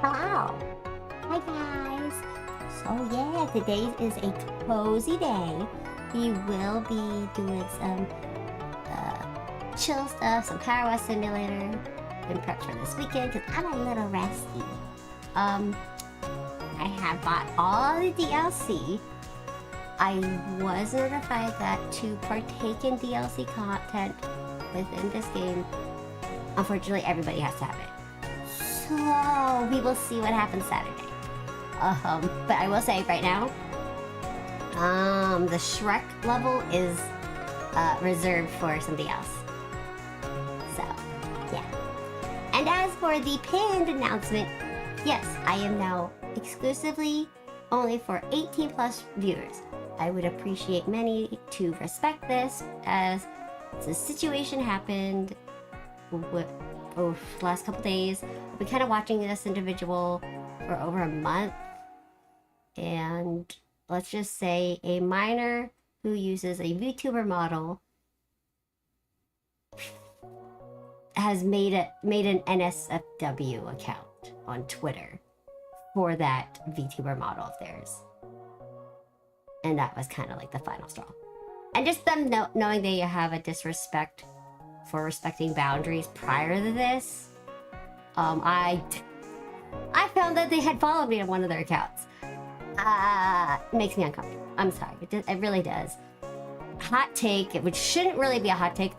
Hello. Hi guys. So yeah, today is a cozy day. We will be doing some chill stuff, some Power Wash Simulator. Been prepped for this weekend because I'm a little rusty. I have bought all the DLC. I was notified that to partake in DLC content within this game, unfortunately everybody has to have it. So we will see what happens Saturday. But I will say right now, the Shrek level is reserved for somebody else. So, yeah. And as for the pinned announcement, yes, I am now exclusively only for 18 plus viewers. I would appreciate many to respect this, as the situation happened with the last couple days. I've been kind of watching this individual for over a month, and let's just say a minor who uses a Vtuber model has made an NSFW account on Twitter for that Vtuber model of theirs. And that was kind of like the final straw. And just them knowing they have a disrespect for respecting boundaries prior to this. I found that they had followed me on one of their accounts. Makes me uncomfortable. I'm sorry. It really does. Hot take, which shouldn't really be a hot take.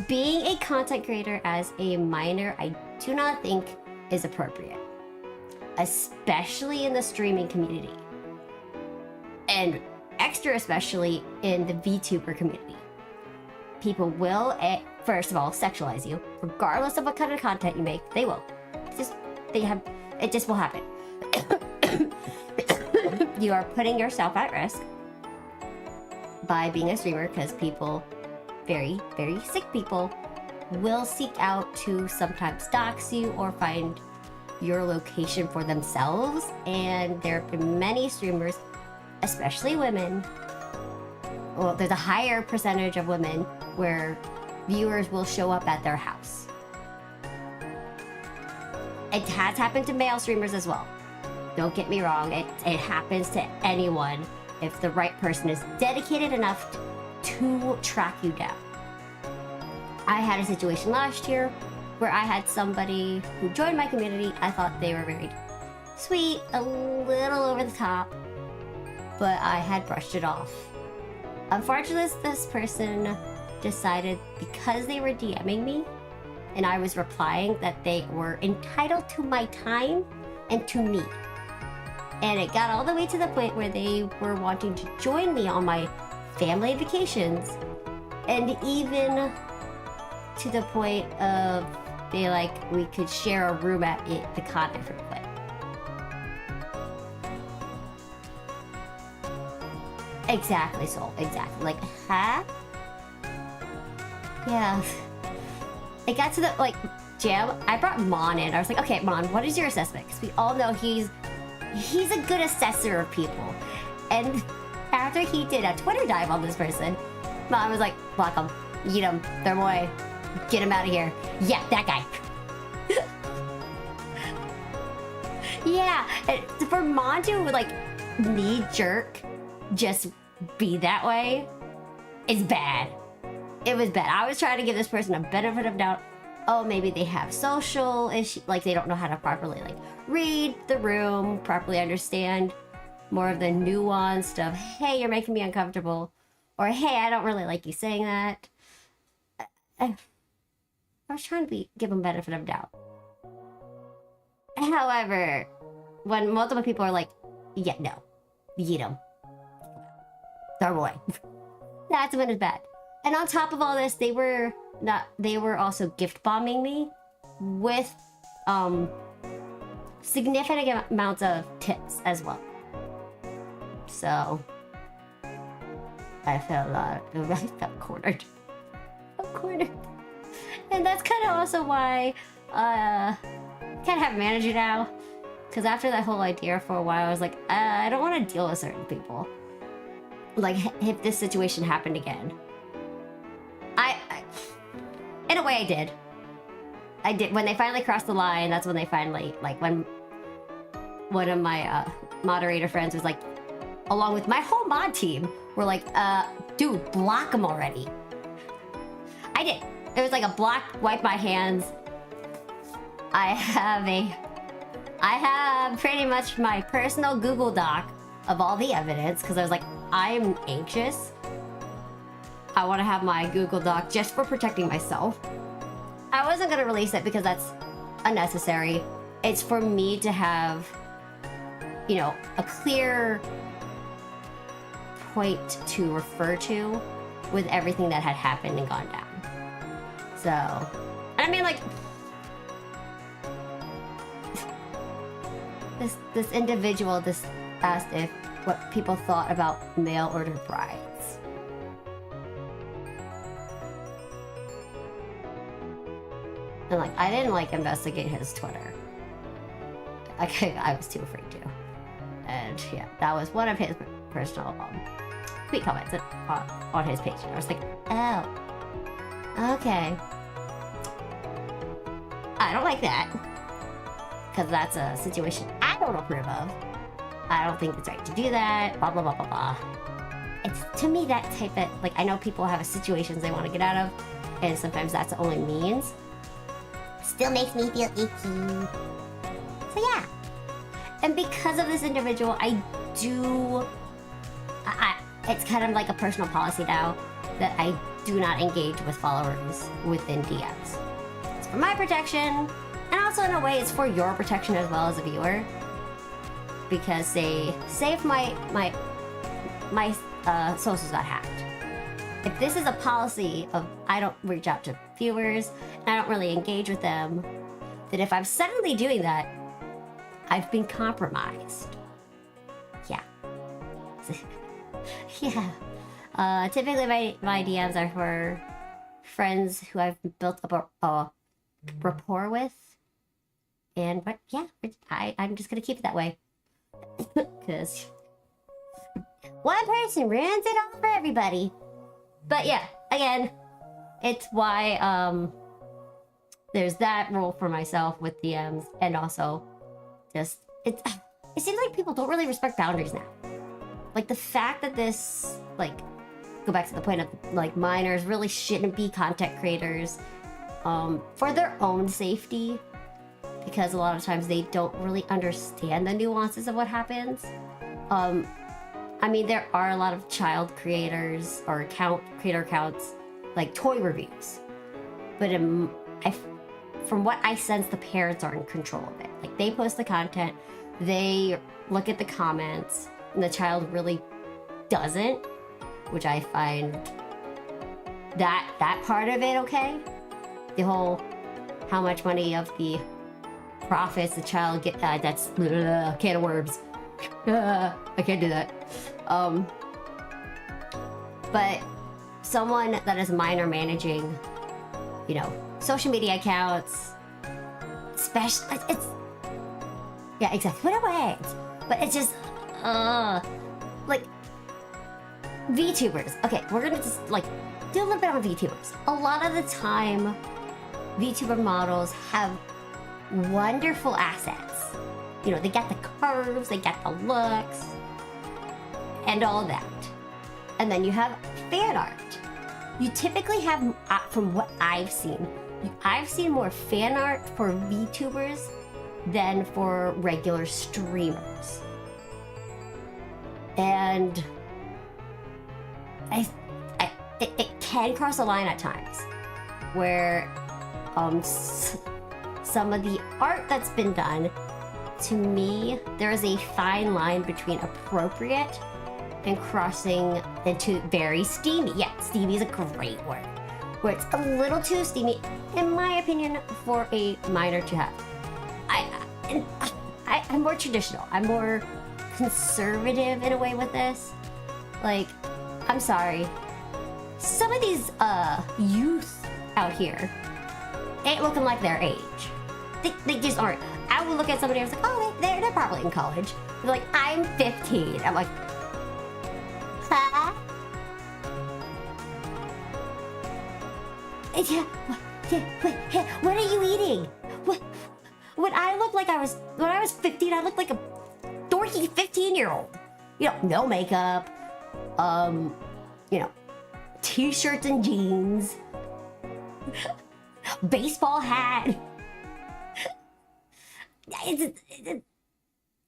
Being a content creator as a minor, I do not think is appropriate. Especially in the streaming community. And extra especially in the VTuber community. People will, first of all, sexualize you. Regardless of what kind of content you make, they will. It just will happen. You are putting yourself at risk by being a streamer, because people, very, very sick people, will seek out to sometimes dox you or find your location for themselves. And there have been many streamers, especially women, well, there's a higher percentage of women where viewers will show up at their house. It has happened to male streamers as well. Don't get me wrong, it happens to anyone if the right person is dedicated enough to track you down. I had a situation last year where I had somebody who joined my community. I thought they were very sweet, a little over the top, but I had brushed it off. Unfortunately, this person decided, because they were DMing me and I was replying, that they were entitled to my time and to me. And it got all the way to the point where they were wanting to join me on my family vacations, and even to the point of we could share a room at the cottage real quick. Exactly, Soul. Exactly. Like, huh? Yeah. It got to the, Jam. I brought Mon in. I was like, okay, Mon, what is your assessment? Because we all know he's a good assessor of people. And after he did a Twitter dive on this person, Mon was like, block him. Eat him. Throw him away. Get him out of here. Yeah, that guy. Yeah. And for Mon to, knee-jerk just be that way is bad. It was bad. I was trying to give this person a benefit of doubt. Oh, maybe they have social issues, they don't know how to properly read the room, properly understand more of the nuanced of, hey, you're making me uncomfortable, or hey, I don't really like you saying that. I was trying to give them benefit of doubt. However, when multiple people are like, yeah, no, eat them. Throw them away. That's when it's bad. And on top of all this, they were also gift bombing me with significant amounts of tips as well. So I felt cornered. I'm cornered. And that's kind of also why I kind of have a manager now. Because after that whole idea for a while, I was like, I don't want to deal with certain people. If this situation happened again. In a way I did. I did, when they finally crossed the line, that's when they finally, like, when one of my moderator friends was like, along with my whole mod team, were like, dude, block them already. I did. It was like a block, wipe my hands. I have pretty much my personal Google Doc of all the evidence, because I was like, I'm anxious. I want to have my Google Doc just for protecting myself. I wasn't going to release it because that's unnecessary. It's for me to have, you know, a clear point to refer to with everything that had happened and gone down. So, I mean, like, this individual just asked if what people thought about mail order brides. And like, I didn't like investigate his Twitter. I was too afraid to. And yeah, that was one of his personal tweet comments on his page. And I was like, oh, okay. I don't like that. Because that's a situation I don't approve of. I don't think it's right to do that, blah, blah, blah, blah, blah. It's, to me, that type of, like, I know people have situations they want to get out of, and sometimes that's the only means. Still makes me feel icky. So yeah. And because of this individual, it's kind of like a personal policy now that I do not engage with followers within DMs. It's for my protection, and also in a way it's for your protection as well as a viewer. Because they say if my socials got hacked. If this is a policy of I don't reach out to viewers and I don't really engage with them, then if I'm suddenly doing that, I've been compromised. Yeah. Yeah. Typically my DMs are for friends who I've built up a rapport with. But yeah, I'm just gonna keep it that way. Because one person ruins it all for everybody. But yeah, again, it's why there's that rule for myself with DMs, and also just it seems like people don't really respect boundaries now. Like the fact that this, like, go back to the point of like minors really shouldn't be content creators for their own safety, because a lot of times they don't really understand the nuances of what happens. I mean, there are a lot of child creators or creator accounts, like toy reviews. But from what I sense, the parents are in control of it. Like, they post the content, they look at the comments, and the child really doesn't, which I find that part of it okay. The whole how much money of the profits the child get, that's can of worms. I can't do that. But someone that is minor managing, you know, social media accounts, especially, it's, yeah, exactly, what a way. But it's just, like, VTubers. Okay, we're gonna just, like, do a little bit on VTubers. A lot of the time, VTuber models have wonderful assets. You know, they got the curves, they got the looks, and all that. And then you have fan art. You typically have, from what I've seen more fan art for VTubers than for regular streamers. And it can cross a line at times where some of the art that's been done, to me, there is a fine line between appropriate and crossing into very steamy. Yeah, steamy is a great word. Where it's a little too steamy, in my opinion, for a minor to have. I'm more traditional. I'm more conservative in a way with this. Like, I'm sorry. Some of these youth out here ain't looking like their age. They just aren't. I would look at somebody and I was like, oh, they're probably in college. They're like, I'm 15. I'm like, huh? Yeah, What are you eating? What? When I was 15, I looked like a dorky 15-year-old. You know, no makeup, you know, t-shirts and jeans, baseball hat.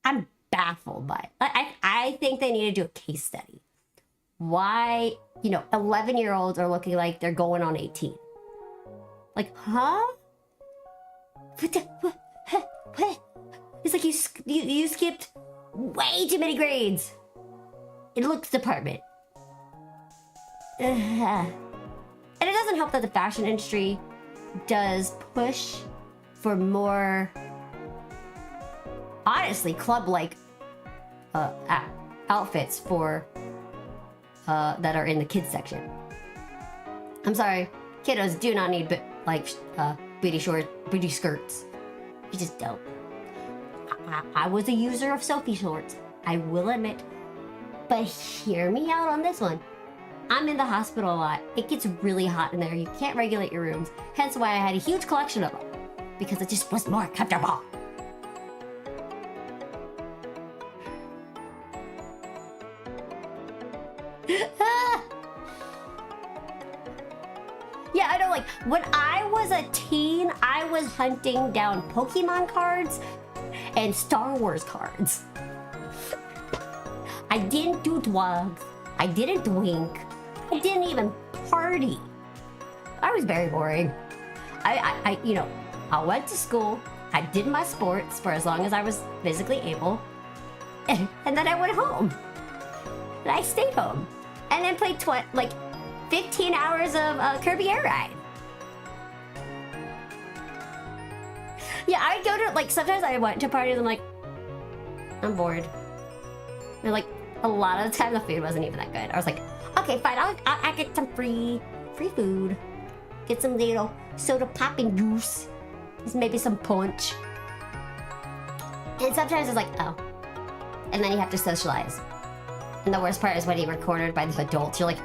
I'm baffled by it. I think they need to do a case study. Why, you know, 11-year-olds are looking like they're going on 18. Like, huh? What? It's like you skipped way too many grades in looks department. And it doesn't help that the fashion industry does push for more, honestly, club-like outfits for that are in the kids section. I'm sorry, kiddos do not need booty skirts. You just don't. I was a user of Sophie shorts, I will admit. But hear me out on this one. I'm in the hospital a lot. It gets really hot in there. You can't regulate your rooms. Hence why I had a huge collection of them. Because it just was more comfortable. Yeah, I know, like, when I was a teen, I was hunting down Pokemon cards and Star Wars cards. I didn't do drugs. I didn't drink. I didn't even party. I was very boring. I you know, I went to school. I did my sports for as long as I was physically able. And then I went home. And I stayed home. And then played 15 hours of Kirby Air Ride. Yeah, I'd go to, like, sometimes I went to parties and I'm like, I'm bored. And like, a lot of the time the food wasn't even that good. I was like, okay, fine, I'll get some free food. Get some little soda popping juice. Maybe some punch. And sometimes it's like, oh. And then you have to socialize. And the worst part is when you were cornered by the adults. You're like,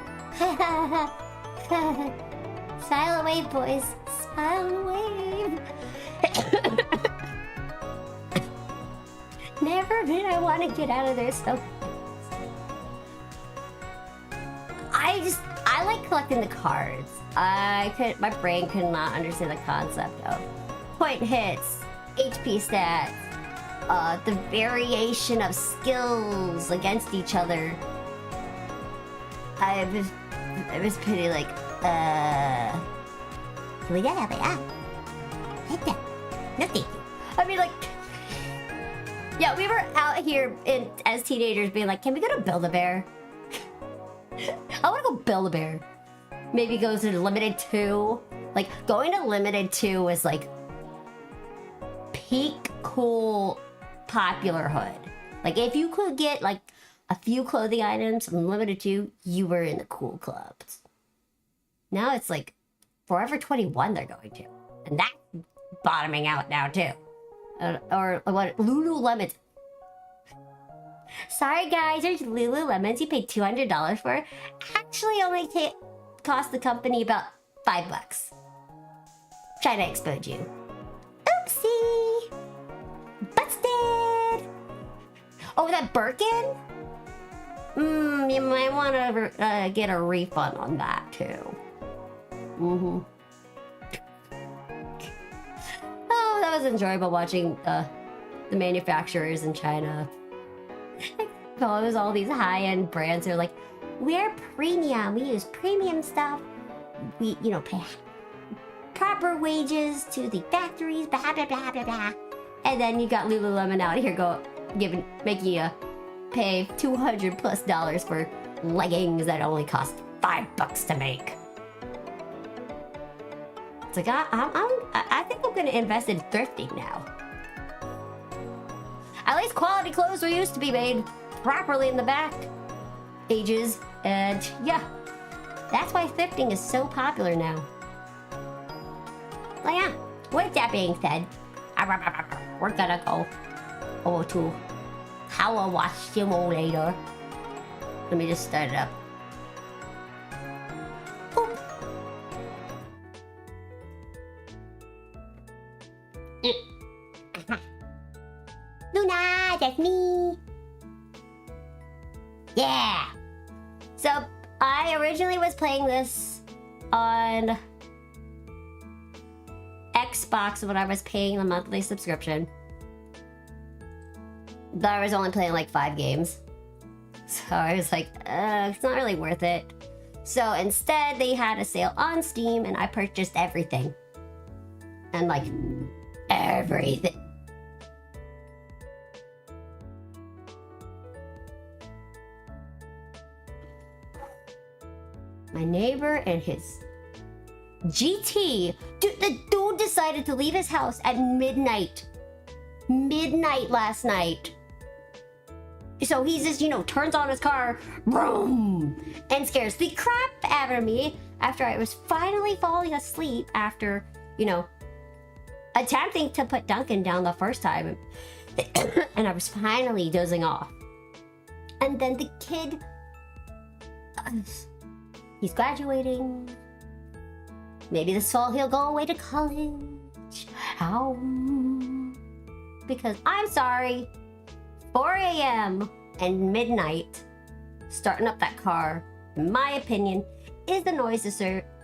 smile and wave, boys. Smile and wave. Never did I want to get out of there so. I like collecting the cards. My brain could not understand the concept of point hits, HP stats, the variation of skills against each other. I was pretty like, nothing. I mean, like, yeah, we were out here as teenagers being like, can we go to Build-A-Bear? I want to go Build-A-Bear. Maybe go to Limited 2. Like, going to Limited 2 was like peak cool popular hood. Like, if you could get like a few clothing items from Limited 2, you were in the cool clubs. Now it's like Forever 21 they're going to. And that's bottoming out now too. Or what? Lululemons. Sorry guys, there's Lululemons you paid $200 for. Actually only cost the company about $5. Trying to expose you. Oopsie! Busted! Oh, that Birkin? You might want to get a refund on that too. Oh, that was enjoyable watching the manufacturers in China. It was all these high-end brands. They're like, we're premium. We use premium stuff. We, you know, pay proper wages to the factories. Blah blah blah blah blah. And then you got Lululemon out here making you pay $200+ for leggings that only cost $5 to make. It's like I think I'm gonna invest in thrifting now. At least quality clothes were used to be made properly in the back ages, and yeah, that's why thrifting is so popular now. So yeah, with that being said, we're gonna go over to Power Wash Simulator. Let me just start it up. Boop. Luna, that's me. Yeah. So I originally was playing this on Xbox when I was paying the monthly subscription. But I was only playing like 5 games. So I was like, it's not really worth it. So instead, they had a sale on Steam and I purchased everything. And like, everything. My neighbor and his GT. Dude, the dude decided to leave his house at midnight. Midnight last night. So he just, turns on his car, boom, and scares the crap out of me after I was finally falling asleep after, attempting to put Duncan down the first time. And I was finally dozing off. And then the kid, he's graduating. Maybe this fall he'll go away to college. How? Because I'm sorry. 4 a.m. and midnight, starting up that car, in my opinion, is the noise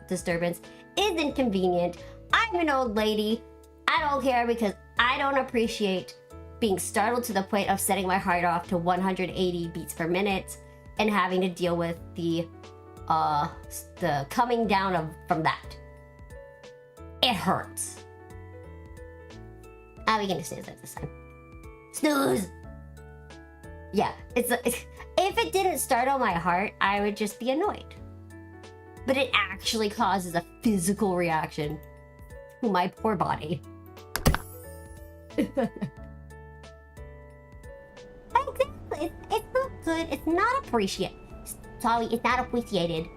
disturbance, is inconvenient. I'm an old lady. I don't care because I don't appreciate being startled to the point of setting my heart off to 180 beats per minute and having to deal with the coming down from that. It hurts. I'm beginning to snooze at this time. Snooze! Yeah, if it didn't startle my heart, I would just be annoyed. But it actually causes a physical reaction to my poor body. Exactly. It's not good. It's not appreciated. Sorry, it's not appreciated.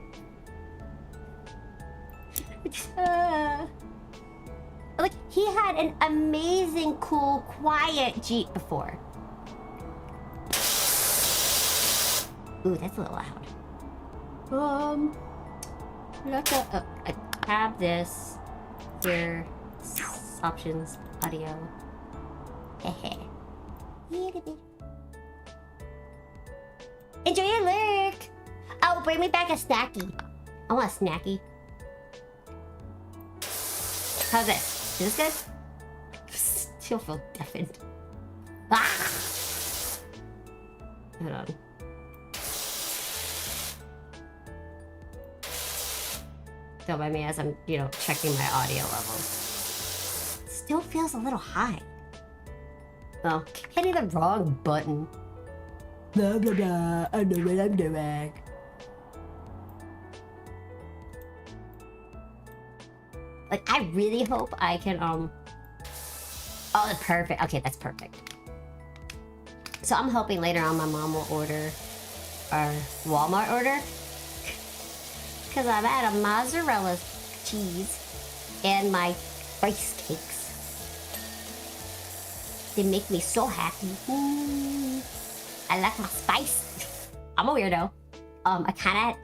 Like, he had an amazing, cool, quiet Jeep before. Ooh, that's a little loud. Let's have this here. Options, audio. Hehe. Enjoy your lurk. Oh, bring me back a snacky. I want a snacky. How's this? Is this good? Still feel deafened. Ah! Hold on. Don't mind me as I'm, checking my audio levels. Still feels a little high. Oh, hitting the wrong button. Blah, blah, blah. I know what I'm doing. Like, I really hope I can, Oh, that's perfect. Okay, that's perfect. So I'm hoping later on my mom will order our Walmart order. Because I'm out of mozzarella cheese and my rice cakes. They make me so happy. I like my spice. I'm a weirdo. I kind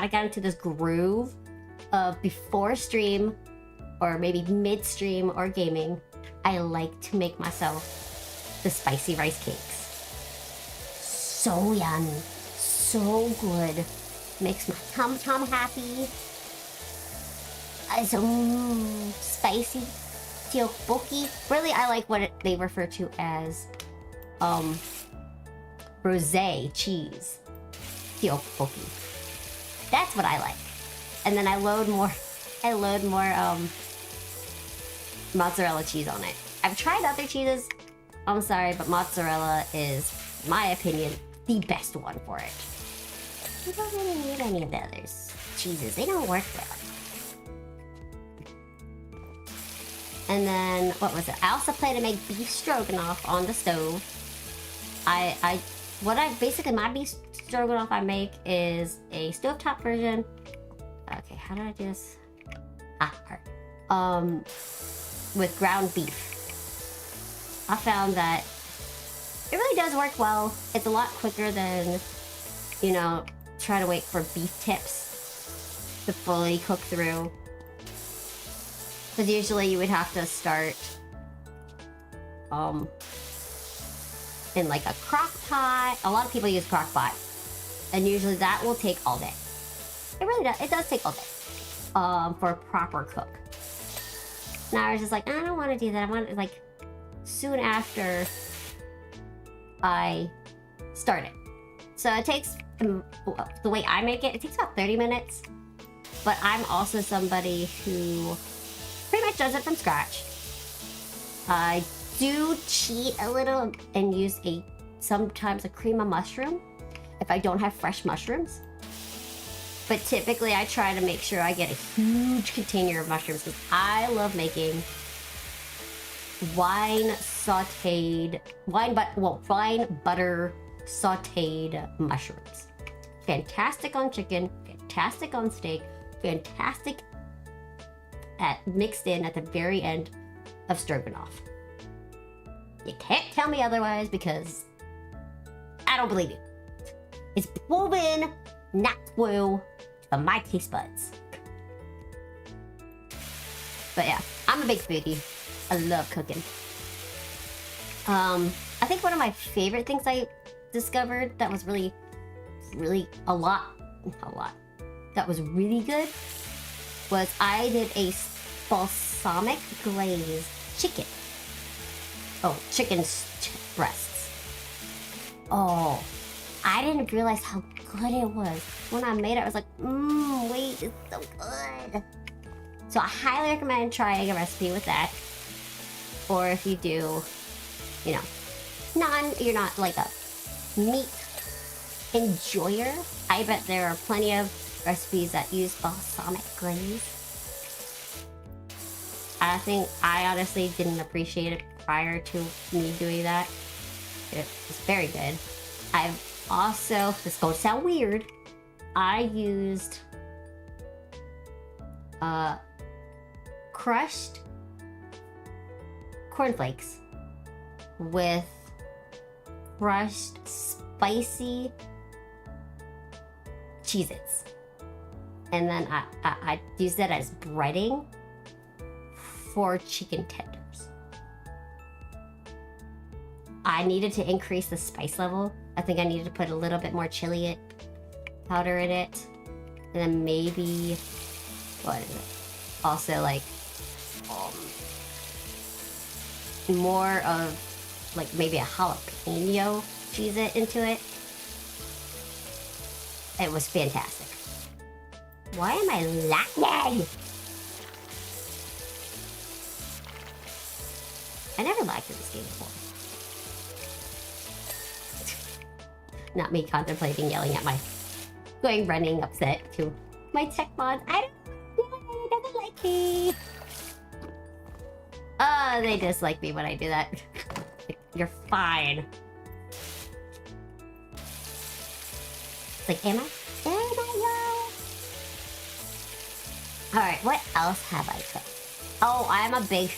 of got into this groove of before stream or maybe mid-stream or gaming, I like to make myself the spicy rice cakes. So yummy. So good. Makes my tum-tum happy. So spicy. Tteokbokki. Really, I like what they refer to as rosé cheese. Tteokbokki. That's what I like. And then I load more mozzarella cheese on it. I've tried other cheeses. I'm sorry, but mozzarella is, in my opinion, the best one for it. You don't really need any of the others cheeses. They don't work well. And then, what was it? I also plan to make beef stroganoff on the stove. Basically my beef stroganoff I make is a stovetop version. Okay, how did I do this? With ground beef. I found that it really does work well. It's a lot quicker than, try to wait for beef tips to fully cook through. Because usually you would have to start in like a crock pot. A lot of people use crock pot, and usually that will take all day. It really does. It does take all day for a proper cook. Now I was just like, I don't want to do that. I want to, like, soon after I start it. So it takes, the way I make it, it takes about 30 minutes. But I'm also somebody who pretty much does it from scratch. I do cheat a little and use sometimes a cream of mushroom if I don't have fresh mushrooms. But typically I try to make sure I get a huge container of mushrooms because I love making wine butter sauteed mushrooms. Fantastic on chicken, fantastic on steak, fantastic mixed in at the very end of stroganoff. You can't tell me otherwise because I don't believe you. It's proven not true to my taste buds. But yeah, I'm a big foodie. I love cooking. I think one of my favorite things I discovered that was really that was really good was I did a balsamic glazed chicken. Oh, chicken breasts. Oh, I didn't realize how good it was. When I made it, I was like, wait, it's so good. So I highly recommend trying a recipe with that. Or if you do, you know, you're not like a meat enjoyer, I bet there are plenty of recipes that use balsamic glaze. I think I honestly didn't appreciate it prior to me doing that. It was very good. I've also, this is going to sound weird, I used crushed cornflakes with crushed spicy Cheez-Its. And then I used that as breading for chicken tenders. I needed to increase the spice level. I think I needed to put a little bit more chili powder in it. And then maybe, what is it? Also like, more of like maybe a jalapeno Cheez-It into it. It was fantastic. Why am I lagging? I never lagged in this game before. Not me contemplating yelling at running upset to my tech mods. I don't doesn't like me. They dislike me when I do that. You're fine. It's like, am I low? Alright, what else have I cooked? Oh, I'm a big...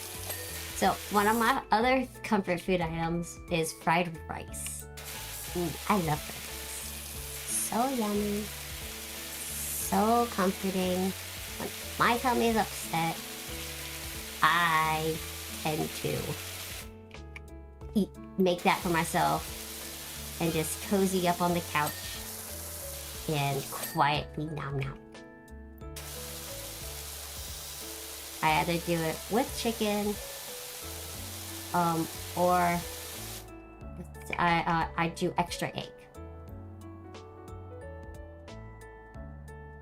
So, one of my other comfort food items is fried rice. I love fried rice. So yummy. So comforting. When my tummy is upset, I tend to make that for myself and just cozy up on the couch and quietly nom nom. I either do it with chicken, or I do extra egg.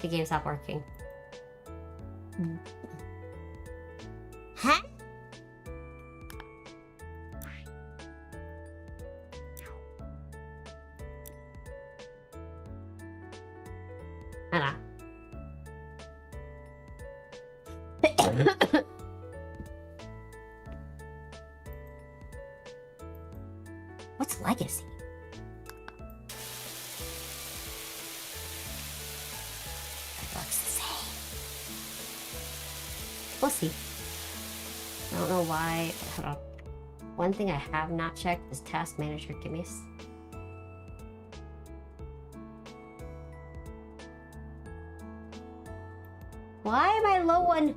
The game stopped working. Huh? I know. What's legacy? It looks the same. We'll see. I don't know why. Hold on. One thing I have not checked is task manager. Give me Why am I low on...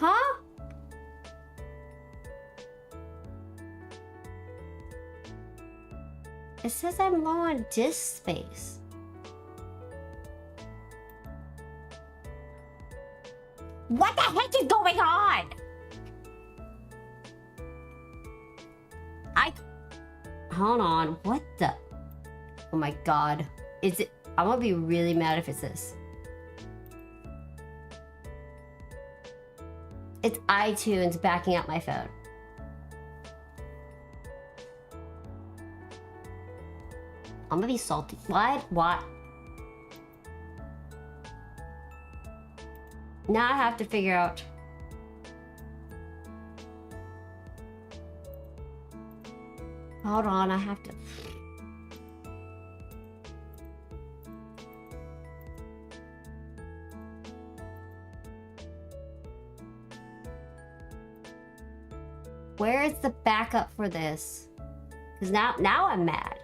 Huh? It says I'm low on disk space. What the heck is going on? Hold on. What the? Oh my god. Is it? I'm gonna be really mad if it's this. It's iTunes backing up my phone. I'm gonna be salty. What? Now I have to figure out. Hold on, I have to. Where is the backup for this? Because now I'm mad.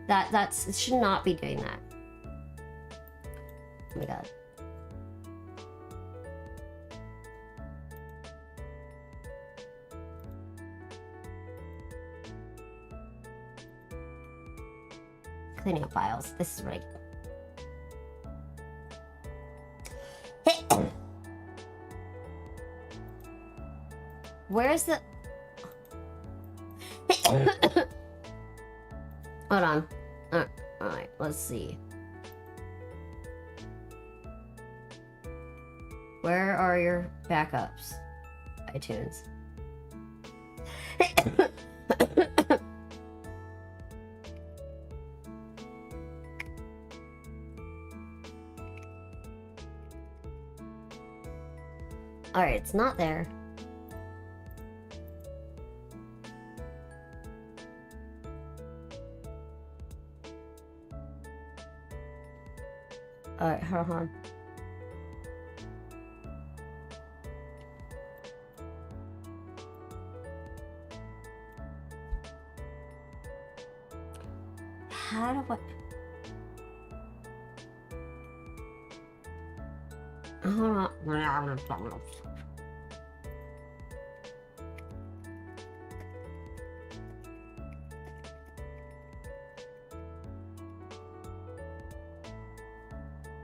It should not be doing that. Oh my god. Cleaning up files. This is right. Where's the... Hold on. Alright, let's see. Where are your backups? iTunes. Alright, it's not there. Alright, hold on. How do I... Hold on.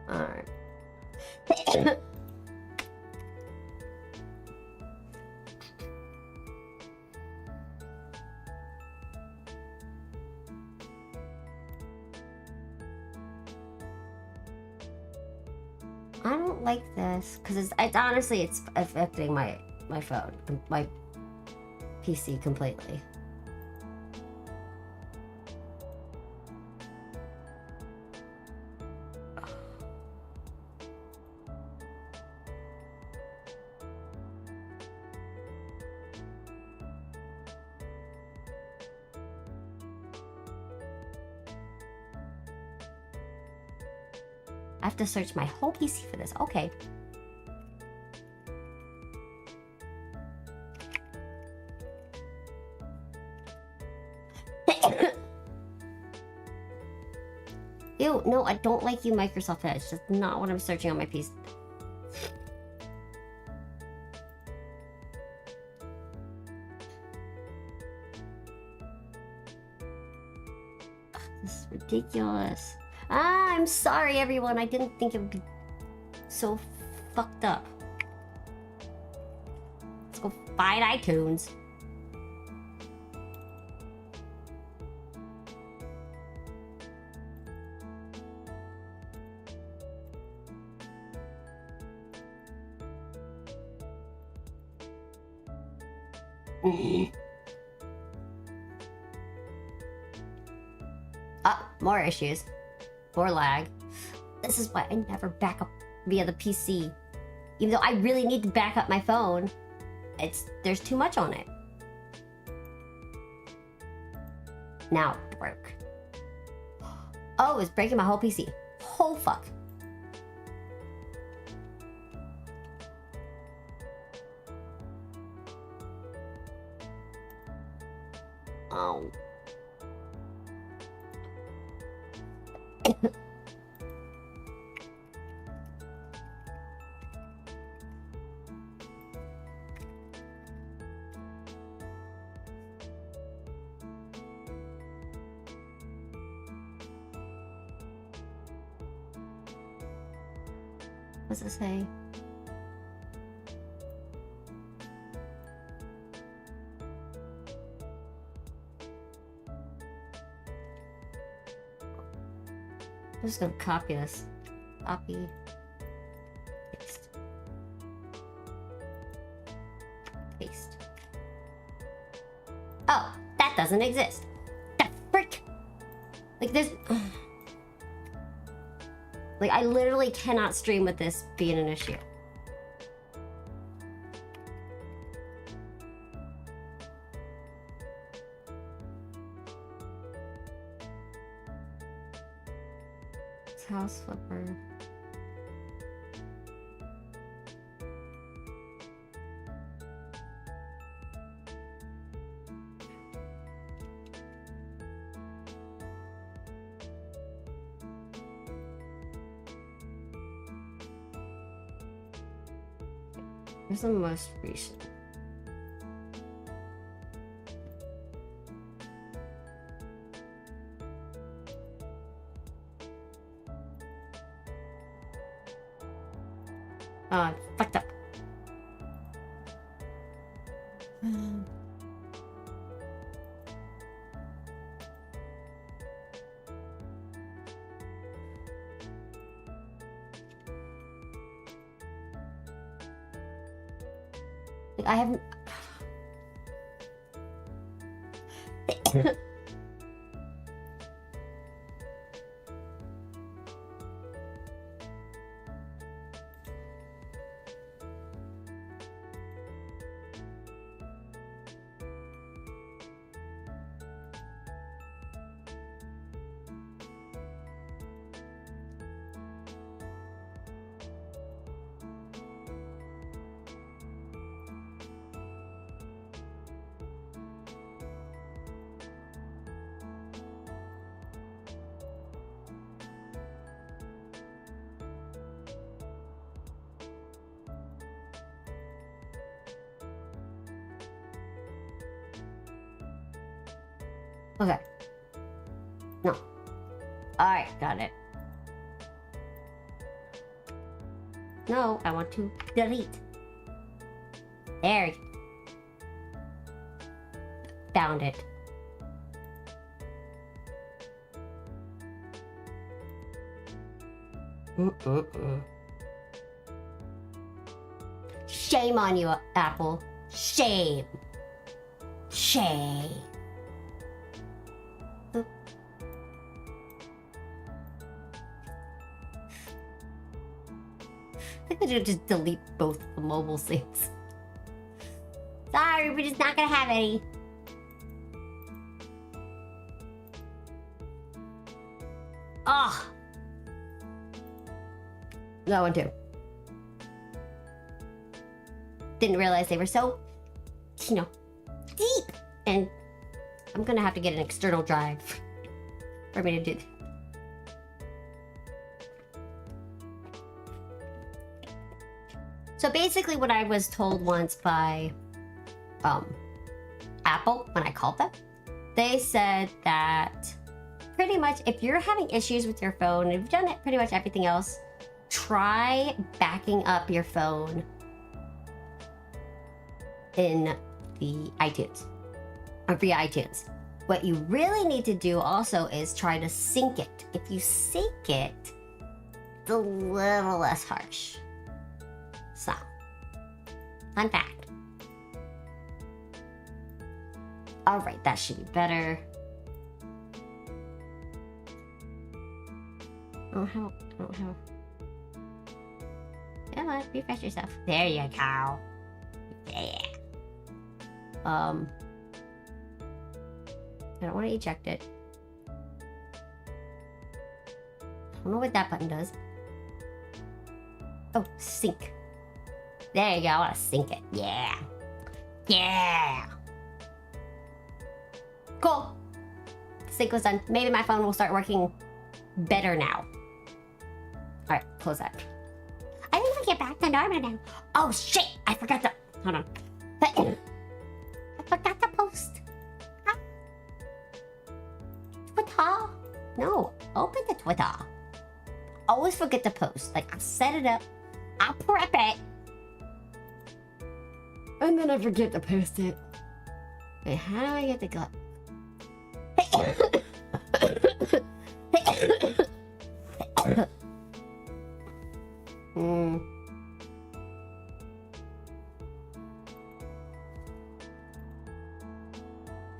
Alright. I don't like this because it's honestly it's affecting my phone, my PC completely. I have to search my whole PC for this. Okay. Ew, no, I don't like you, Microsoft Edge. That's not what I'm searching on my PC. Ugh, this is ridiculous. Ah, I'm sorry, everyone. I didn't think it would be so fucked up. Let's go find iTunes. More issues. More lag. This is why I never back up via the PC. Even though I really need to back up my phone, there's too much on it. Now it broke. Oh, it's breaking my whole PC. Oh fuck. Oh. What's it say? I'm just gonna copy this. Copy. Paste. Paste. Oh, that doesn't exist. The frick! Like this. Like I literally cannot stream with this being an issue. House flipper. Here's the most recent. Oh, fucked up. Like, I haven't. Okay. No. Alright, got it. No, I want to delete. There. Found it. Shame on you, Apple. Shame. Shame. I think I should just delete both the mobile saves. Sorry, we're just not gonna have any. Ah! Oh. That one too. Didn't realize they were so, you know, deep. And I'm gonna have to get an external drive for me to do that. So basically what I was told once by Apple when I called them, they said that pretty much if you're having issues with your phone, and you've done it pretty much everything else, try backing up your phone in the iTunes, or via iTunes. What you really need to do also is try to sync it. If you sync it, it's a little less harsh. So, fun fact. Alright, that should be better. I don't have. Come on, refresh yourself. There you go. Yeah. I don't want to eject it. I don't know what that button does. Oh, sync. There you go, I want to sync it. Yeah. Yeah. Cool. Sync was done. Maybe my phone will start working better now. Alright, close that. I think I get back to normal now. Oh shit! I forgot to. Hold on. I forgot to post. Huh? Twitter? No, open the Twitter. Always forget to post. Like, I set it up. I'll prep it. And then I forget to post it. Wait, how do I get the gut?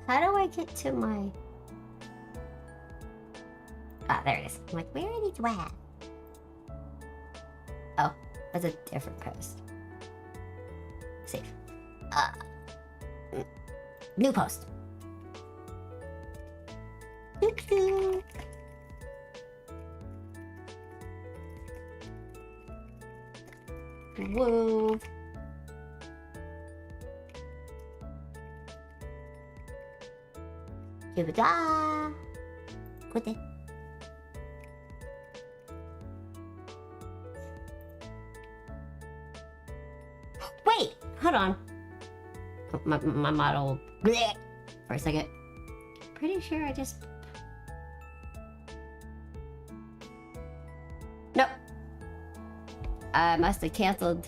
How do I get to my... Ah, there it is. I'm like, where are these at? Oh, that's a different post. Save. New post. Whoa. Give it a put it. Wait, hold on. My model bleh, for a second. Pretty sure I just... Nope. I must have canceled.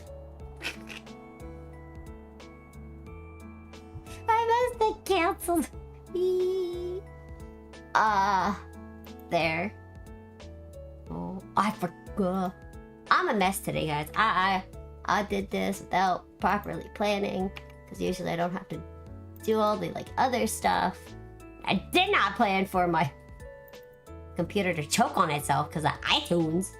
I must have canceled. There. Oh, I forgot. I'm a mess today, guys. I did this without properly planning, because usually I don't have to do all the like other stuff. I did not plan for my computer to choke on itself because of iTunes.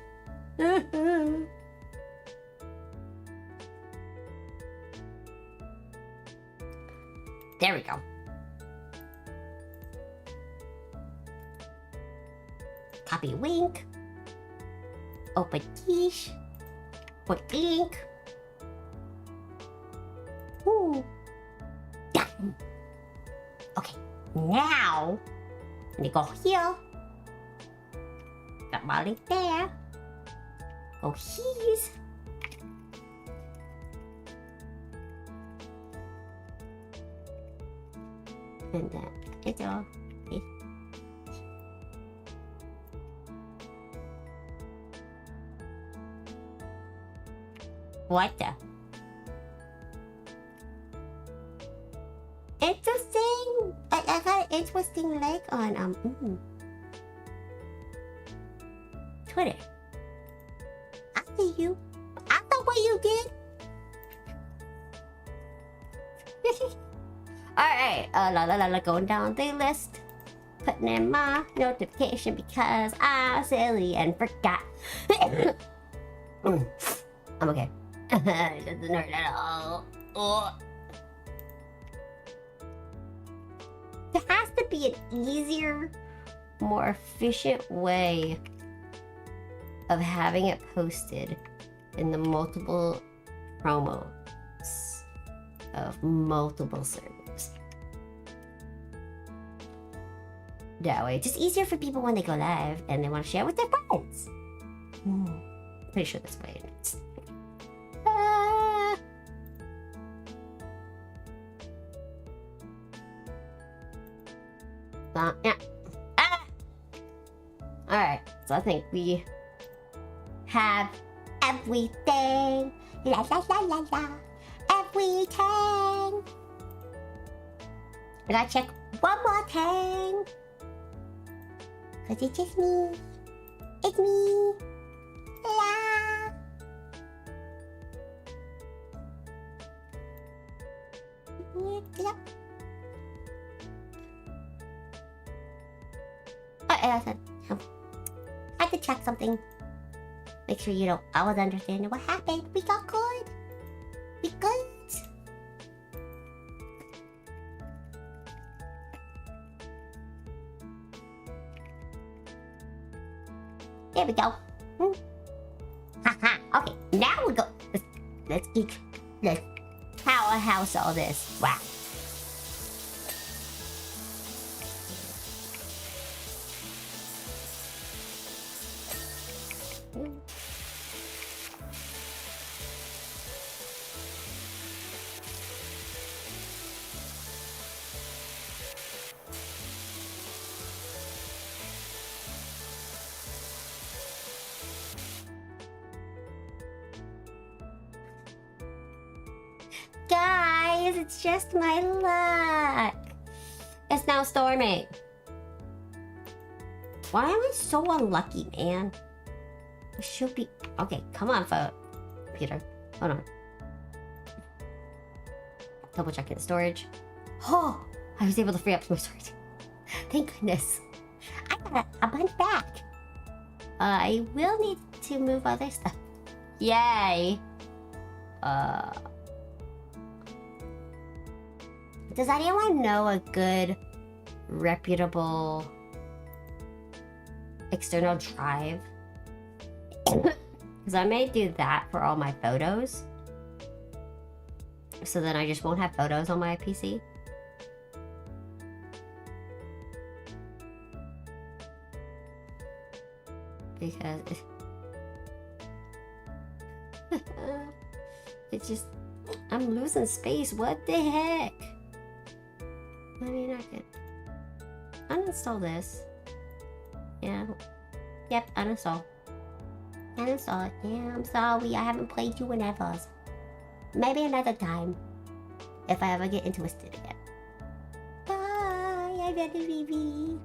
There we go. Copy link. Open quiche. Put link. Ooh. Yeah. Okay, now let me go here. Got my link there. Go here. And then it's all. What the? Interesting. I got an interesting leg on Twitter. I see you. I know what you did. Alright, going down the list. Putting in my notification because I'm silly and forgot. I'm okay. It doesn't hurt at all. Oh. There has to be an easier, more efficient way of having it posted in the multiple promos of multiple servers. That way, it's just easier for people when they go live and they want to share with their friends. Pretty sure that's way it is. Yeah. Alright, so I think we have everything. La la la la la. Everything. I gotta check one more thing. Cause it's just me. It's me. La. Yep. I had to check something. Make sure you know I was understanding what happened. We got good. We good. There we go. Haha. Okay, now we go. Let's powerhouse all this. Wow. guys, it's just my luck. It's now storming. Why am I so unlucky, man? I should be... Okay, come on, Peter. Hold on. Double checking the storage. Oh, I was able to free up some storage. Thank goodness. I got a bunch back. I will need to move other stuff. Yay. Does anyone know a good, reputable external drive? Because I may do that for all my photos. So then I just won't have photos on my PC. Because it's just, I'm losing space. What the heck? I mean, I could uninstall this. Yeah. Yep, uninstall. Uninstall it. Yeah, I'm sorry. I haven't played you in ever. Maybe another time. If I ever get interested again. Bye. I got the BB.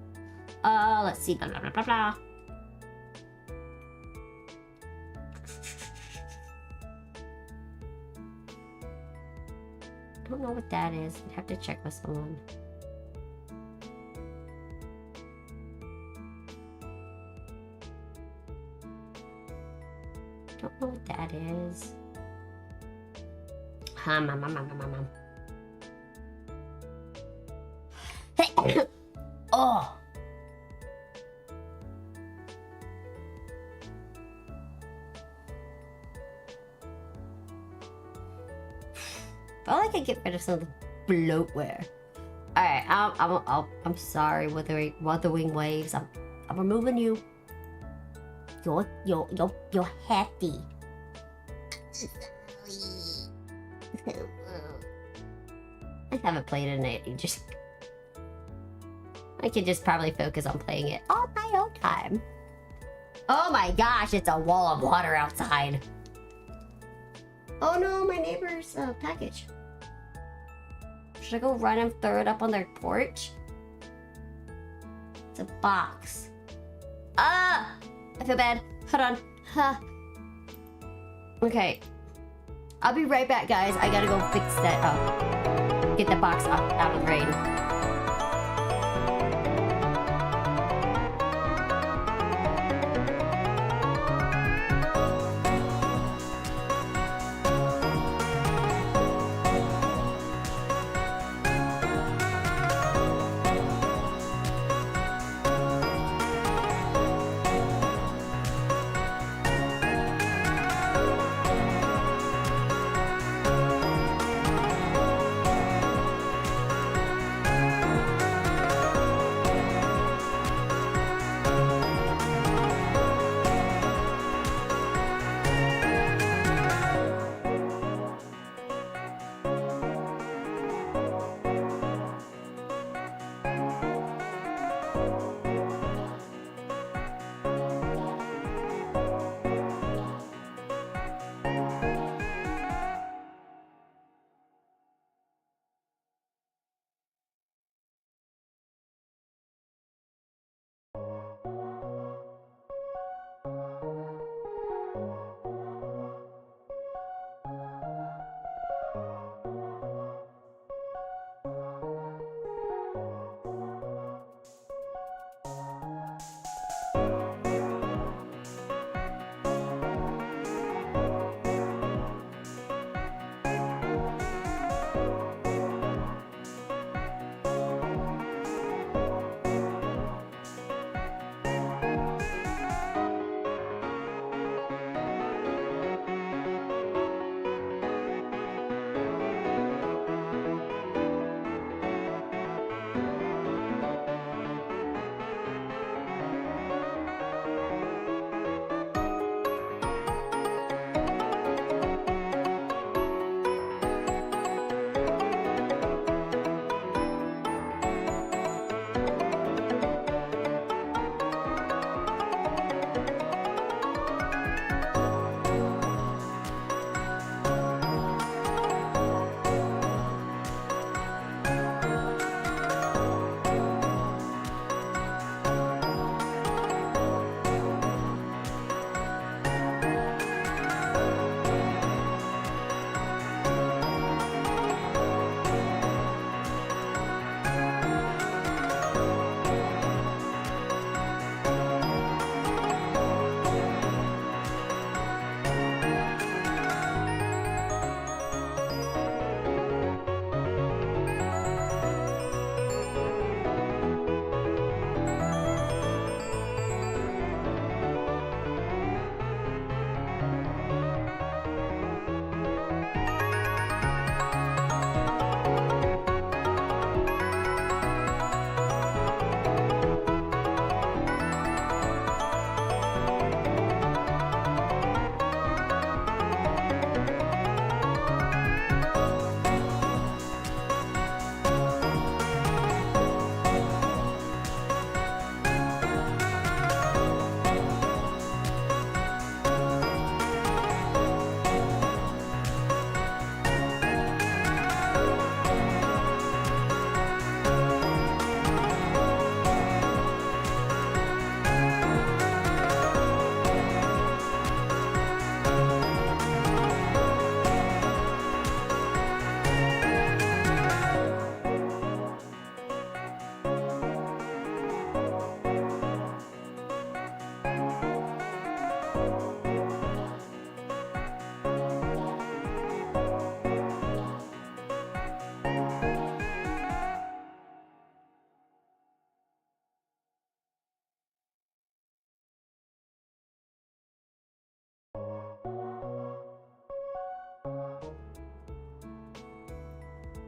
Let's see. Blah, blah, blah, blah, blah. I don't know what that is. I'd have to check with someone. Don't know what that is. Oh. I could get rid of some of the bloatware. Alright, I'm sorry, Wuthering Waves. I'm removing you. You're hefty. I haven't played it in ages. I could just probably focus on playing it on my own time. Oh my gosh, it's a wall of water outside. Oh no, my neighbor's package. Should I go run and throw it up on their porch? It's a box. Ah! I feel bad. Hold on. Huh. Okay. I'll be right back, guys. I gotta go fix that up. Get the box out of the rain.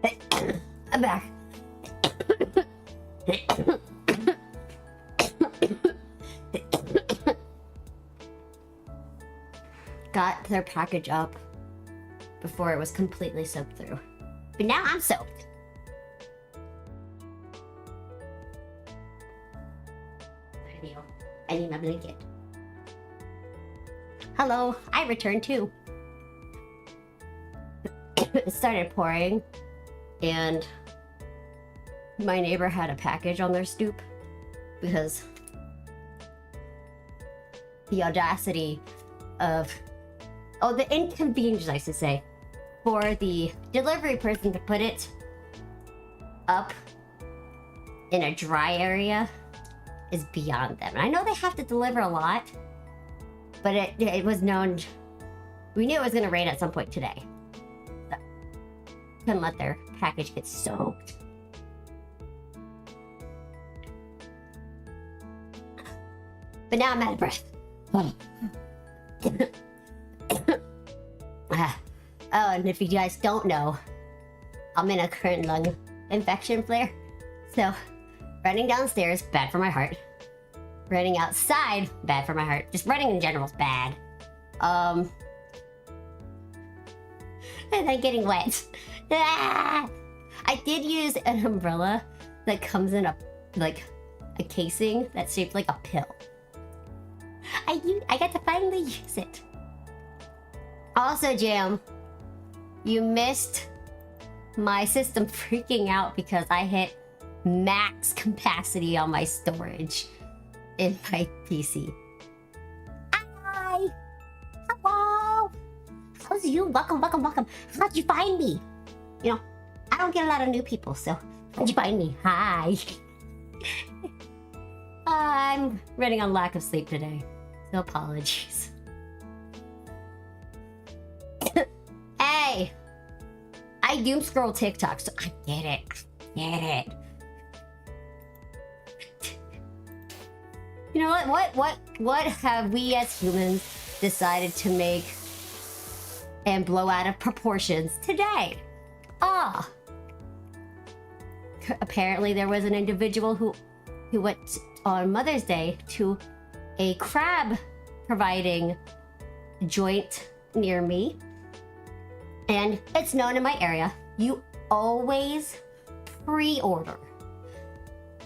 I'm back. Got their package up before it was completely soaked through. But now I'm soaked. I need my blanket. Hello, I returned too. It started pouring, and my neighbor had a package on their stoop because the audacity of, the inconvenience, I should say, for the delivery person to put it up in a dry area is beyond them. And I know they have to deliver a lot, but it was known, we knew it was gonna rain at some point today. So, couldn't let their package get soaked. But now I'm out of breath. Oh, and if you guys don't know, I'm in a current lung infection flare. So, running downstairs, bad for my heart. Running outside, bad for my heart. Just running in general is bad. And then getting wet. I did use an umbrella that comes in a casing that's shaped like a pill. I got to finally use it. Also, Jam, you missed my system freaking out because I hit max capacity on my storage in my PC. Hi! Hello! How's you? Welcome. How'd you find me? You know, I don't get a lot of new people, so how'd you find me? Hi! I'm running on lack of sleep today, so apologies. Hey! I doom scroll TikTok, so I get it. You know what have we as humans decided to make and blow out of proportions today? Apparently there was an individual who went on Mother's Day to a crab providing joint near me. And it's known in my area, you always pre-order.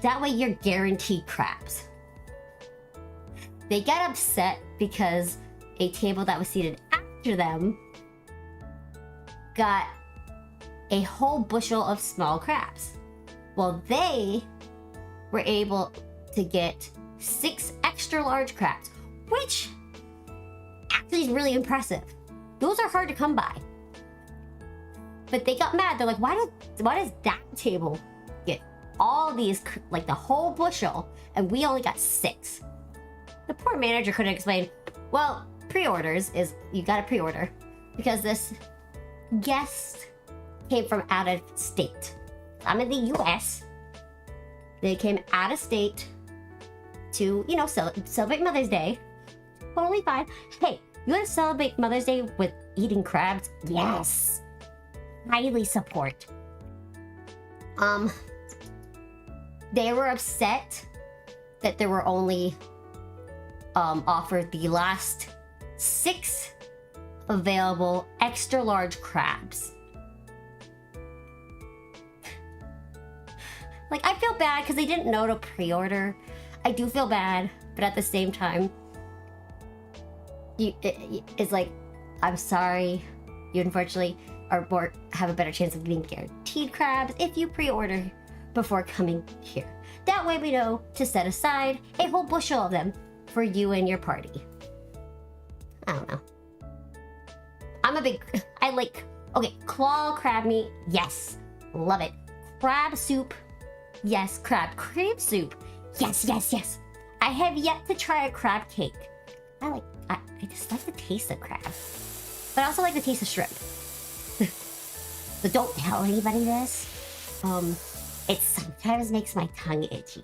That way you're guaranteed crabs. They got upset because a table that was seated after them got a whole bushel of small crabs. Well, they were able to get 6 extra large crabs, which actually is really impressive. Those are hard to come by. But they got mad. They're like, why does that table get all these, like the whole bushel, and we only got 6? The poor manager couldn't explain. Well, pre-orders is, you gotta pre-order because this guest came from out of state. I'm in the US. They came out of state to, you know, celebrate Mother's Day. Totally fine. Hey, you wanna celebrate Mother's Day with eating crabs? Yes. Highly support. They were upset that there were only offered the last 6 available extra large crabs. Like, I feel bad because they didn't know to pre-order. I do feel bad, but at the same time, it's like, I'm sorry, you unfortunately are more have a better chance of being guaranteed crabs if you pre-order before coming here. That way we know to set aside a whole bushel of them for you and your party. I don't know. Okay, claw crab meat, yes, love it. Crab soup, yes. Crab cream soup, yes. I have yet to try a crab cake. I just like the taste of crab, but I also like the taste of shrimp. But don't tell anybody this. It sometimes makes my tongue itchy.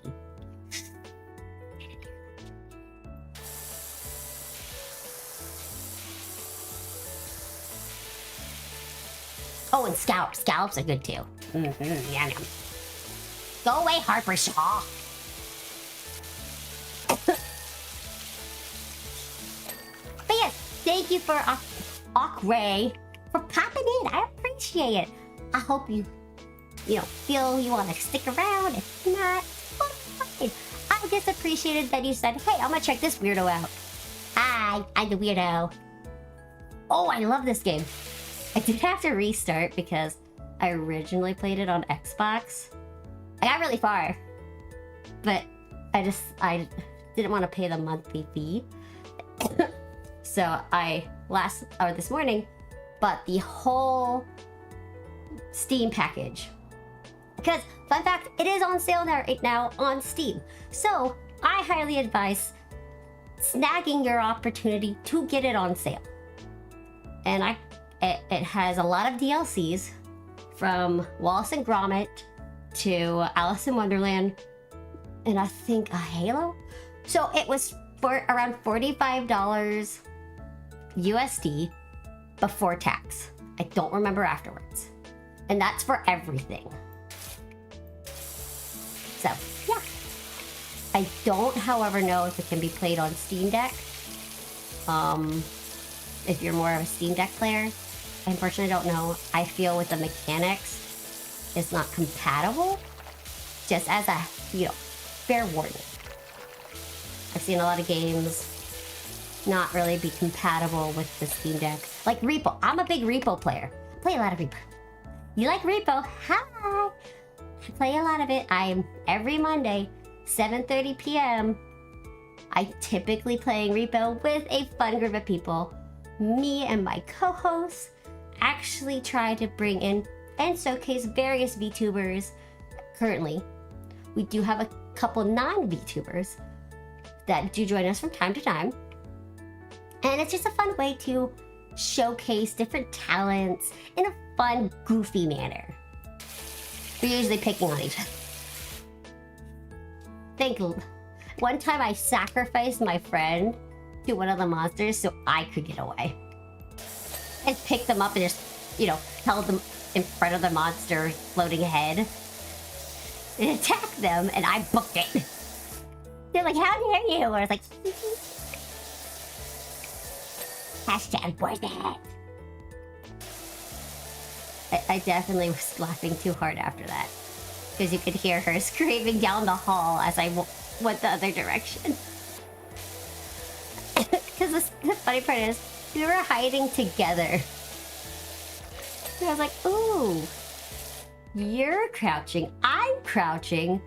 Oh, and scallops. Scallops are good too. Mm-hmm. Yum, yum. Go away, Harper Shaw. But yes, thank you for Ray for popping in. I appreciate it. I hope you feel you want to stick around. If not, fine. I just appreciated that you said, hey, I'm gonna check this weirdo out. Hi, I'm the weirdo. Oh, I love this game. I did have to restart because I originally played it on Xbox. I got really far, but I didn't want to pay the monthly fee. So this morning, bought the whole Steam package. Because, fun fact, it is on sale right now on Steam. So, I highly advise snagging your opportunity to get it on sale. And it has a lot of DLCs from Wallace and Gromit to Alice in Wonderland, and I think a Halo. So it was for around $45 USD before tax. I don't remember afterwards. And that's for everything. So, yeah. I don't, however, know if it can be played on Steam Deck. If you're more of a Steam Deck player. I unfortunately don't know. I feel with the mechanics, it's not compatible. Just as a, fair warning. I've seen a lot of games not really be compatible with the Steam Deck. Like Repo. I'm a big Repo player. I play a lot of Repo. You like Repo? Hi! I play a lot of it. Every Monday, 7:30 p.m. I typically playing Repo with a fun group of people. Me and my co-hosts actually try to bring in and showcase various VTubers. Currently, we do have a couple non-VTubers that do join us from time to time. And it's just a fun way to showcase different talents in a fun, goofy manner. We're usually picking on each other. One time I sacrificed my friend to one of the monsters so I could get away. And pick them up and just, held them in front of the monster floating ahead. And attack them, and I booked it. They're like, how dare you? Or I was like, hashtag worth it. I definitely was laughing too hard after that. Because you could hear her screaming down the hall as I went the other direction. Because the funny part is, we were hiding together. And I was like, ooh, you're crouching, I'm crouching.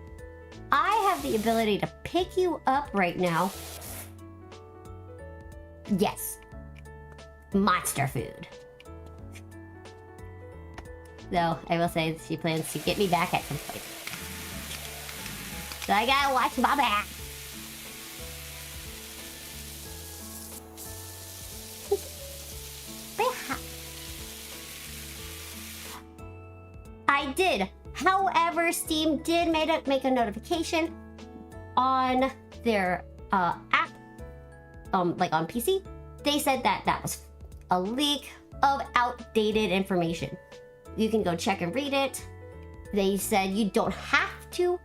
I have the ability to pick you up right now. Yes. Monster food. Though, I will say she plans to get me back at some point. So I gotta watch my back. I did. However, Steam did make a notification on their app, like on PC. They said that was a leak of outdated information. You can go check and read it. They said you don't have to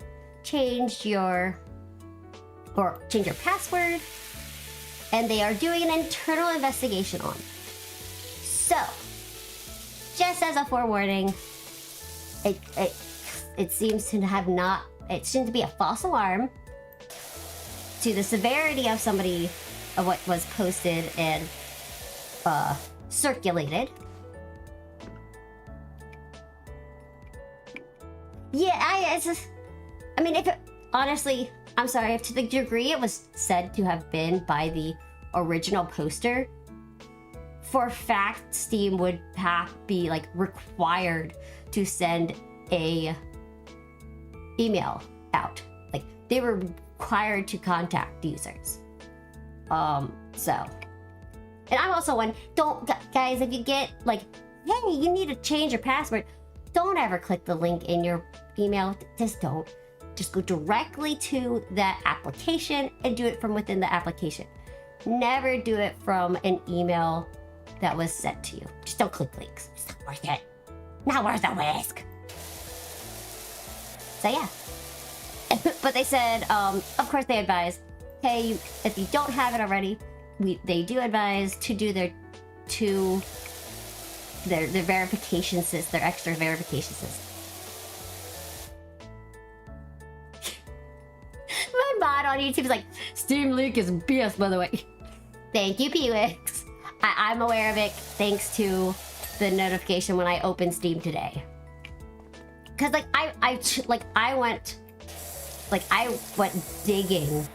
change your password, and they are doing an internal investigation on it. So, just as a forewarning, it seems to have not. It seems to be a false alarm to the severity of what was posted and circulated. Yeah, honestly, I'm sorry, if to the degree it was said to have been by the original poster, for a fact, Steam would be required to send a email out. Like, they were required to contact users. So. And I'm also one, guys, if you get, hey, you need to change your password, don't ever click the link in your email. Just don't. Just go directly to that application and do it from within the application. Never do it from an email that was sent to you. Just don't click links. It's not worth it. Not worth the risk. So yeah. But they said, of course they advise, hey, if you don't have it already, they do advise to do their verification system, their extra verification system. My mod on YouTube is like, Steam leak is BS, by the way. Thank you, PWix. I'm aware of it thanks to the notification when I opened Steam today. Cause like I went digging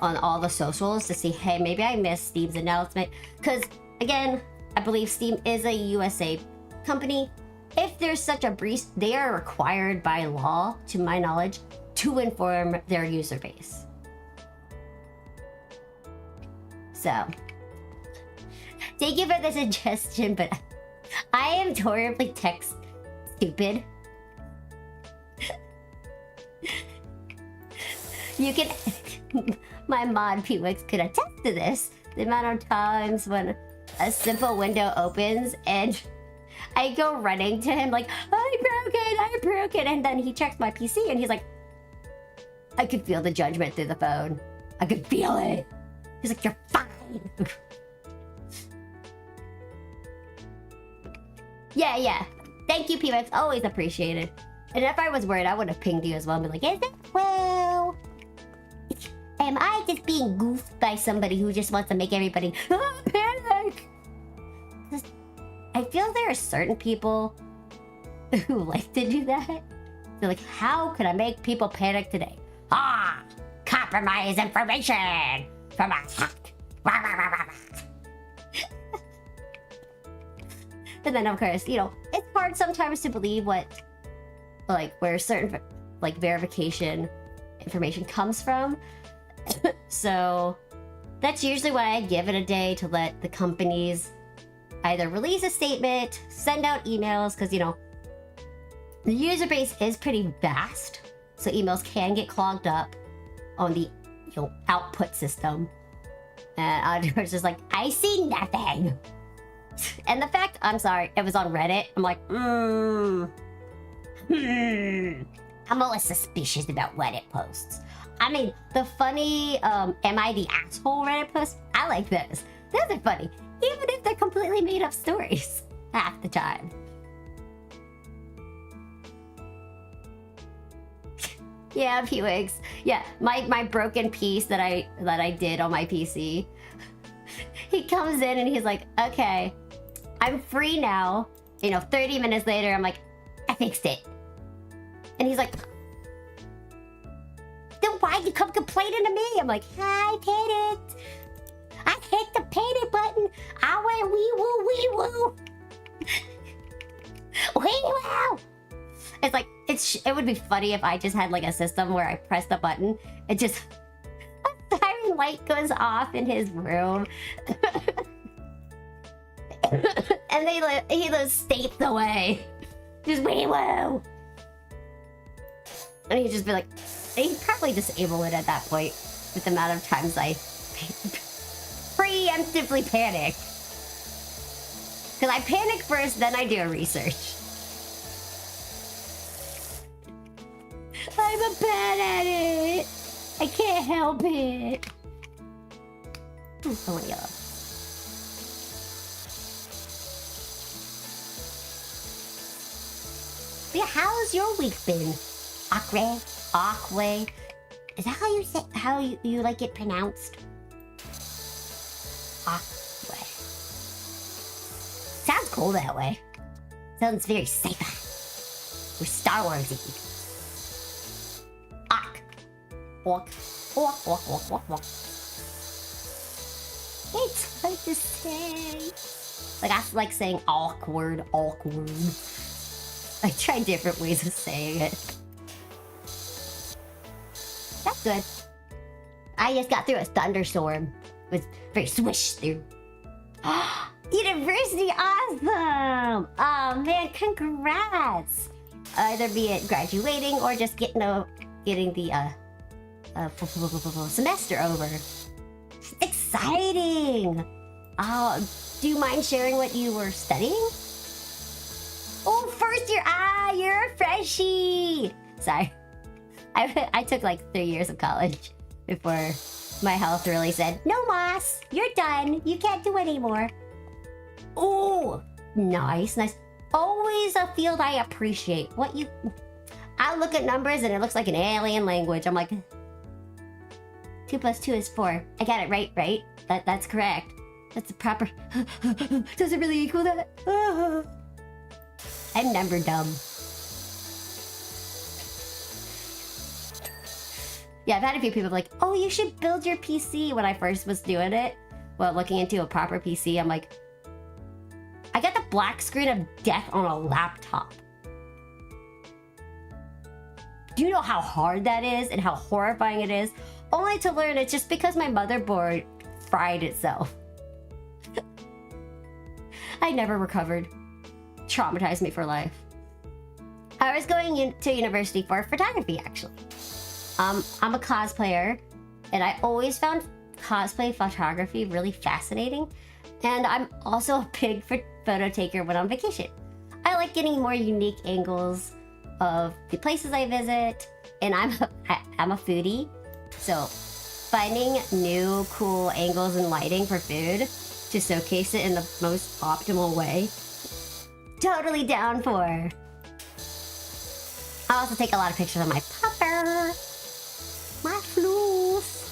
on all the socials to see, hey, maybe I missed Steam's announcement. Cause again, I believe Steam is a USA company. If there's such a breach, they are required by law, to my knowledge, to inform their user base. So, thank you for the suggestion, but I am horribly tech stupid. You can... My mod PWix could attest to this. The amount of times when a simple window opens and I go running to him like, I broke it, and then he checks my PC and he's like, I could feel the judgment through the phone. I could feel it. He's like, you're fine. Yeah. Thank you, PWix. Always appreciated. And if I was worried, I would have pinged you as well and be like, is it? Well, am I just being goofed by somebody who just wants to make everybody panic? I feel there are certain people who like to do that. They're like, how can I make people panic today? Compromise information from a hack. And then of course, you know, it's hard sometimes to believe where certain verification information comes from. So that's usually why I give it a day to let the companies either release a statement, send out emails, because, you know, the user base is pretty vast, so emails can get clogged up on the, you know, output system. And I was just like, I see nothing. And the fact, I'm sorry, it was on Reddit, I'm like, I'm always suspicious about Reddit posts. I mean, the funny, am I the asshole Reddit posts? I like those. Those are funny. Even if they're completely made up stories. Half the time. Yeah, PWix. Yeah, my broken piece that I did on my PC. He comes in and he's like, okay, I'm free now. You know, 30 minutes later, I'm like, I fixed it. And he's like, then why'd you come complaining to me? I'm like, I panicked. I hit the panic button. I went wee woo. Wee woo. It's like, it would be funny if I just had like a system where I press the button, it just, a siren light goes off in his room. And he lives states away. Just wee woo. And he'd just be like, he'd probably disable it at that point with the amount of times I preemptively panic. Because I panic first, then I do a research. I'm a bad at it. I can't help it. I want yellow. Yeah, how's your week been? Aquay? Is that how you like it pronounced? Aquay. Sounds cool that way. Sounds very sci-fi. Or Star Wars-y. Walk. It's hard to say. Like, I like saying awkward. I tried different ways of saying it. That's good. I just got through a thunderstorm. It was very swish through. University, awesome! Oh man, congrats! Either be it graduating or just getting the semester over. Exciting! Do you mind sharing what you were studying? Oh, first just your eye. You're a freshie. Sorry. I took like 3 years of college before my health really said, no, Moss, you're done. You can't do it anymore. Oh, nice, nice. Always a field I appreciate. I look at numbers and it looks like an alien language. I'm like, 2 + 2 is 4. I got it right? That's correct. That's the proper... Does it really equal that? I'm number dumb. Yeah, I've had a few people like, oh, you should build your PC when I first was doing it. Well, looking into a proper PC, I'm like, I got the black screen of death on a laptop. Do you know how hard that is and how horrifying it is? Only to learn it's just because my motherboard fried itself. I never recovered. Traumatized me for life. I was going to university for photography, actually. I'm a cosplayer, and I always found cosplay photography really fascinating. And I'm also a big photo taker when on vacation. I like getting more unique angles of the places I visit, and I'm a foodie, so finding new cool angles and lighting for food to showcase it in the most optimal way, totally down for. I also take a lot of pictures of my pupper, my floofs.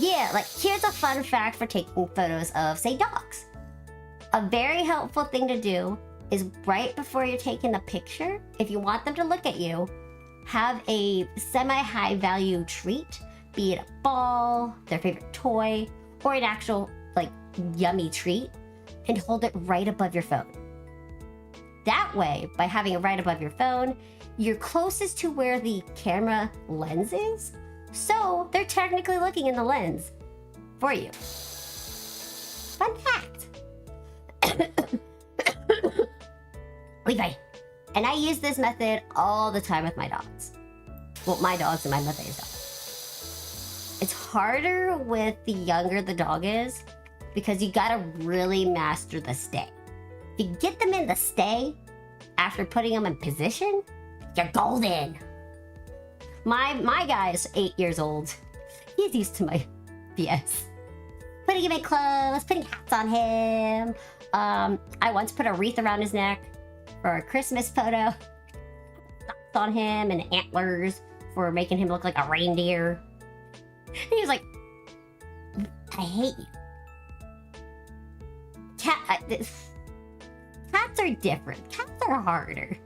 Yeah, like here's a fun fact for taking photos of, say, dogs. A very helpful thing to do is right before you're taking the picture, if you want them to look at you, have a semi-high value treat, be it a ball, their favorite toy, or an actual, like, yummy treat, and hold it right above your phone. That way, by having it right above your phone, you're closest to where the camera lens is, so they're technically looking in the lens for you. Fun fact. Levi. And I use this method all the time with my dogs. Well, my dogs and my mother's dog. It's harder with the younger the dog is because you gotta really master the stay. If you get them in the stay after putting them in position, you're golden. My guy is 8 years old. He's used to my BS. Putting him in clothes, putting hats on him. I once put a wreath around his neck for a Christmas photo. Socks on him and antlers for making him look like a reindeer. And he was like, I hate you. Cats are different. Cats are harder.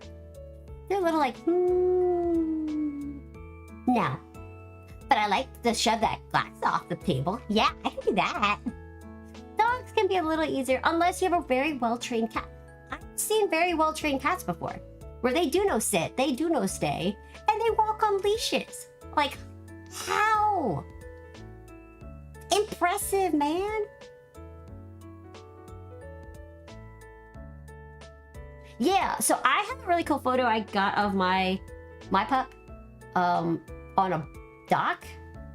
They're a little like, no. But I like to shove that glass off the table. Yeah, I can do that. Dogs can be a little easier unless you have a very well-trained cat. I've seen very well-trained cats before, where they do no sit, they do no stay, and they walk on leashes. Like, how? Impressive, man. Yeah, so I have a really cool photo I got of my pup on a dock,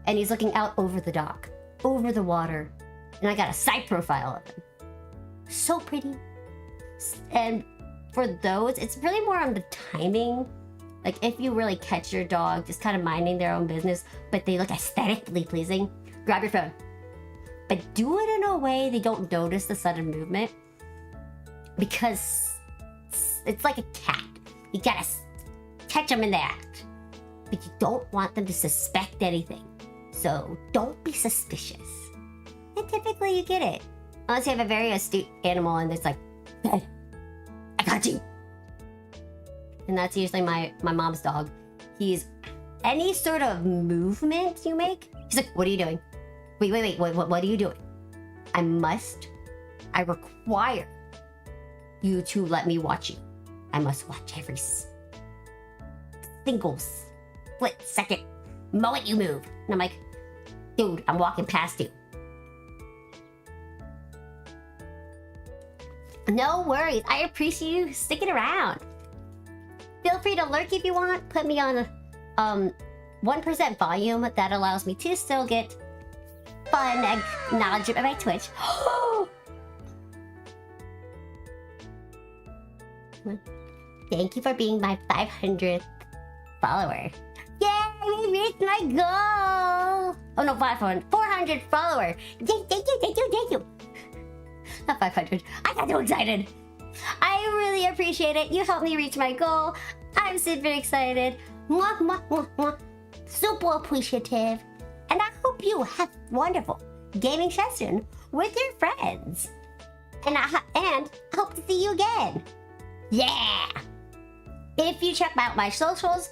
and he's looking out over the dock, over the water, and I got a side profile of him. So pretty. And for those, it's really more on the timing. Like if you really catch your dog just kind of minding their own business, but they look aesthetically pleasing, grab your phone. But do it in a way they don't notice the sudden movement, because it's like a cat. You gotta catch them in the act, but you don't want them to suspect anything. So don't be suspicious. And typically you get it. Unless you have a very astute animal and it's like, hey, I got you. And that's usually my mom's dog. He's any sort of movement you make, he's like, what are you doing? Wait, what are you doing? I require you to let me watch you. I must watch every single split second moment you move. And I'm like, dude, I'm walking past you. No worries, I appreciate you sticking around. Feel free to lurk if you want. Put me on 1% volume. That allows me to still get fun acknowledgement of my Twitch. Thank you for being my 500th follower. Yay! We reached my goal! Oh no, 400 follower. Thank you. Not 500. I got so excited. I really appreciate it. You helped me reach my goal. I'm super excited. Mwah, mwah, mwah, mwah. Super appreciative. And I hope you have wonderful gaming session with your friends. And I hope to see you again. Yeah! If you check out my socials,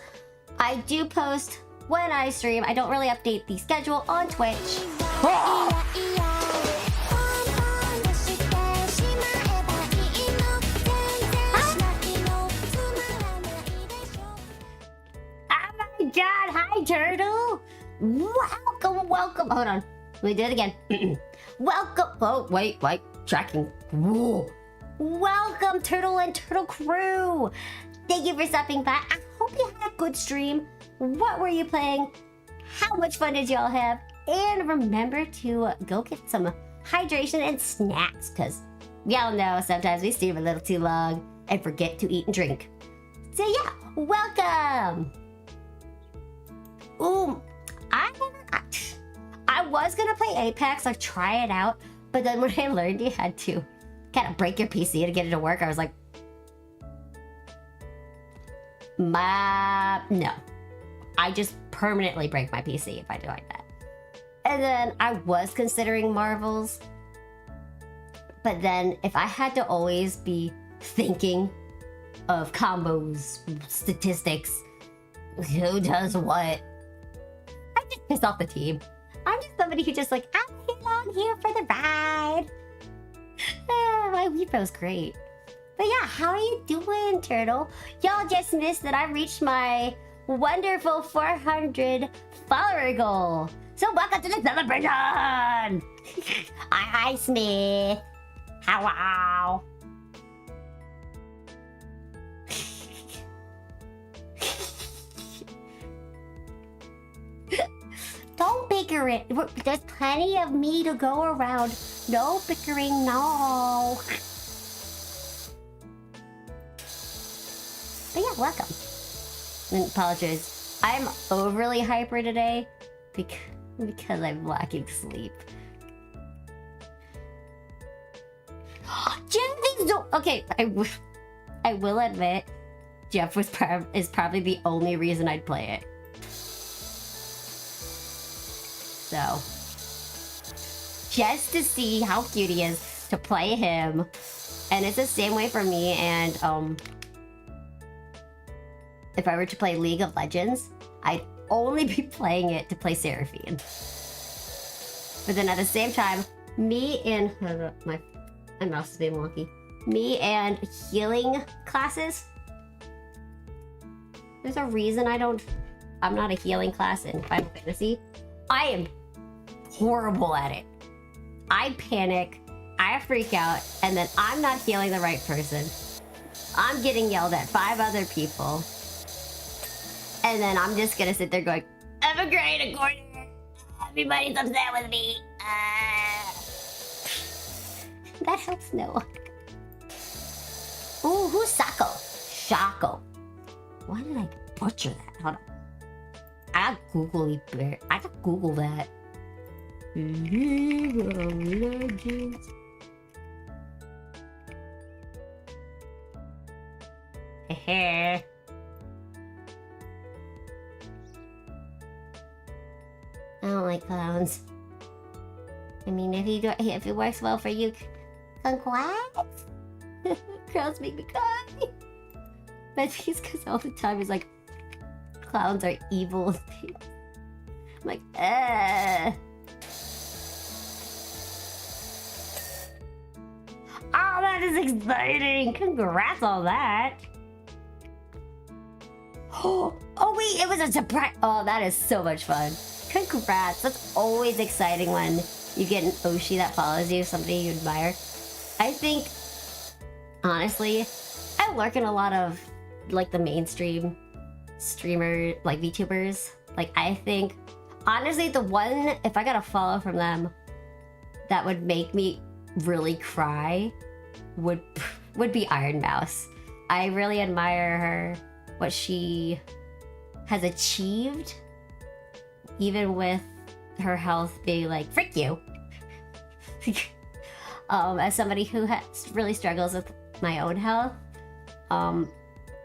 I do post when I stream. I don't really update the schedule on Twitch. Oh! Oh my god, hi Turtle! Welcome. Hold on, let me do it again. Welcome. Oh, wait, tracking. Whoa. Welcome, Turtle and Turtle Crew. Thank you for stopping by. I hope you had a good stream. What were you playing? How much fun did y'all have? And remember to go get some hydration and snacks, because y'all know sometimes we stream a little too long and forget to eat and drink. So yeah, welcome. Ooh, I was gonna play Apex, like try it out, but then when I learned you had to kind of break your PC to get it to work, I was like, no. I just permanently break my PC if I do like that. And then I was considering Marvels, but then if I had to always be thinking of combos, statistics, who does what, I just piss off the team. I'm just somebody who just like, I'm here for the ride. My Weepo's great. But yeah, how are you doing, Turtle? Y'all just missed that I reached my wonderful 400 follower goal. So welcome to the celebration! Hi, Smith. Hello. Don't bicker it. There's plenty of me to go around. No bickering, no. But yeah, welcome. And apologize. I'm overly hyper today because I'm lacking sleep. Okay, I will admit, Jeff is probably the only reason I'd play it. So, just to see how cute he is, to play him, and it's the same way for me. And if I were to play League of Legends, I'd only be playing it to play Seraphine. But then at the same time, me and my mouse is being wonky. Me and healing classes. There's a reason I'm not a healing class in Final Fantasy. I am horrible at it. I panic, I freak out, and then I'm not healing the right person. I'm getting yelled at 5 other people. And then I'm just gonna sit there going, I'm a great corner. Everybody's upset with me. That helps no one. Ooh, who's Sako? Shako. Why did I butcher that? Hold on. I gotta Google that. League of Legends. Heh. I don't like clowns. I mean, if it works well for you, congrats. Clowns make me cry. But he's because all the time he's like, clowns are evil things. I'm like, Oh, that is exciting! Congrats on that! Oh wait, it was a surprise! Oh, that is so much fun. Congrats! That's always exciting when you get an Oshi that follows you, somebody you admire. I think, honestly, I lurk in a lot of, like, the mainstream streamer, like, VTubers. Like, I think, honestly, the one, if I got a follow from them, that would make me really cry would be Iron Mouse. I really admire her, what she has achieved, even with her health being like, frick you. As somebody who really struggles with my own health,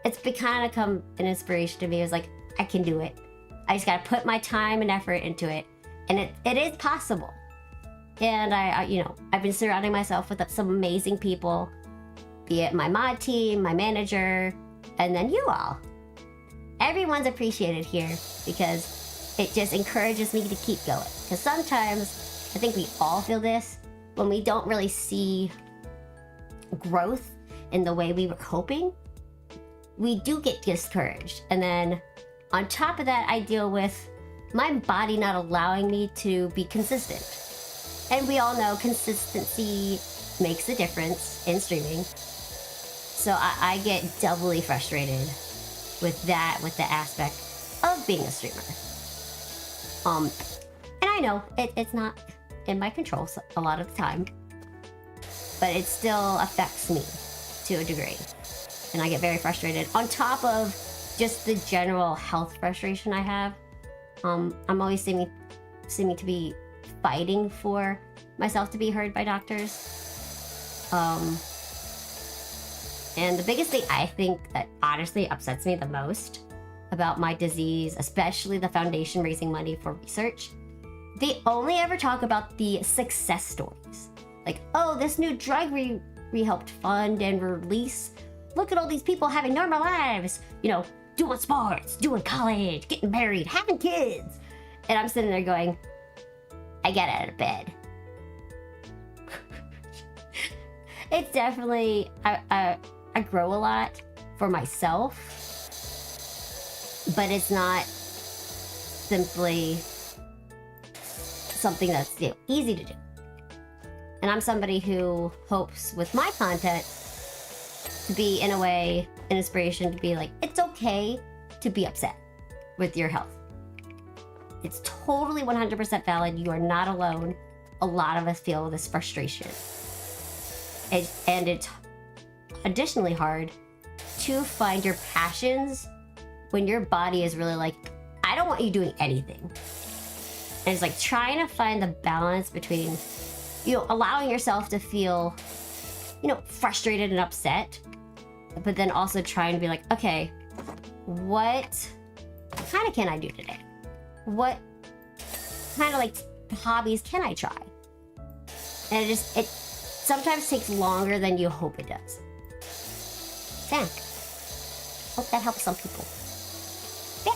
it's kind of come an inspiration to me. It's like, I can do it. I just gotta put my time and effort into it, and it is possible. And I've been surrounding myself with some amazing people, be it my mod team, my manager, and then you all. Everyone's appreciated here because it just encourages me to keep going. Because sometimes, I think we all feel this, when we don't really see growth in the way we were hoping, we do get discouraged. And then on top of that, I deal with my body not allowing me to be consistent. And we all know consistency makes a difference in streaming. So I get doubly frustrated with the aspect of being a streamer. And I know it's not in my control a lot of the time, but it still affects me to a degree. And I get very frustrated. On top of just the general health frustration I have, I'm always seeming to be fighting for myself to be heard by doctors. And the biggest thing I think that honestly upsets me the most about my disease, especially the foundation raising money for research, they only ever talk about the success stories. Like, oh, this new drug we helped fund and release. Look at all these people having normal lives, doing sports, doing college, getting married, having kids. And I'm sitting there going, I get out of bed. It's definitely, I grow a lot for myself, but it's not simply something that's easy to do. And I'm somebody who hopes with my content to be, in a way, an inspiration to be like, it's okay to be upset with your health. It's totally 100% valid. You are not alone. A lot of us feel this frustration. And it's additionally hard to find your passions when your body is really like, I don't want you doing anything. And it's like trying to find the balance between, allowing yourself to feel, frustrated and upset, but then also trying to be like, okay, what kind of can I do today? What kind of hobbies can I try? And it sometimes takes longer than you hope it does. Damn. Hope that helps some people. Yeah.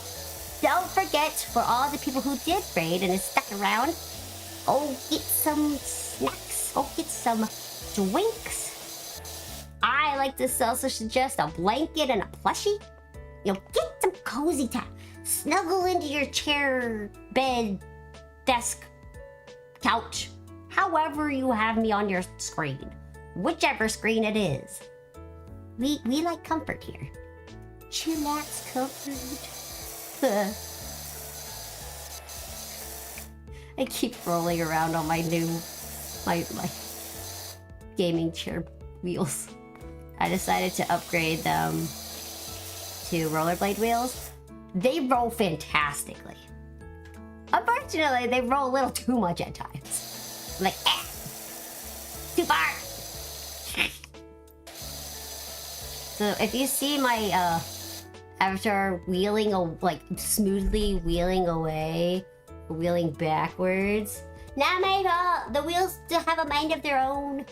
Don't forget, for all the people who did raid and is stuck around, get some snacks. Get some drinks. I like to also suggest a blanket and a plushie. Get some cozy time. Snuggle into your chair, bed, desk, couch, however you have me on your screen. Whichever screen it is. We like comfort here. Chillax comfort. I keep rolling around on my gaming chair wheels. I decided to upgrade them to rollerblade wheels. They roll fantastically. Unfortunately, they roll a little too much at times. Like, too far. So if you see my, after wheeling, smoothly wheeling away, wheeling backwards, not my fault. The wheels still have a mind of their own.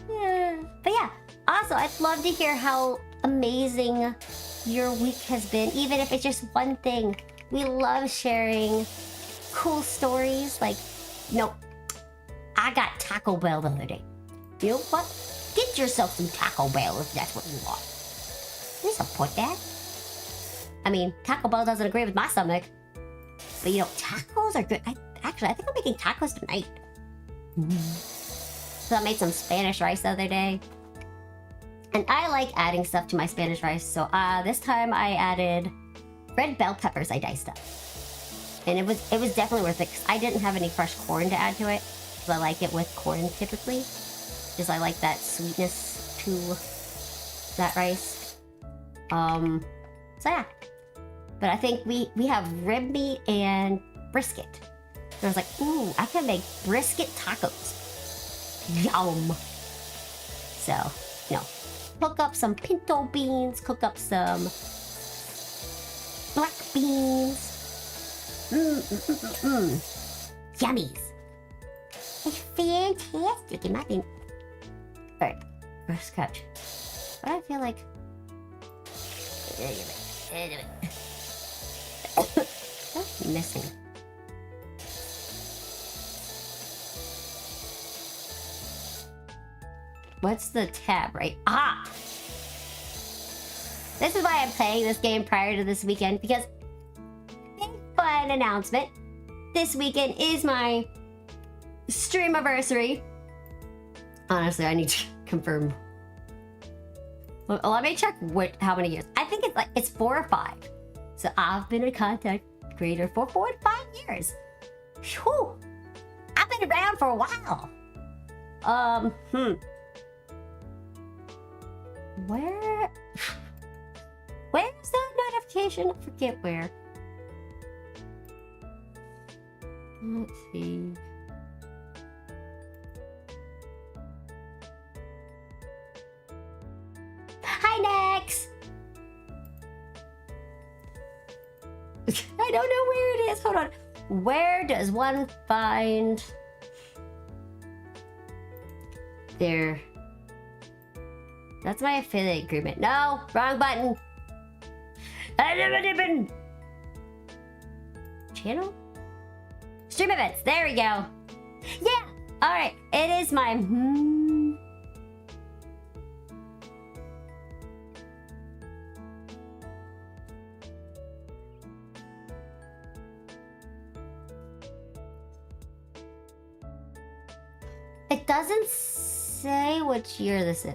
But yeah, also, I'd love to hear how amazing your week has been, even if it's just one thing. We love sharing cool stories. I got Taco Bell the other day. You know what? Get yourself some Taco Bell if that's what you want. We support that. I mean, Taco Bell doesn't agree with my stomach. But tacos are good. I think I'm making tacos tonight. So I made some Spanish rice the other day. And I like adding stuff to my Spanish rice. So this time I added red bell peppers I diced up. And it was definitely worth it because I didn't have any fresh corn to add to it. Because I like it with corn typically. Because I like that sweetness to that rice. So yeah. But I think we have rib meat and brisket. And I was like, ooh, I can make brisket tacos. Yum. So, cook up some pinto beans, cook up some black beans. Yummies. It's fantastic. It might be... Alright, let's scratch. But I feel like... What's missing? What's the tab, right? Ah! This is why I'm playing this game prior to this weekend, because big fun announcement. This weekend is my streamiversary. Honestly, I need to confirm. Well, let me check how many years. I think it's 4 or 5. So I've been a content creator for 4 to 5 years. Whew! I've been around for a while. Where's the notification? I forget where. Let's see. Hi, Nex! I don't know where it is. Hold on. Where does one find their... That's my affiliate agreement. No, wrong button. Channel? Stream events. There we go. Yeah. All right. It is my... It doesn't say which year this is.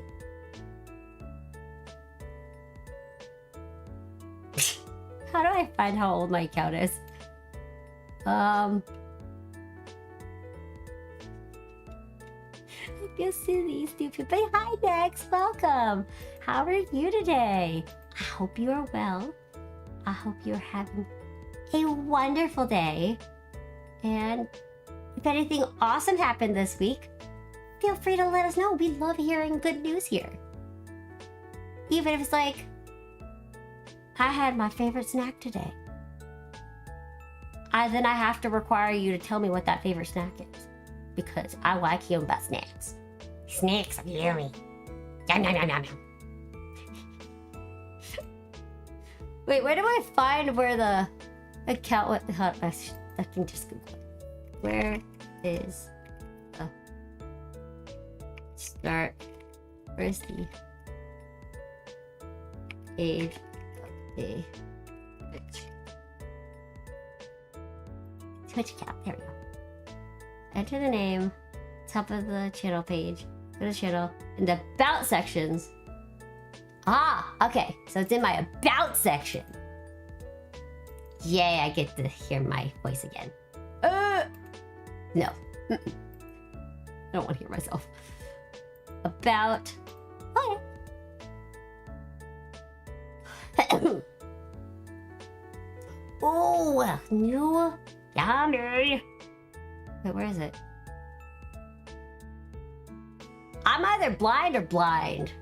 How do I find how old my account is? I feel silly, stupid. But hi, Dex. Welcome. How are you today? I hope you are well. I hope you're having a wonderful day. And if anything awesome happened this week, feel free to let us know. We love hearing good news here. Even if it's like, I had my favorite snack today. Then I have to require you to tell me what that favorite snack is. Because I like hearing about snacks. Snacks are yummy. Yum, yum, yum, yum, yum. Wait, where do I find where the account went? I can just Google it. Where is the start? Where's the age of the Twitch account? There we go. Enter the name, top of the channel page, go to channel, in the about sections. Ah, okay, so it's in my about section. Yay, I get to hear my voice again. No. I don't want to hear myself. About... Oh, yeah. Oh, new... Yummy! Wait, where is it? I'm either blind or blind.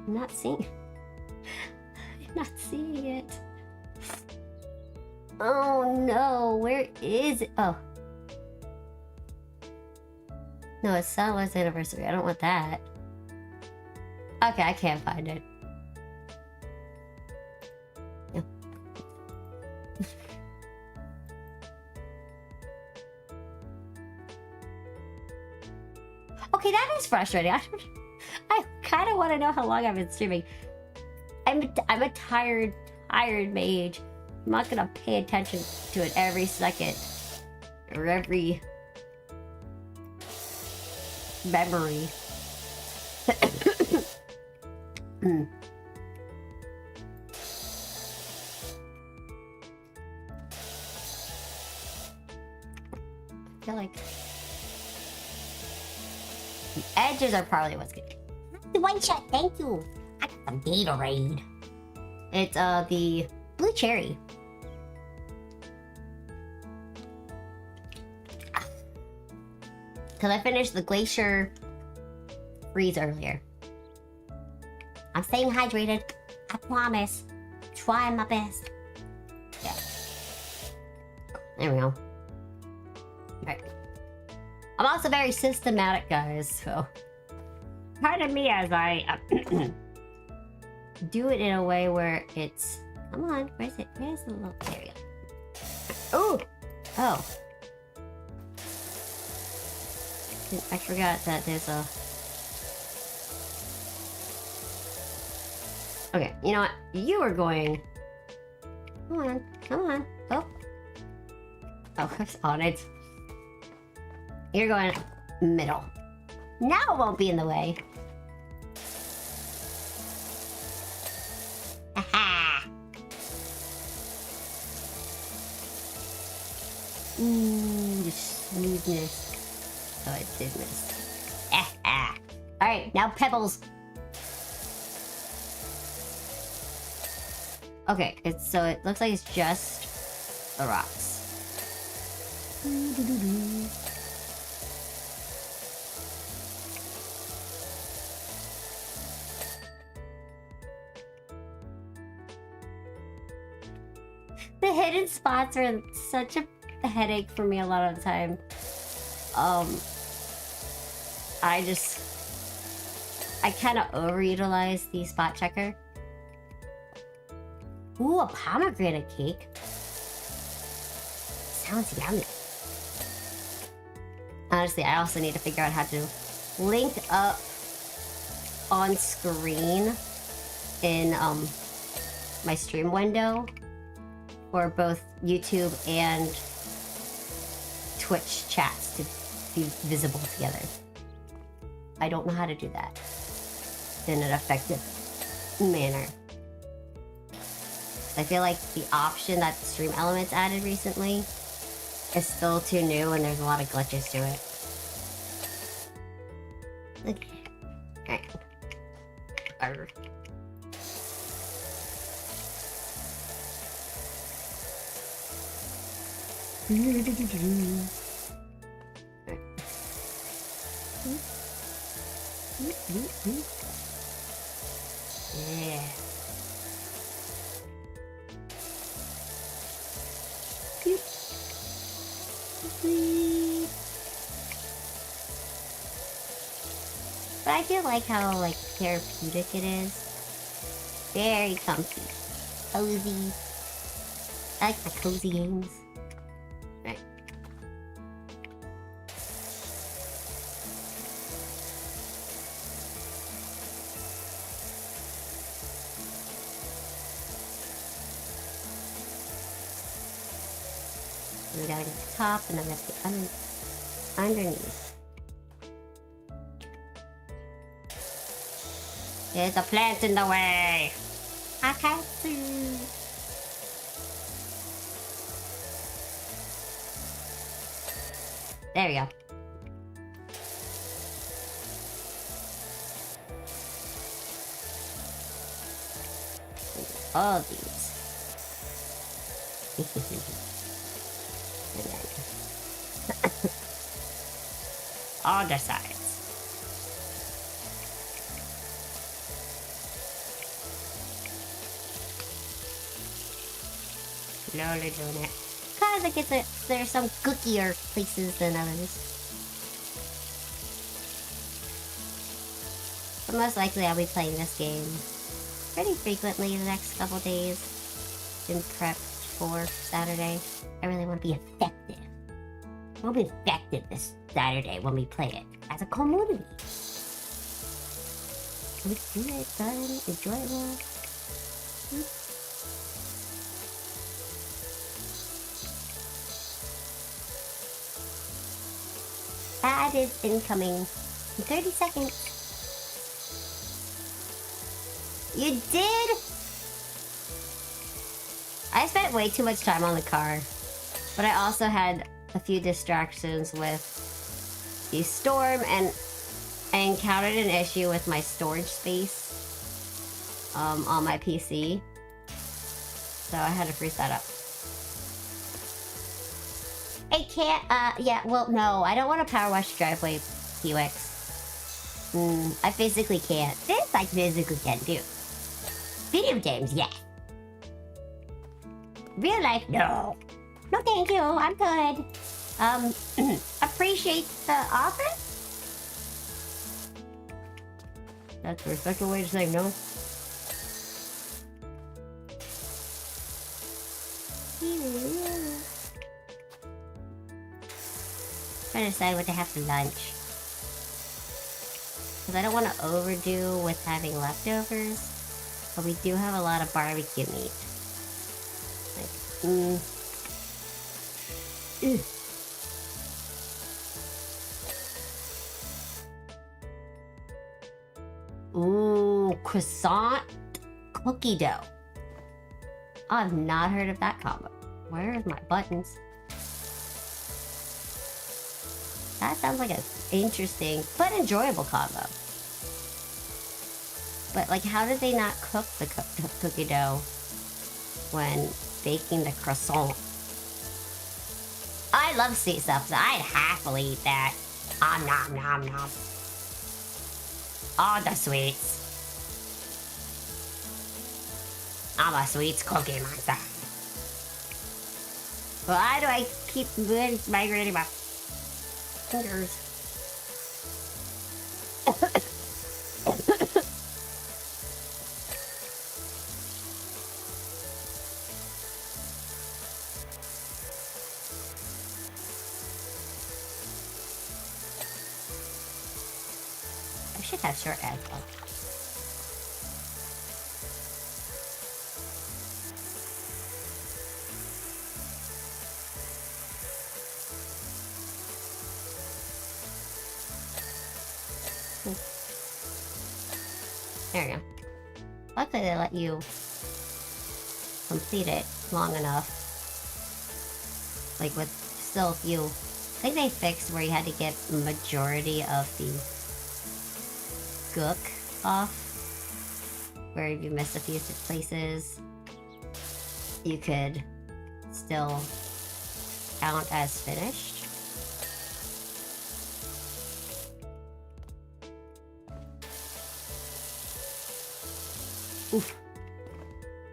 I'm not seeing... I'm not seeing it. Oh no, where is it? Oh. No, it's Sunless Anniversary. I don't want that. Okay, I can't find it. No. Okay, that is frustrating. I kind of want to know how long I've been streaming. I'm a tired mage. I'm not gonna pay attention to it every second or every memory. feel like the edges are probably what's good. The one shot, thank you. I got some Gatorade. It's the blue cherry. Cause I finished the glacier freeze earlier. I'm staying hydrated. I promise. Trying my best. Yeah. There we go. Right. I'm also very systematic, guys, so pardon me as I do it in a way where it's... Come on, where's it? Where's the little area? Oh! Oh. I forgot that there's a... Okay, you know what? You are going... Come on, come on. Oh. Oh, it's on it. You're going middle. Now it won't be in the way. Aha! Ooh, the smoothness. Oh, I did miss. Alright, now pebbles. Okay, so it looks like it's just the rocks. The hidden spots are such a headache for me a lot of the time. I kind of overutilize the spot checker. Ooh, a pomegranate cake. Sounds yummy. Honestly, I also need to figure out how to link up on screen in my stream window for both YouTube and Twitch chats to be visible together. I don't know how to do that in an effective manner. I feel like the option that Stream Elements added recently is still too new and there's a lot of glitches to it. Okay. Alright. Yeah. But I feel like how like therapeutic it is. Very comfy. Cozy. I like my cozy games. Right. We gotta get the top and then that's the underneath. There's a plant in the way. I can't see. There we go. All these. All the sides. Slowly doing it. Cause I guess there's some cookier places than others. But most likely I'll be playing this game pretty frequently the next couple days. Been prepped for Saturday. I really want to be effective. I want to be effective this Saturday when we play it as a community. Let's do it, fun, enjoyable. Ad is incoming in 30 seconds. You did? I spent way too much time on the car, but I also had a few distractions with the storm, and I encountered an issue with my storage space on my PC. So I had to freeze that up. It can't, yeah, well, no, I don't want to power wash the driveway, PUX. I physically can't. This I physically can't do. Video games, yeah. Real life, no. No, thank you, I'm good. Appreciate the offer? That's a respectful way to say no. Trying to decide what to have for lunch. Because I don't want to overdo with having leftovers. But we do have a lot of barbecue meat. Like, Ooh, croissant cookie dough. I've not heard of that combo. Where's my buttons? That sounds like an interesting but enjoyable combo. But like, how did they not cook the cookie dough when baking the croissant? I love sweet stuff, so I'd happily eat that. Nom nom nom. All the sweets. I'm a sweets cookie monster. Why do I keep migrating my fingers? I should have short ads though. There we go. Luckily they let you complete it long enough. Like with still a few. I think they fixed where you had to get majority of the gook off. Where if you missed a few places, you could still count as finished. Oof.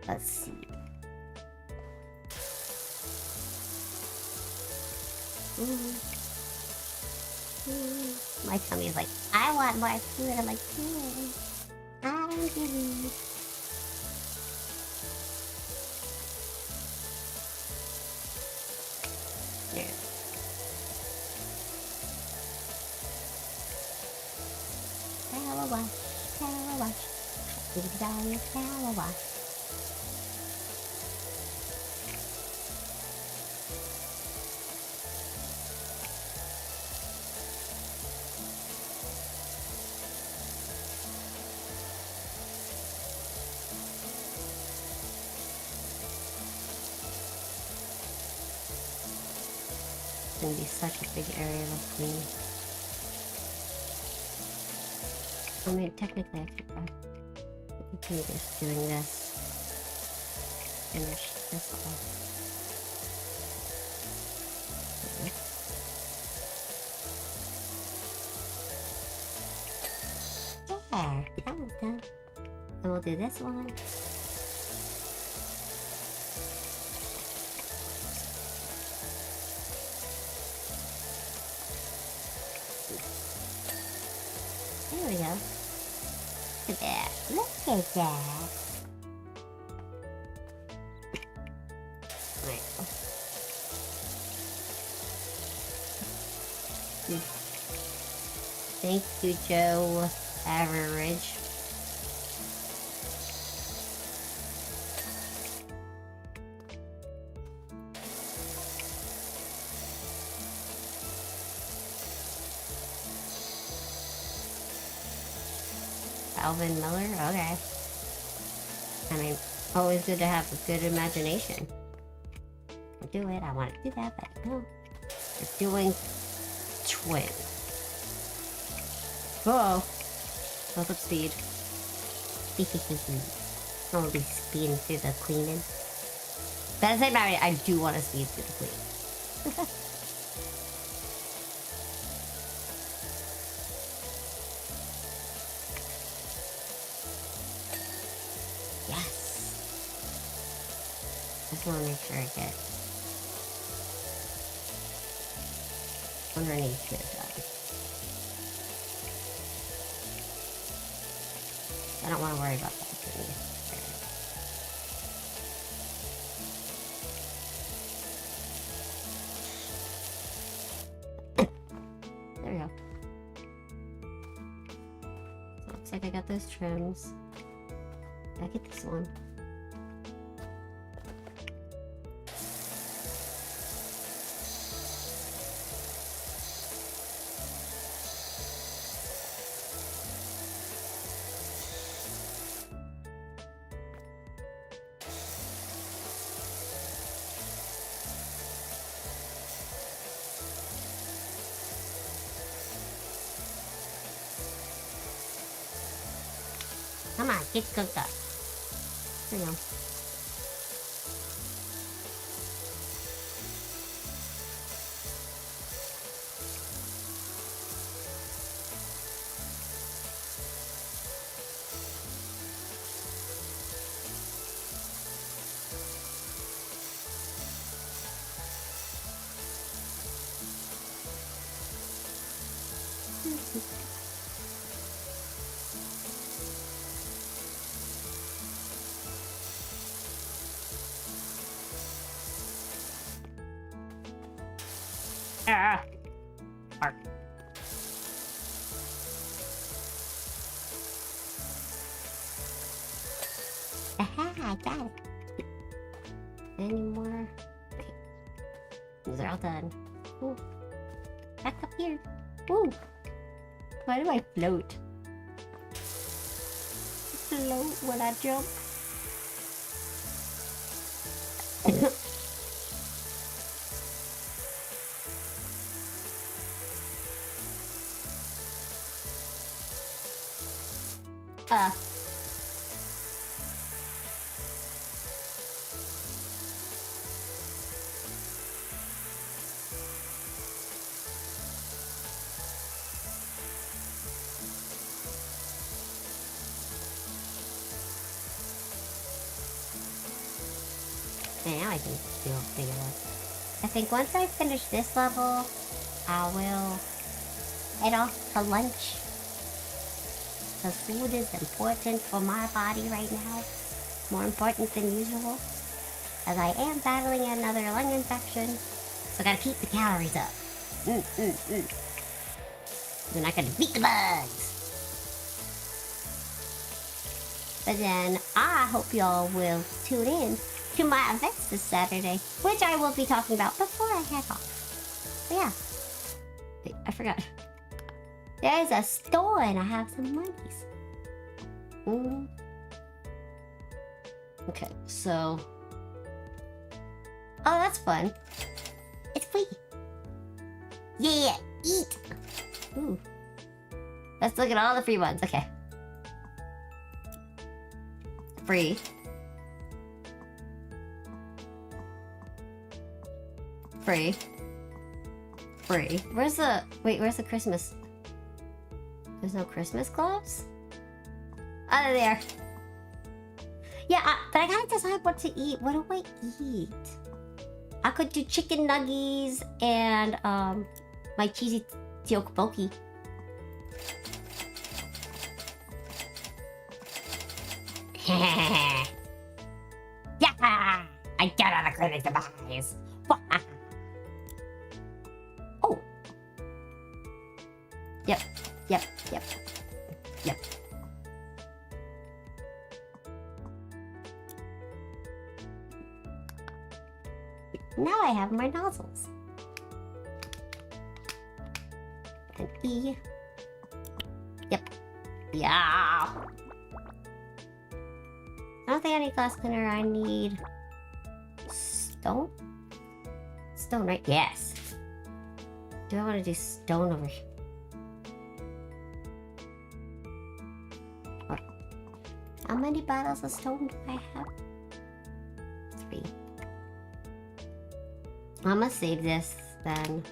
Let's see. Ooh. Ooh. My tummy is like, I want more food. I'm like, I'm good. There. Power wash, power wash. Desire power wash. It's gonna be such a big area to clean. I mean, technically I could probably just doing this. Finish this off. Yeah, that one's done. And we'll do this one. There we go. Look at that. Look at that. Right. Thank you, Joe Average. Alvin Miller? Okay. I mean, always good to have a good imagination. I do it, I want to do that, but no. We're doing twin. Whoa. Build up speed. I'm gonna be speeding through the cleaning. But at the same time, I do want to speed through the clean. Yes. I just want to make sure I get underneath here done. I don't want to worry about that. There we go. So looks like I got those trims. Did I get this one? Come on, get cooked up. There we go. Ah! Ark. Aha, I got it. Any more? Okay. These are all done. Ooh. Back up here. Ooh. Why do I float? Float when I jump. Now I can figure out. I think once I finish this level, I will head off to lunch. The food is important for my body right now. More important than usual. As I am battling another lung infection. So I gotta keep the calories up. Then I can beat the bugs. But then I hope y'all will tune in to my events this Saturday, which I will be talking about before I head off. But yeah. Wait, I forgot. There's a store and I have some monies. Okay, so... Oh, that's fun. It's free. Yeah, eat. Ooh. Let's look at all the free ones. Okay. Free. Free. Free. Where's the... Wait, where's the Christmas? There's no Christmas gloves? Oh, they're there. Yeah, but I gotta decide what to eat. What do I eat? I could do chicken nuggies and my cheesy tteokbokki. Yeah! I got all the credit device. Oh. Yep. Now I have my nozzles. And E. Yep. Yeah. I don't think I need glass cleaner. I need stone. Stone, right? Yes. Do I want to do stone over here? How many bottles of stone do I have? 3. I'm gonna save this then.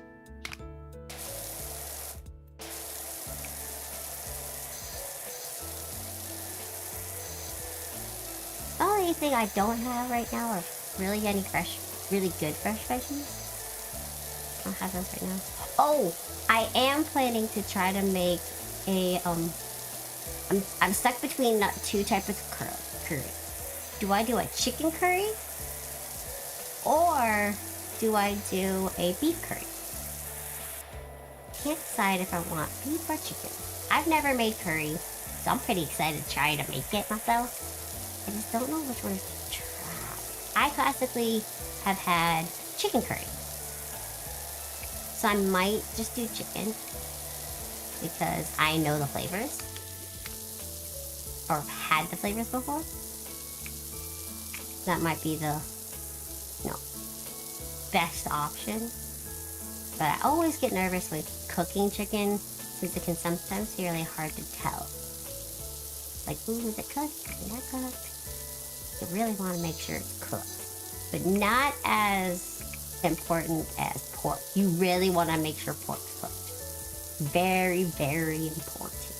The only thing I don't have right now are really any really good fresh veggies. I don't have those right now. Oh, I am planning to try to make a I'm stuck between 2 types of curry. Do I do a chicken curry? Or do I do a beef curry? Can't decide if I want beef or chicken. I've never made curry, so I'm pretty excited to try to make it myself. I just don't know which one to try. I classically have had chicken curry. So I might just do chicken because I know the flavors. Or have had the flavors before. That might be the best option. But I always get nervous with cooking chicken since it can sometimes be really hard to tell. Like, ooh, is it cooked? Is it not cooked? You really want to make sure it's cooked. But not as important as pork. You really want to make sure pork's cooked. Very, very important.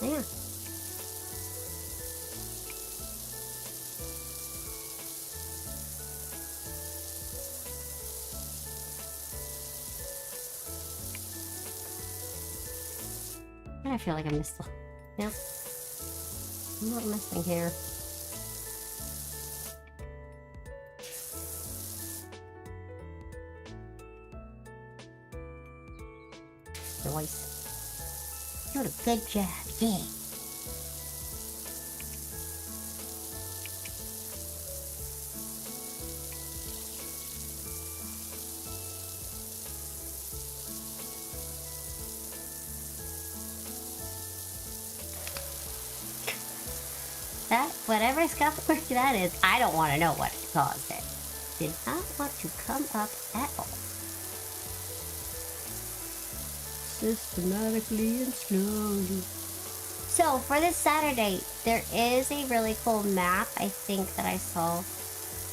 Yeah. I feel like I missed the... Yeah. I'm not missing here. Nice. Doing a good job, yeah. That, whatever scuff work that is, I don't want to know what caused it. Did not want to come up at all. Systematically and slowly. So, for this Saturday, there is a really cool map, I think, that I saw.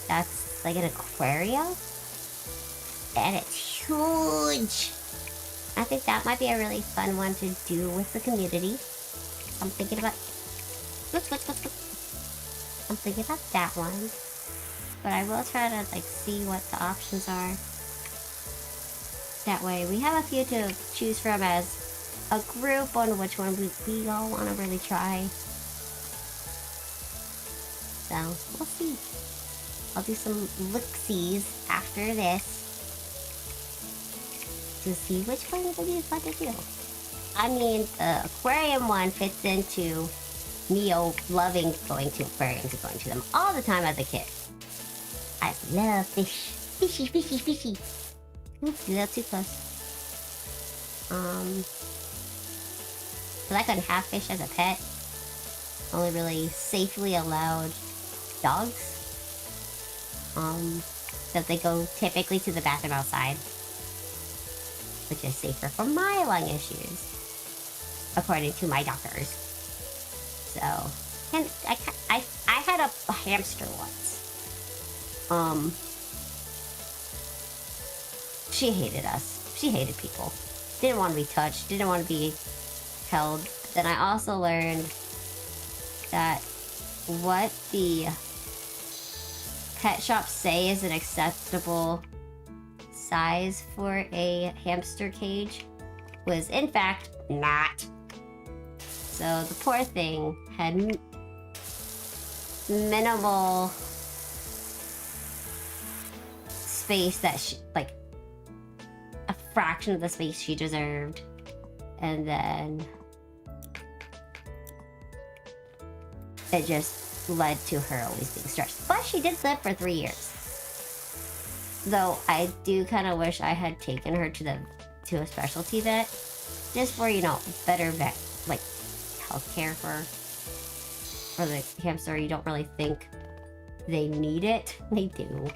That's like an aquarium. And it's huge. I think that might be a really fun one to do with the community. I'm thinking about... I'm thinking about that one, but I will try to like see what the options are. That way we have a few to choose from as a group on which one we all want to really try. So we'll see. I'll do some look-sees after this to see which one will be fun to do. I mean, the aquarium one fits into Neo loving going to aquariums and going to them all the time as a kid. I love fish. Fishy, fishy, fishy. Oops, that's too close. Cause I couldn't have fish as a pet. Only really safely allowed dogs. So they go typically to the bathroom outside. Which is safer for my lung issues. According to my doctors. So, and I had a hamster once. She hated us. She hated people. Didn't want to be touched. Didn't want to be held. Then I also learned that what the pet shops say is an acceptable size for a hamster cage was in fact not. So the poor thing had minimal space that she, like a fraction of the space she deserved. And then it just led to her always being stressed. But she did live for 3 years. Though I do kind of wish I had taken her to a specialty vet. Just for, you know, better vet, like, healthcare for the hamster. You don't really think they need it. They do.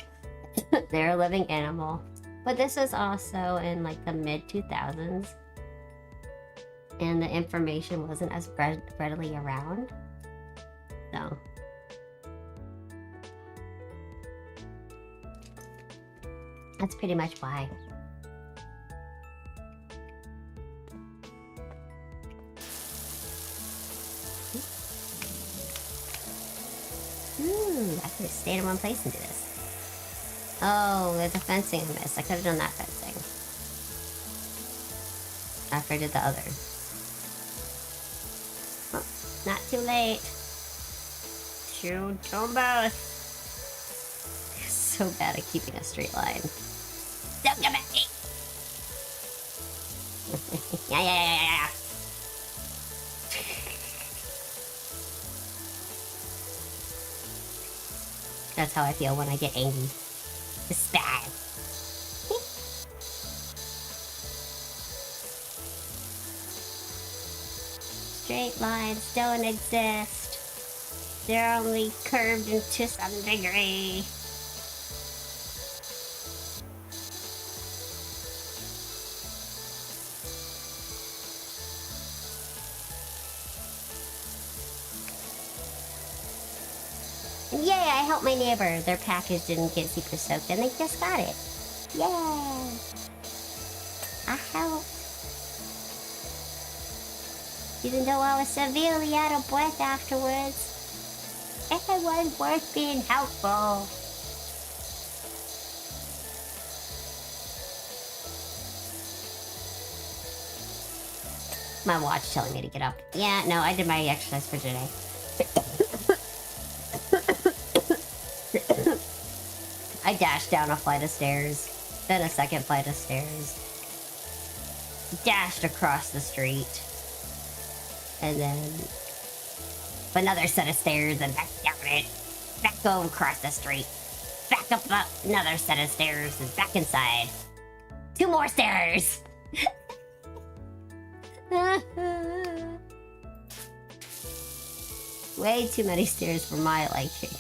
They're a living animal. But this was also in like the mid 2000s, and the information wasn't as readily around. So that's pretty much why. Ooh, I could have stayed in one place and do this. Oh, there's a fencing I missed. I could have done that fencing after I did the other. Oh, not too late. Shoot them both. So bad at keeping a straight line. Don't come at me. Yeah. That's how I feel when I get angry. It's bad. Straight lines don't exist. They're only curved into some degree. Yay, I helped my neighbor. Their package didn't get super soaked and they just got it. Yay! I helped. Even though I was severely out of breath afterwards, it was worth being helpful. My watch telling me to get up. Yeah, no, I did my exercise for today. I dashed down a flight of stairs, then a second flight of stairs, dashed across the street, and then another set of stairs and back down it, back over across the street, back up another set of stairs and back inside. 2 more stairs! Way too many stairs for my liking.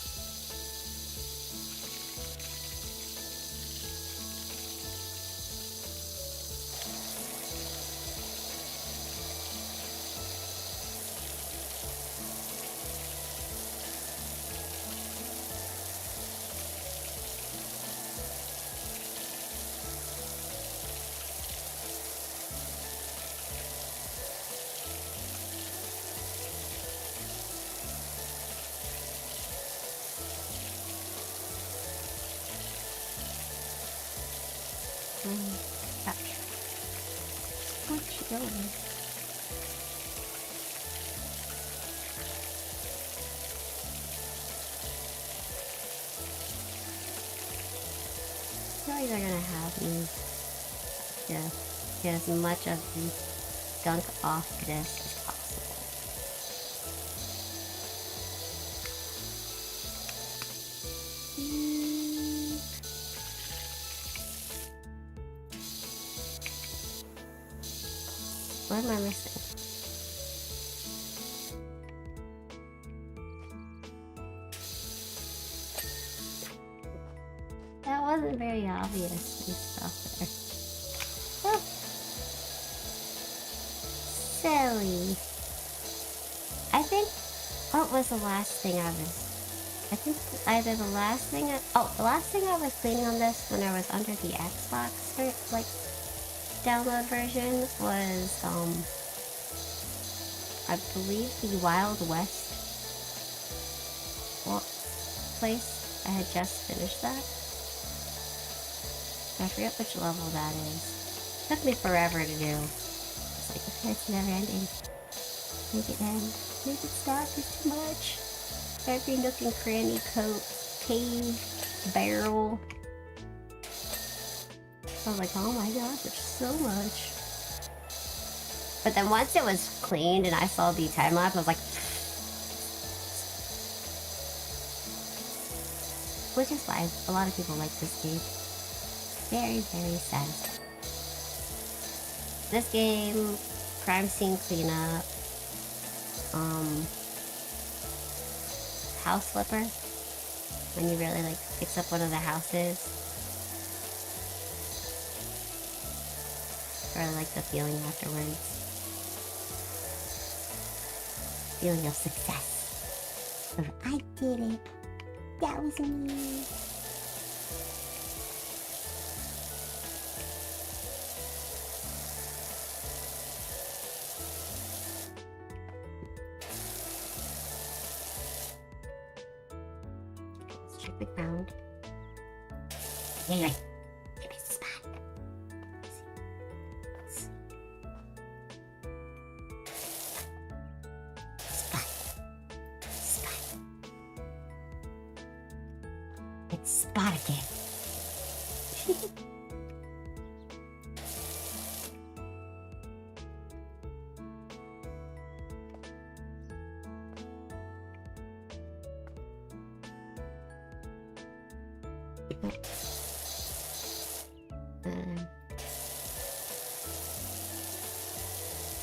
They're gonna have me get as much of the gunk off this as possible. What am I missing? That wasn't very obvious and stuff there. Oh. Silly. I think, what was the last thing I think either the last thing the last thing I was cleaning on this when I was under the Xbox, like, download version was, I believe the Wild West place. I had just finished that. I forget which level that is. It took me forever to do. It's like, okay, it's never ending. Make it end. Make it stop. It's too much. Every nook and cranny, cave, barrel. I was like, oh my gosh, there's so much. But then once it was cleaned and I saw the time lapse, I was like, which is why a lot of people like this game. Very, very satisfying. This game, crime scene cleanup, house flipper, when you really like fix up one of the houses. Or like the feeling afterwards. Feeling of success. Of I did it. That was me. Let's check the ground. Anyway, give me the spot. It's spot again.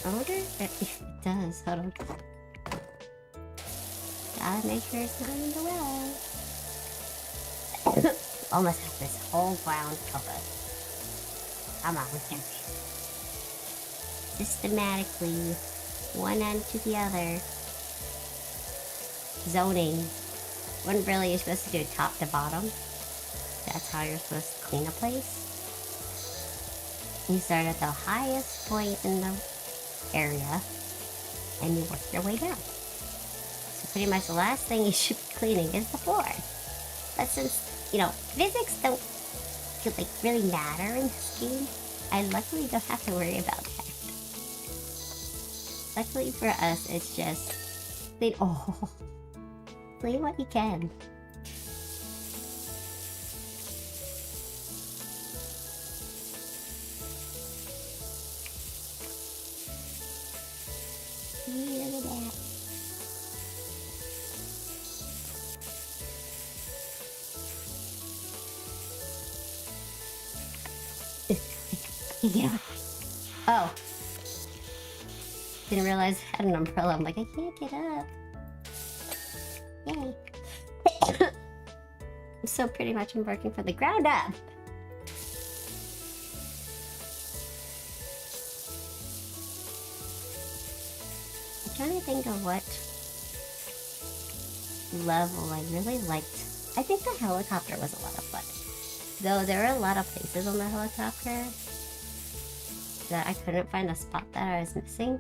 I wonder if it does. Hold on. Gotta make sure it's not in the way. Almost have this whole ground covered. Come on, we can systematically, one end to the other. Zoning. When really you're supposed to do top to bottom. That's how you're supposed to clean a place. You start at the highest point in the area and you work your way down. So pretty much the last thing you should be cleaning is the floor. But since, you know, physics don't like really matter in this game, I luckily don't have to worry about that. Luckily for us, it's just clean. Oh, clean what you can. Look at that. Yeah. Oh. Didn't realize I had an umbrella. I'm like, I can't get up. Yay. So pretty much I'm working from the ground up. I'm trying to think of what level I really liked. I think the helicopter was a lot of fun. Though there were a lot of places on the helicopter that I couldn't find the spot that I was missing.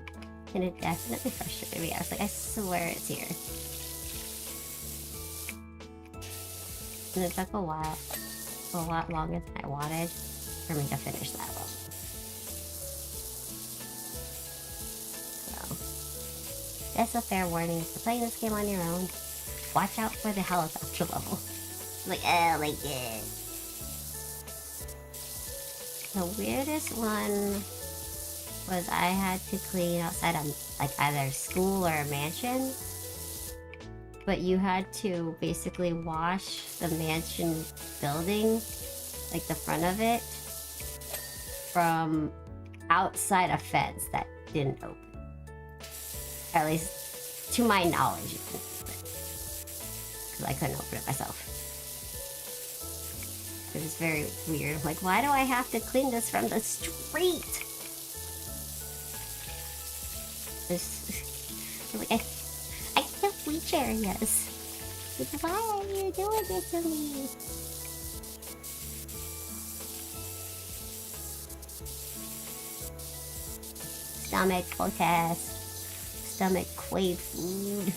And it definitely frustrated me. I was like, I swear it's here. And it took a lot longer than I wanted for me to finish that level. So, that's a fair warning. If you're playing this game on your own, watch out for the helicopter level. Like, oh my god. The weirdest one was I had to clean outside of like either school or a mansion. But you had to basically wash the mansion building, like the front of it, from outside a fence that didn't open. Or at least, to my knowledge, you couldn't open it. Because I couldn't open it myself. It was very weird. I'm like, why do I have to clean this from the street? Like, I can't reach areas. Like, why are you doing it to me? Stomach forecast. Stomach crave food.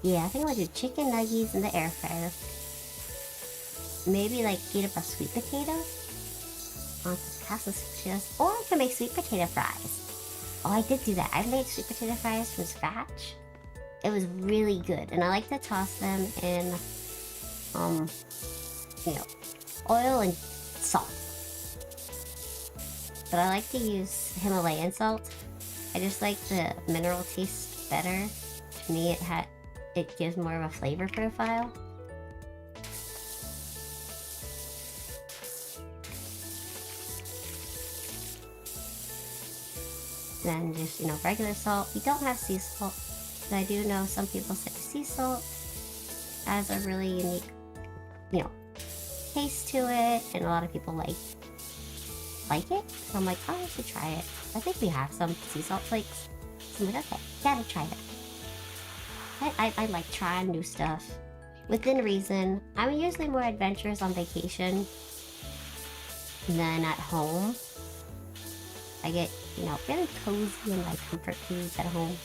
Yeah, I think I'm gonna do chicken nuggies in the air fryer. Maybe like heat up a sweet potato. Pass the sweet potatoes. Or I can make sweet potato fries. Oh, I did do that. I made sweet potato fries from scratch. It was really good. And I like to toss them in, you know, oil and salt. But I like to use Himalayan salt. I just like the mineral taste better. To me, it gives more of a flavor profile. Then just, you know, regular salt. We don't have sea salt, but I do know some people say sea salt has a really unique, you know, taste to it, and a lot of people like like it. So I'm like, oh, I should try it. I think we have some sea salt flakes. So I'm like, okay, gotta try it. I like trying new stuff. Within reason. I'm usually more adventurous on vacation than at home. I get, you know, really cozy in my comfort foods at home.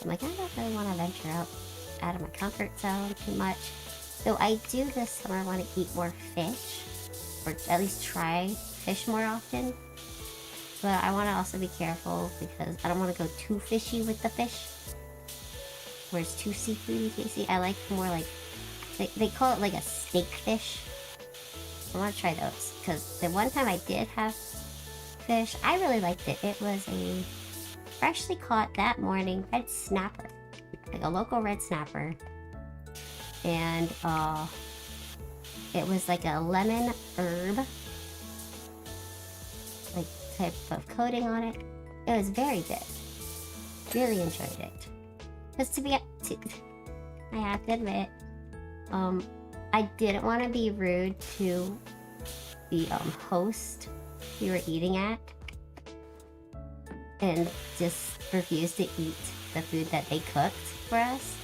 I'm like, I don't really want to venture out of my comfort zone too much. So I do this summer want to eat more fish, or at least try fish more often. But I want to also be careful because I don't want to go too fishy with the fish, where it's too seafoody tasty. I like more like, they call it like a steak fish. I want to try those because the one time I did have fish, I really liked it. It was a freshly caught that morning red snapper, like a local red snapper, and it was like a lemon herb like type of coating on it. It was very good. Really enjoyed it. Because I have to admit, I didn't want to be rude to the host we were eating at, and just refused to eat the food that they cooked for us.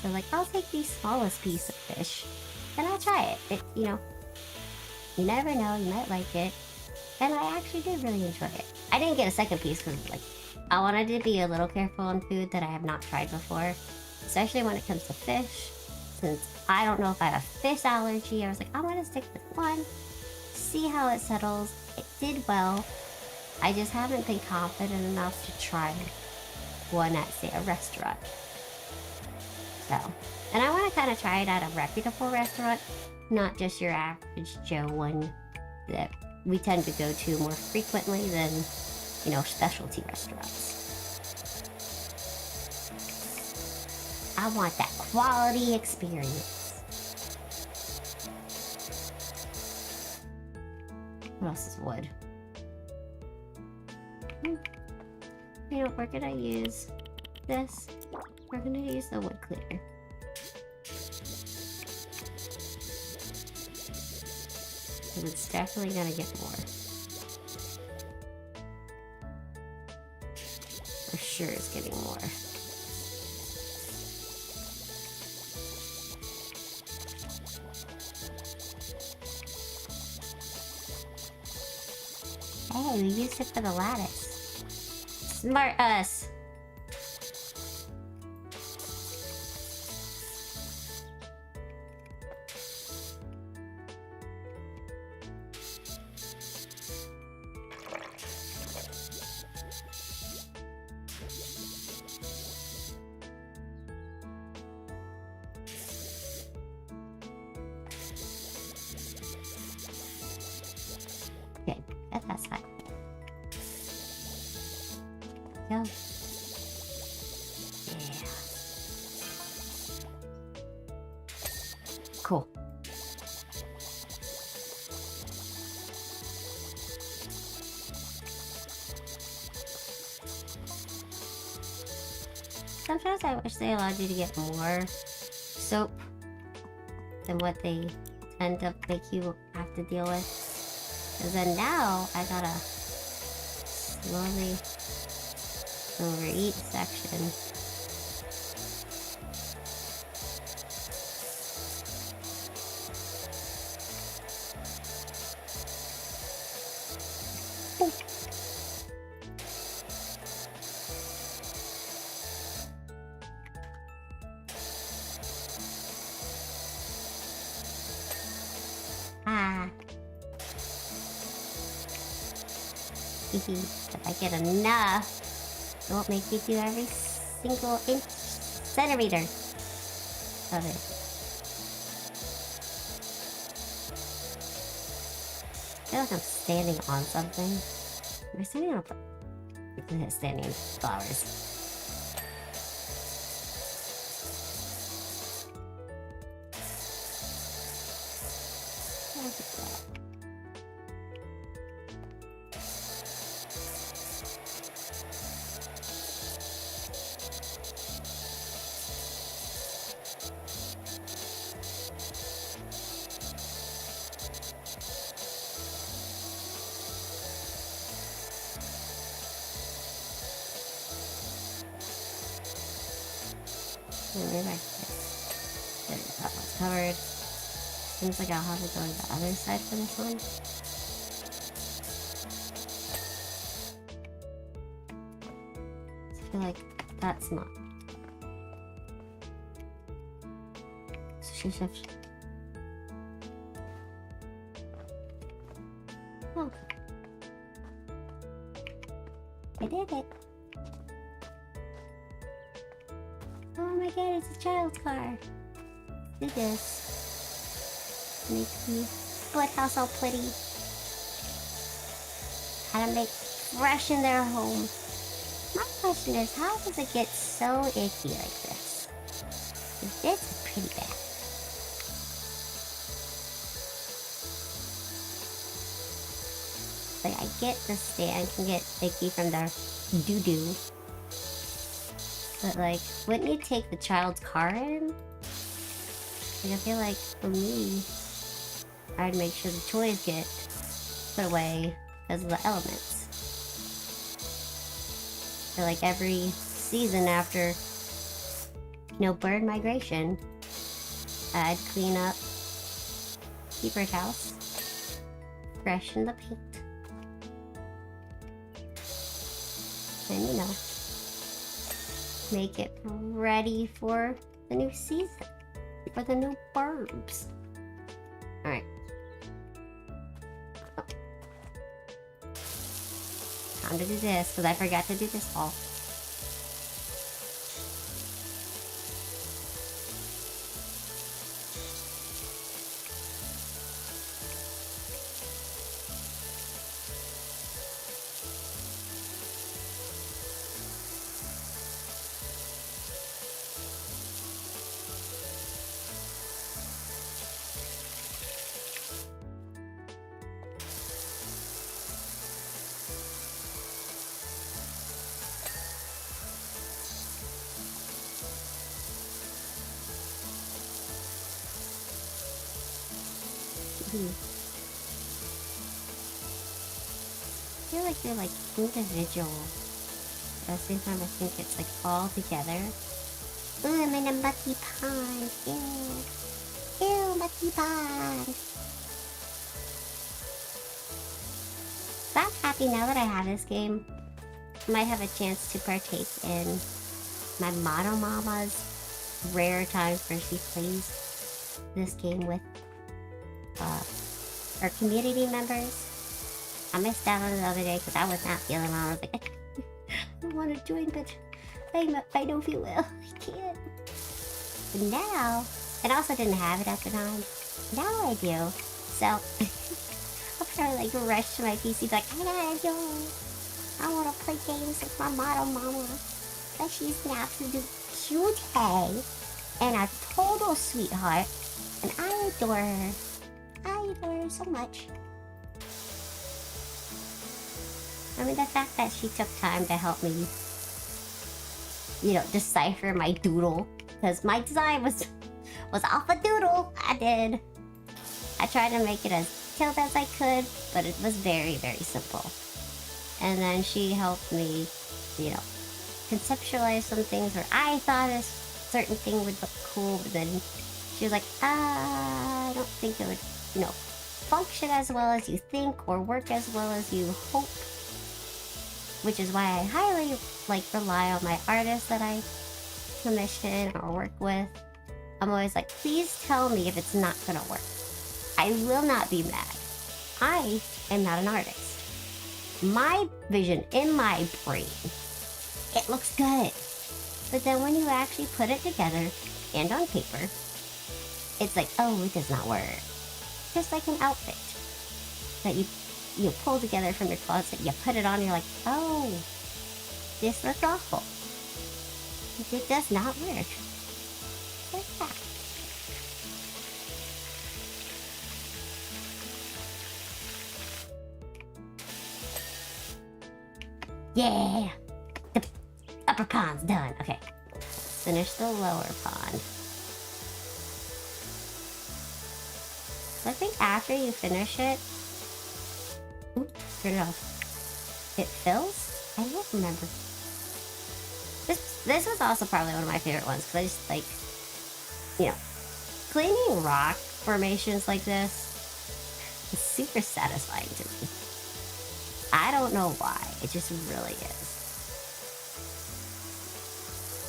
So like, I'll take the smallest piece of fish and I'll try it. You know, you never know, you might like it. And I actually did really enjoy it. I didn't get a second piece because like, I wanted to be a little careful on food that I have not tried before, especially when it comes to fish. Since I don't know if I have a fish allergy, I was like, I want to stick with one, see how it settles. It did well. I just haven't been confident enough to try one at, say, a restaurant. So, and I want to kind of try it at a reputable restaurant, not just your average Joe one that we tend to go to more frequently than, you know, specialty restaurants. I want that quality experience. What else is wood? You know, we're gonna use this. We're gonna use the wood cleaner. And it's definitely gonna get more. For sure it's getting more. Hey, we used it for the lattice. Smart us. Okay, that's fine. Go. Yeah. Cool. Sometimes I wish they allowed you to get more soap than what they tend to make you have to deal with. Because then now I gotta slowly overeat section. Ah. If I get enough, it won't make me do every single centimeter of it. I feel like I'm standing on something. Am I standing on standing in flowers? Maybe I just... That one's covered. Seems like I'll have to go to the other side for this one. I feel like that's not. So she should... Oh. I did it. Oh my god, it's a child's car. Do this. Make the foothouse all pretty. How to make fresh in their home. My question is, how does it get so icky like this? This is pretty bad. Like, I get the stand can get icky from their doo-doo. But like, wouldn't you take the child's car in? Like, I feel like, for me, I'd make sure the toys get put away because of the elements. So like every season after, bird migration, I'd clean up Keeper's house, freshen the paint, and make it ready for the new season, for the new burbs. Alright. Time to do this, because I forgot to do this all. I feel like they're like individual. At the same time, I think it's like all together. Ooh, I'm in a mucky pond. Ew. Ew, mucky pond. So I'm happy now that I have this game. I might have a chance to partake in my Mono Mama's rare times where she plays this game with our community members. I missed out on it the other day because I was not feeling well. I was like, I want to join, but I don't feel well. I can't. But now, and I also didn't have it at the time. Now I do. So, I'll probably like rush to my PC like, I gotta join. I want to play games with my Mono Mama. But she's an absolute cutie. And a total sweetheart. And I adore her. I adore her so much. I mean, the fact that she took time to help me, decipher my doodle. Because my design was off a doodle. I tried to make it as detailed as I could, but it was very, very simple. And then she helped me, conceptualize some things where I thought a certain thing would look cool, but then she was like, I don't think it would, function as well as you think or work as well as you hope. Which is why I highly, rely on my artists that I commission or work with. I'm always like, please tell me if it's not gonna work. I will not be mad. I am not an artist. My vision in my brain, it looks good. But then when you actually put it together and on paper, it's like, oh, it does not work. Just like an outfit that you pull together from your closet, you put it on, you're like, oh, this looks awful. It does not work. Like that. Yeah! The upper pond's done. Okay. Let's finish the lower pond. So I think after you finish it... Oops, turn it off. It fills? I don't remember. This was also probably one of my favorite ones because I just like, you know, cleaning rock formations like this is super satisfying to me. I don't know why. It just really is.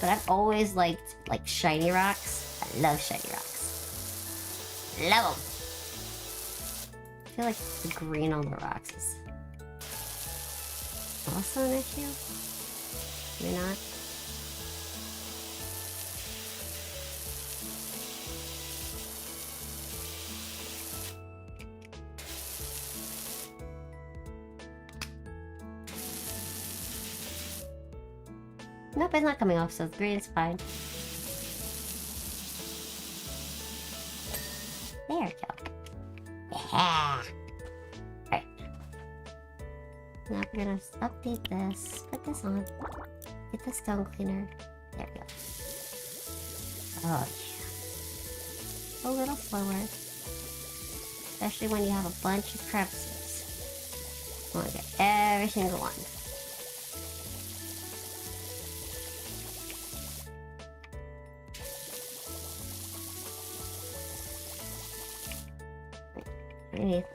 But I've always liked like shiny rocks. I love shiny rocks. Love them. I feel like the green on the rocks is also an issue. Maybe not. Nope, it's not coming off, so green's fine. There we go. Yeah! Alright. Now we're gonna update this. Put this on. Get the stone cleaner. There we go. Oh yeah. A little slower. Especially when you have a bunch of crevices. I want to get every single one. Underneath.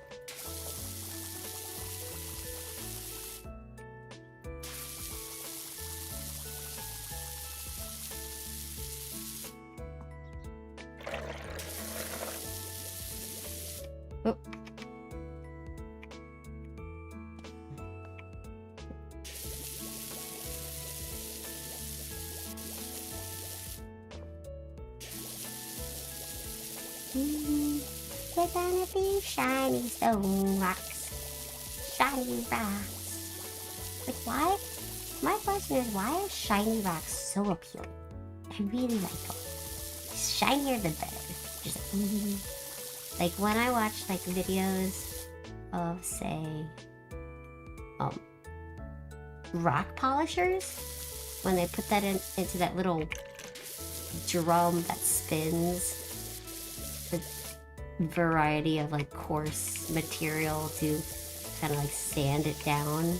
Oh. We're gonna be shiny stone rocks. Shiny rocks. Like, why? My question is, why are shiny rocks so appealing? I really like them. Shinier the better. Just like when I watch like videos of, say, rock polishers, when they put that into that little drum that spins the variety of like coarse material to kind of like sand it down.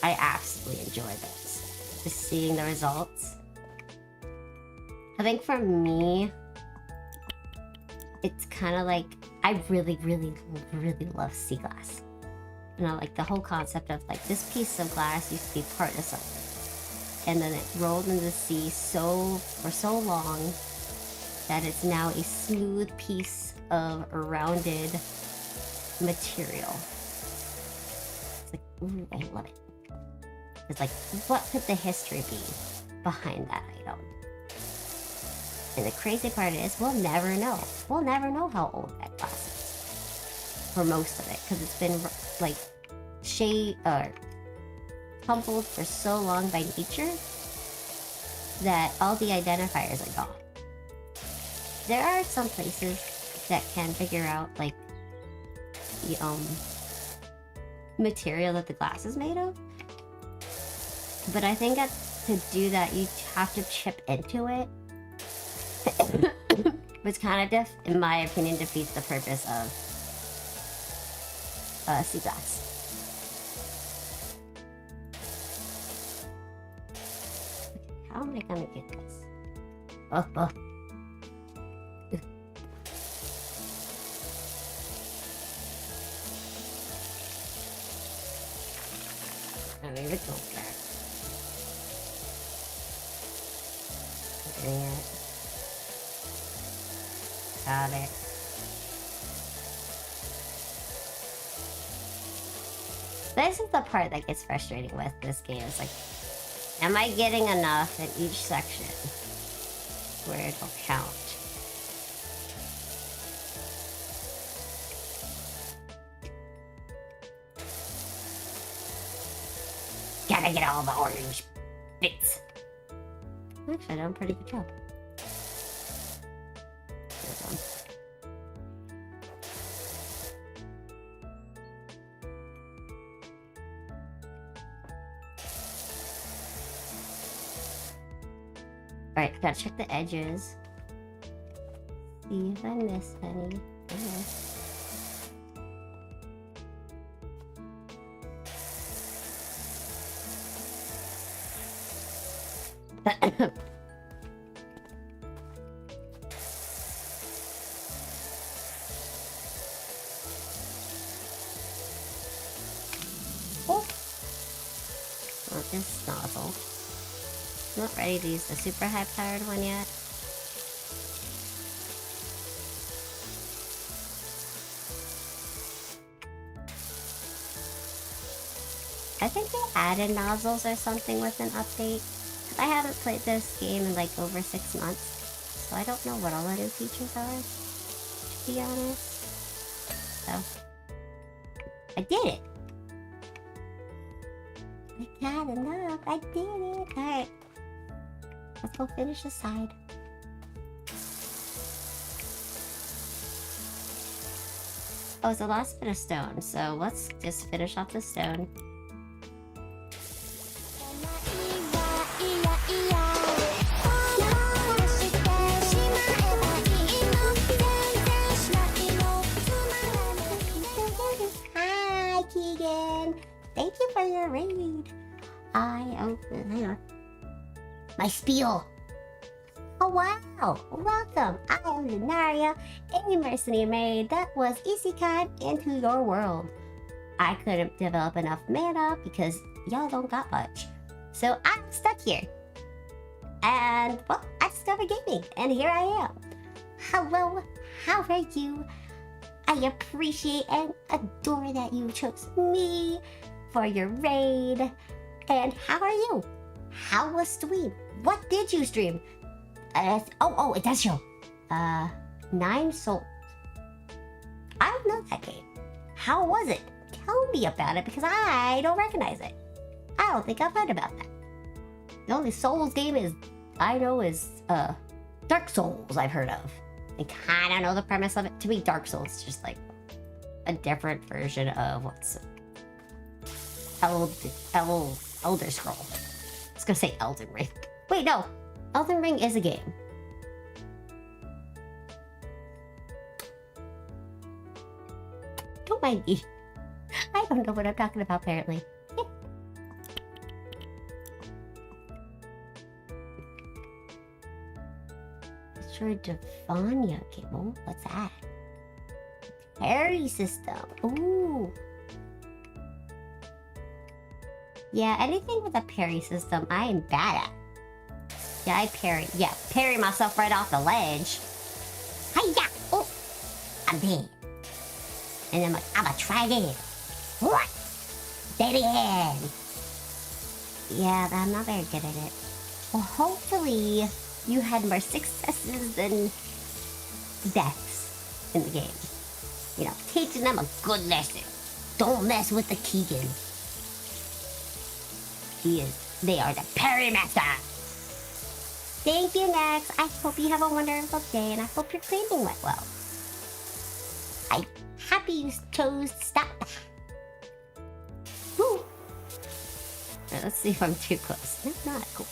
I absolutely enjoy this. Just seeing the results. I think for me, it's kind of like, I really, really, really love sea glass. You know, like the whole concept of like this piece of glass used to be part of something. And then it rolled into the sea for so long that it's now a smooth piece of rounded material. It's like, ooh, I love it. It's like, what could the history be behind that item? And the crazy part is, we'll never know. We'll never know how old that glass is. For most of it, because it's been like humbled for so long by nature that all the identifiers are gone. There are some places that can figure out like the material that the glass is made of, but I think that to do that you have to chip into it, which kind of, in my opinion, defeats the purpose of sea glass. How am I gonna get this? Oh. I mean, it's not bad. Getting it. Got it. This is the part that gets frustrating with this game. It's like, am I getting enough in each section where it'll count? Gotta get all the orange bits. Actually, I've done a pretty good job. Alright, gotta check the edges. See if I missed any. Oh, not this nozzle. Not ready to use the super high powered one yet. I think they added nozzles or something with an update. I haven't played this game in like over 6 months, so I don't know what all the new features are, to be honest. So, I did it! I got enough, I did it! Alright, let's go finish the side. Oh, it's the last bit of stone, so let's just finish off the stone. Hi, Keegan! Thank you for your raid. Hang on. My spiel. Oh wow! Welcome! I am Lunaria, a mercenary maid that was Easygoing into your world. I couldn't develop enough mana because y'all don't got much. So I'm stuck here. And, well, I discovered gaming, and here I am. Hello, how are you? I appreciate and adore that you chose me for your raid. And how are you? How was stream? What did you stream? It does show. 9 Souls. I don't know that game. How was it? Tell me about it because I don't recognize it. I don't think I've heard about that. The only Souls game I know is Dark Souls I've heard of. I kind of know the premise of it. To me, Dark Souls is just like a different version of what's Elder Scroll. I was gonna say Elden Ring. Wait, no. Elden Ring is a game. Don't mind me. I don't know what I'm talking about, apparently. Sure, Devania game. Oh, what's that? Parry system. Ooh. Yeah, anything with a parry system, I am bad at. Yeah, I parry. Yeah, parry myself right off the ledge. Hiya! Oh, I'm dead. And I'm like, I'ma try again. What? Dead again. Yeah, I'm not very good at it. Well, hopefully you had more successes than deaths in the game. You know, teaching them a good lesson. Don't mess with the Keegan. They are the parry master. Thank you, Max. I hope you have a wonderful day, and I hope your cleaning went well. I'm happy you chose to stop. Woo. Right, let's see if I'm too close. No, not cool.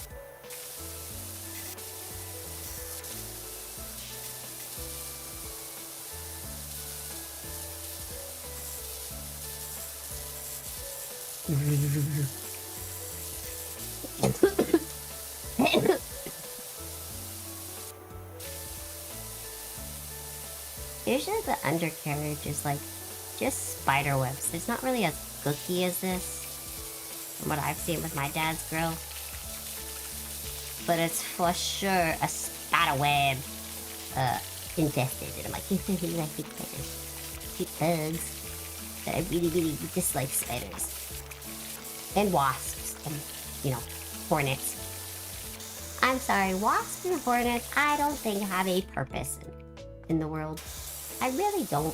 Usually the undercarriage is like just spider webs. It's not really as gooky as this, from what I've seen with my dad's grill. But it's for sure a spider web infested. And I'm like, I hate spiders. I hate bugs. But I really, really dislike spiders. And wasps. And, you know, hornets. I'm sorry, wasps and hornets, I don't think have a purpose in the world. I really don't.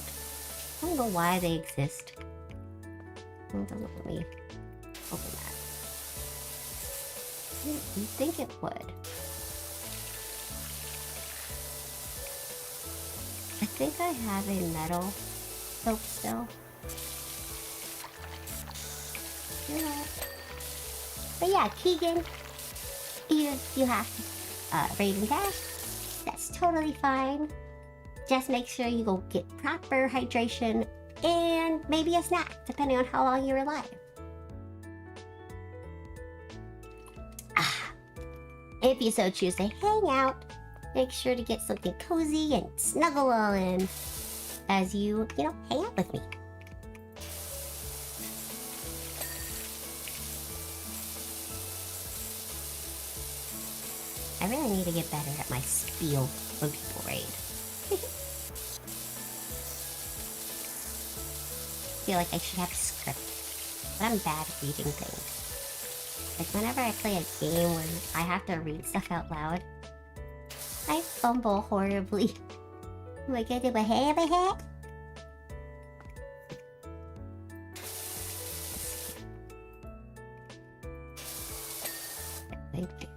I don't know why they exist. Oh, it doesn't let me open that. You'd think it would. I think I have a metal soap still. Yeah. But yeah, Keegan, you have to raid and dash. That's totally fine. Just make sure you go get proper hydration and maybe a snack, depending on how long you're alive. if you so choose to hang out, make sure to get something cozy and snuggle in as you hang out with me. I really need to get better at my spiel when people raid. I feel like I should have a script, but I'm bad at reading things. Like whenever I play a game where I have to read stuff out loud, I fumble horribly. Oh my god, my hat. Thank you.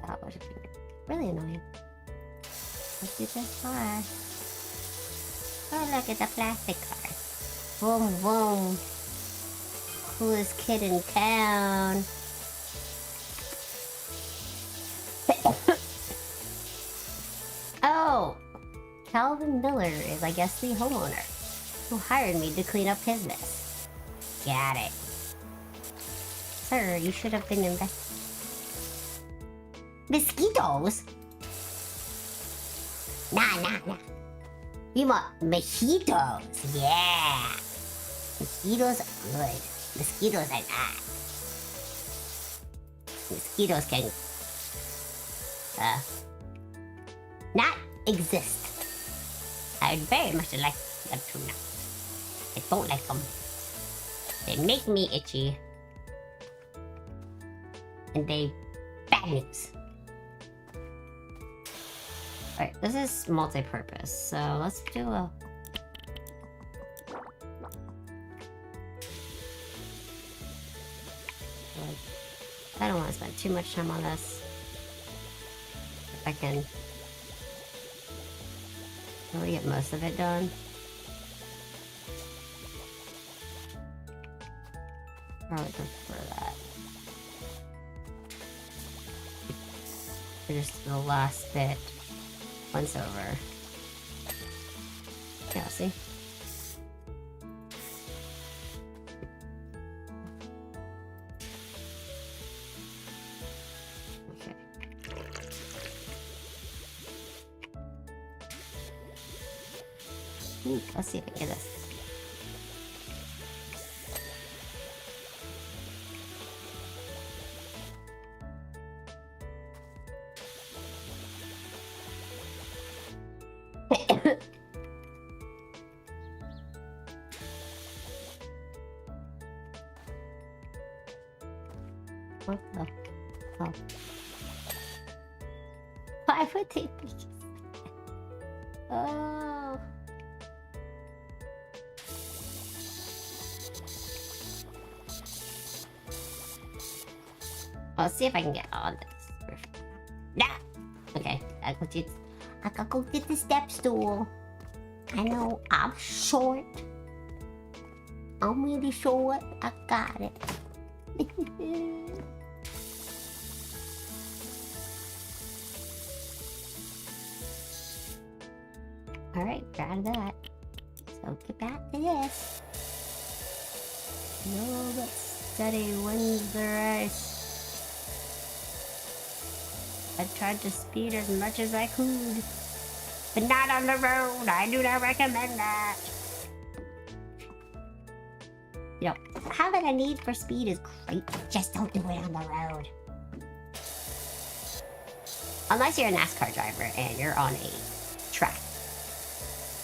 That would have been really annoying. Let's do this car. Oh, look at the plastic car. Boom, boom. Coolest kid in town. Oh! Calvin Miller is, I guess, the homeowner who hired me to clean up his mess. Got it. Sir, you should have been invested. Mosquitoes? Nah. You want mojitos? Yeah! Mosquitoes are good. Mosquitoes are not. Mosquitoes can not exist. I'd very much like them to now. I don't like them. They make me itchy. And they bad news. Alright, this is multi-purpose, so let's do a... I don't want to spend too much time on this. If I can really get most of it done. I would prefer that. Just the last bit once over. Yeah, see? Okay. Ooh, let's see if I can get this. What the? Oh. Why would they be? Oh. I'll see if I can get on this. Nah. Okay, I gotta go get the step stool. I know I'm short. I'm really short. I got it. Alright, grab that. So get back to this. No, but steady wins the race. I tried to speed as much as I could, but not on the road. I do not recommend that. You know, having a need for speed is great, just don't do it on the road. Unless you're a NASCAR driver and you're on a track.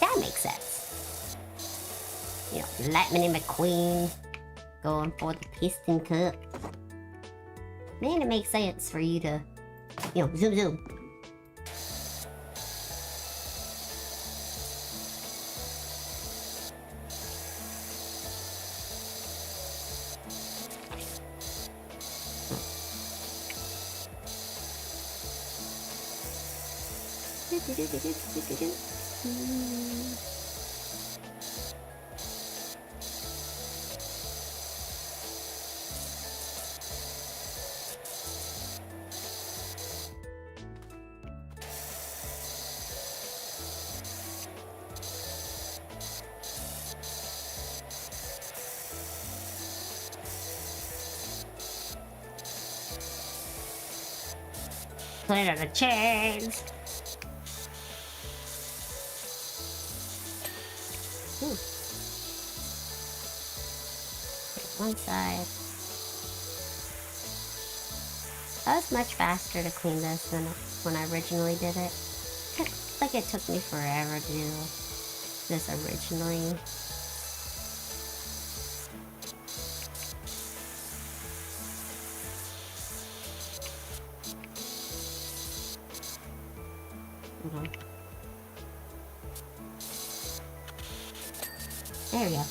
That makes sense. You know, Lightning McQueen going for the Piston Cup. Man, it makes sense for you to, you know, zoom. put it on the chains. One side. That was much faster to clean this than when I originally did it. Like it took me forever to do this originally. There we go.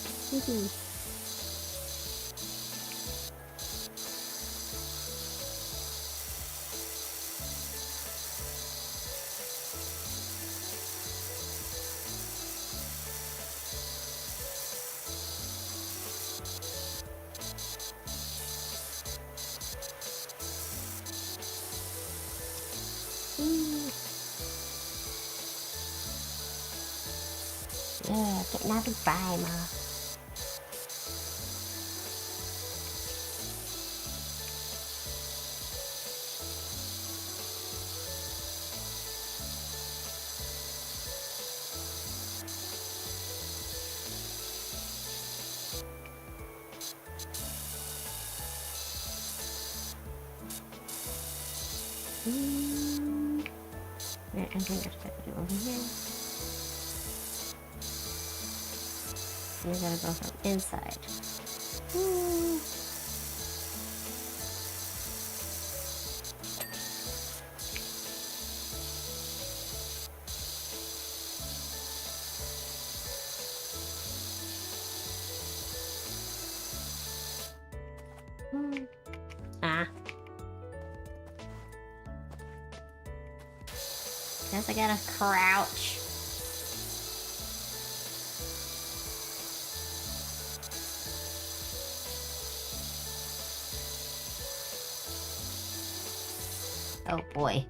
Yeah, getting out of time. Right, I think that's what I do over here. You gotta go from inside. Guess I gotta crouch. Oh boy.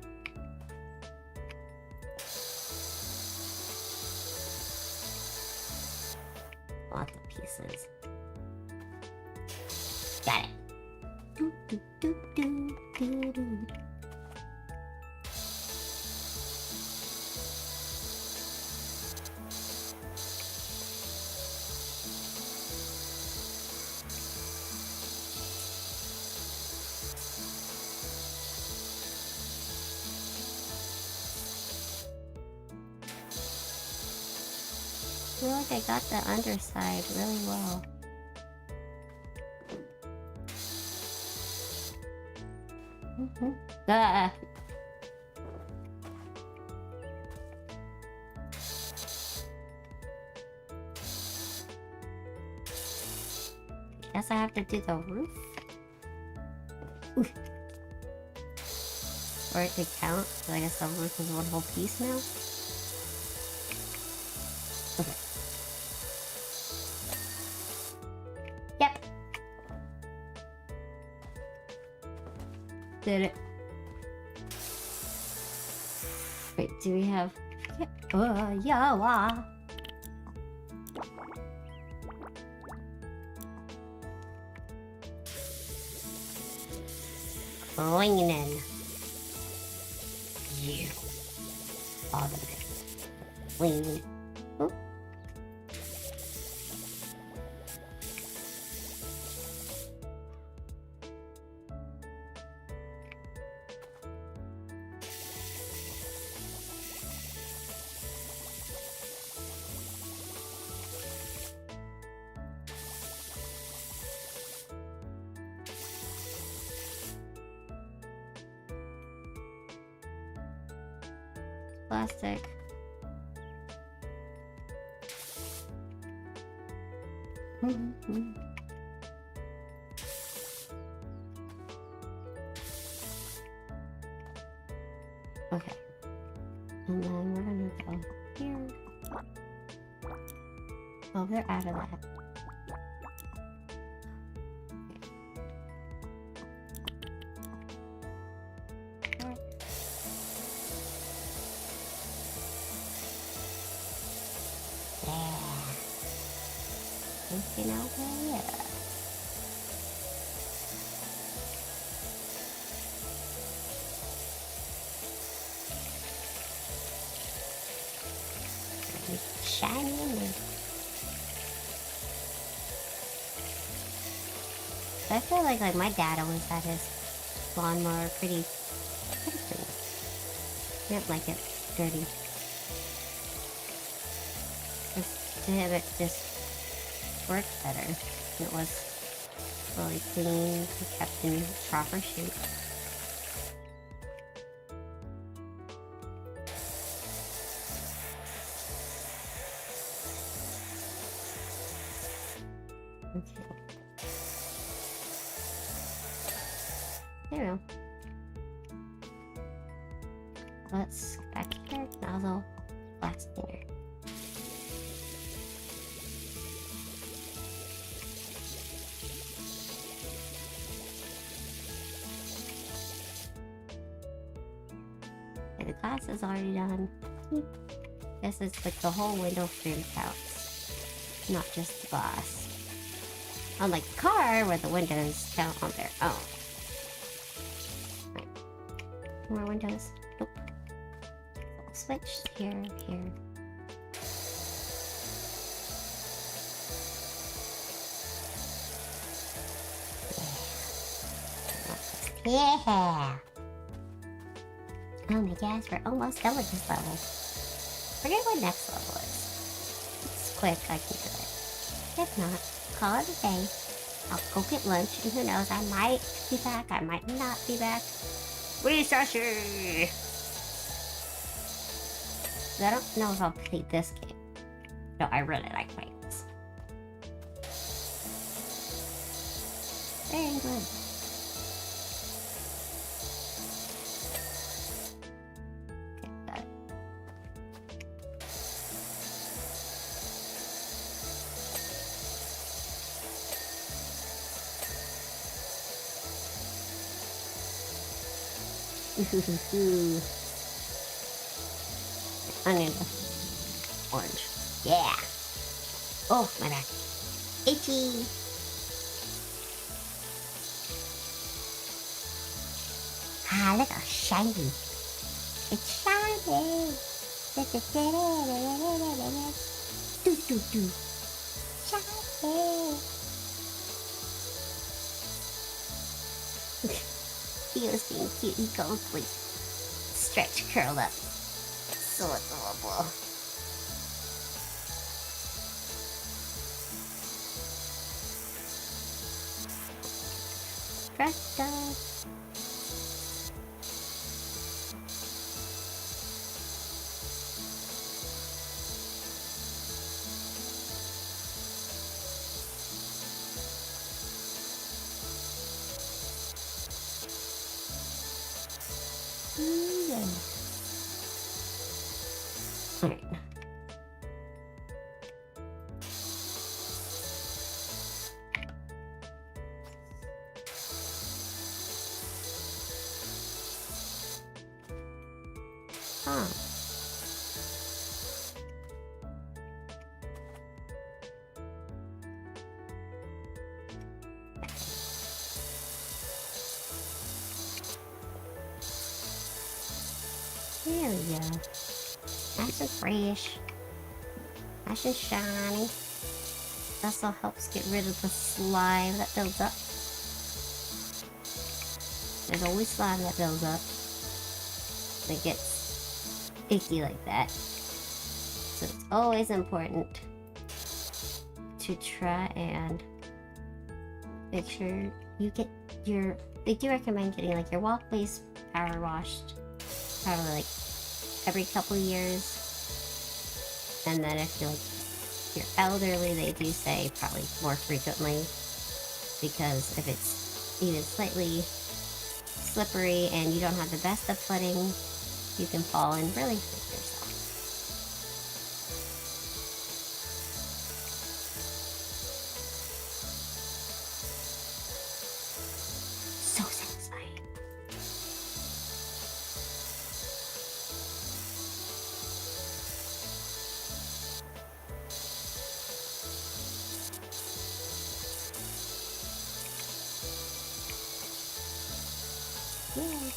Lots of pieces. Got it. Do, do, do, do, do, do. I feel like I got the underside really well. Ah. Guess I have to do the roof. Ooh. For it to count, so I guess the roof is one whole piece now. Okay. Yep. Did it. Wait, do we have... Yawa. Cleaning. Yeah. All the cleaning. Oop. Plastic. Okay. And then we're gonna go here. Oh, they're out of that. Looking out there. I feel like my dad always had his lawnmower pretty clean. He didn't like it dirty. To him, it just worked better. It was fully clean and kept in proper shape. Okay. There we go. Let's go back here. Nozzle, wax cleaner. Okay, the glass is already done. This is like the whole window frame counts, not just the glass. Unlike the car, where the windows count on their own. Right. More windows. Nope. I'll switch here, here. Yeah. Oh my gosh, we're almost done with this level. Forget what next level is. It's quick, I can do it. If not, call it a day. I'll go get lunch, and who knows, I might be back, I might not be back. Researcher! I don't know if I'll play this game. No, I really like playing this. Very good. Okay, got it. I need the orange. Yeah. Oh, my back. Itchy. Ah, look how shiny. It's shiny. Do do do. Shiny. He was being cute. He goes like stretch curled up. So adorable. Press done. Yeah. Alright. Huh. There we go. Nice and fresh. Nice and shiny. Also helps get rid of the slime that builds up. There's always slime that builds up. That gets icky like that. So it's always important to try and make sure you get your... They do recommend getting like your walkways power washed probably like every couple years. And then if you're elderly, they do say probably more frequently, because if it's even slightly slippery and you don't have the best of footing, you can fall and really hurt yourself. So satisfying. Yeah.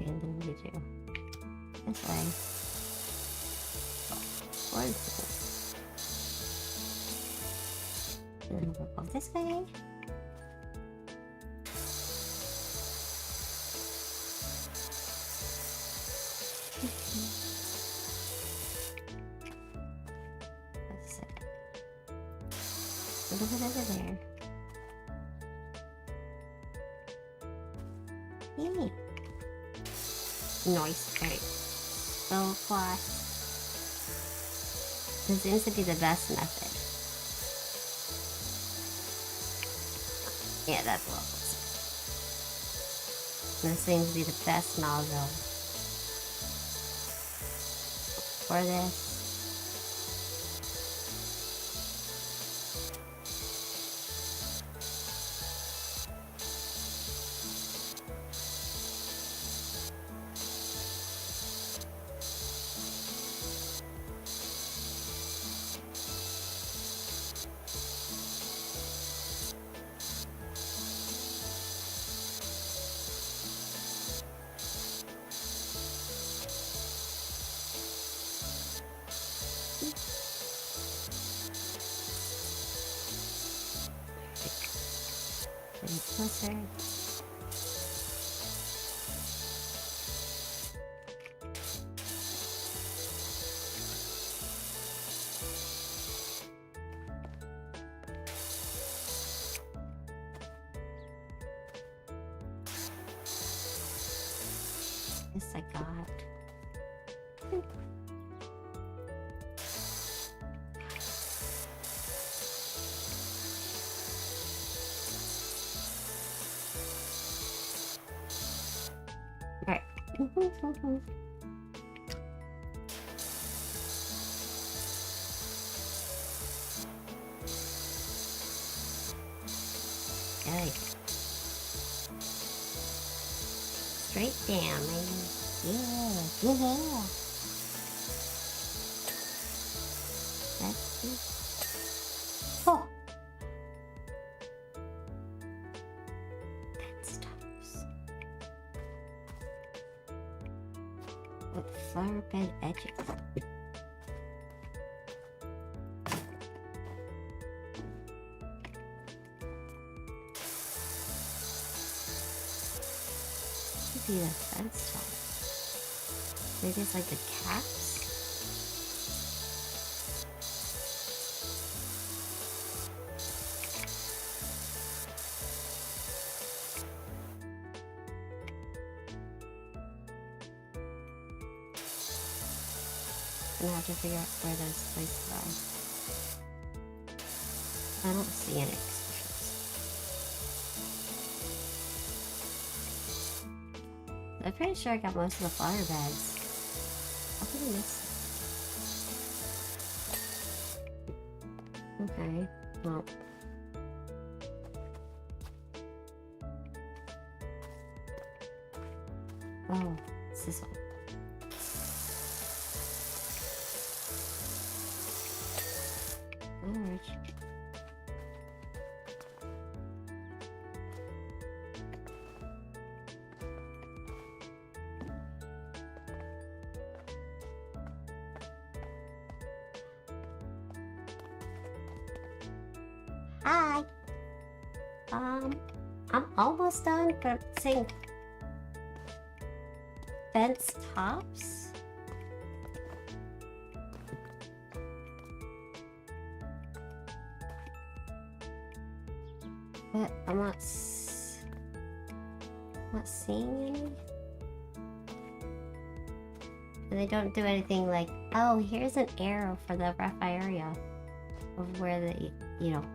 And then we do this way. towards me. And then we'll go this way. That's it. A little bit over there. Yay! Nice. Alright. So floss. This seems to be the best method. Yeah, that's what it was. This seems to be the best nozzle for this. Getting closer. This I got. Alright. Straight down, man. Yeah. That's it. Oh! That stops. With flower bed edges. Be the fence top. Maybe it's like the caps. And I have to figure out where those places are. I don't see any. I'm pretty sure I got most of the flower beds. How did I miss it? Okay, well. Oh, it's this one. Alright. Hi. I'm almost done, but I'm saying fence tops. But I'm not seeing any. And they don't do anything like, oh, here's an arrow for the rough area of where the, you know,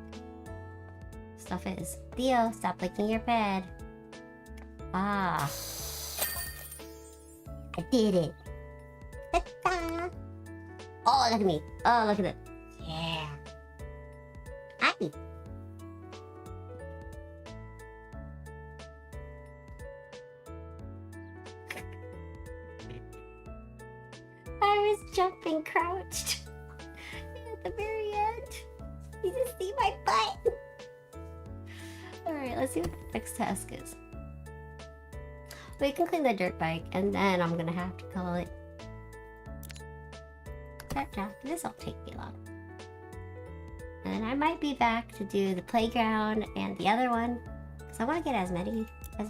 stuff is. Theo, stop licking your bed. Ah. I did it. Ta-da! Oh, look at me. Oh, look at it. Yeah. Hi. I was jumping crouched at the very end. You just see my butt. Alright, let's see what the next task is. We can clean the dirt bike, and then I'm gonna have to call it This will take me long. And I might be back to do the playground and the other one. Because I want to get as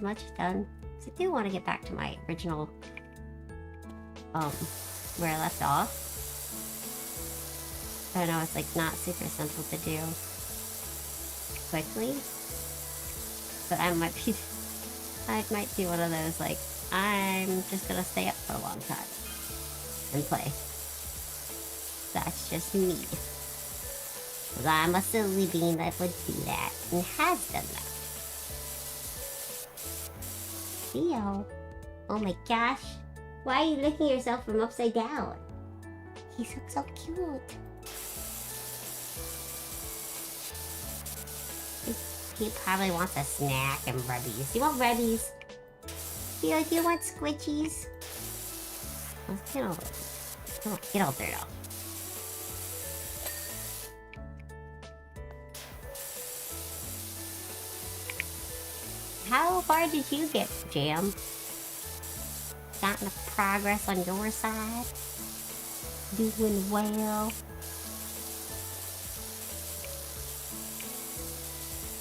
much done. Because I do want to get back to my original, where I left off. I know it's like not super simple to do quickly. But I might do one of those like, I'm just gonna stay up for a long time and play. That's just me. Because I'm a silly bean that would do that and has done that. Theo. Oh my gosh. Why are you licking yourself from upside down? He looks so cute. He probably wants a snack and rubbies. You want rubbies? Theo, do you want squishies? Let's get all this. Come on, get all dirt off. How far did you get, Jam? Got enough progress on your side? Doing well?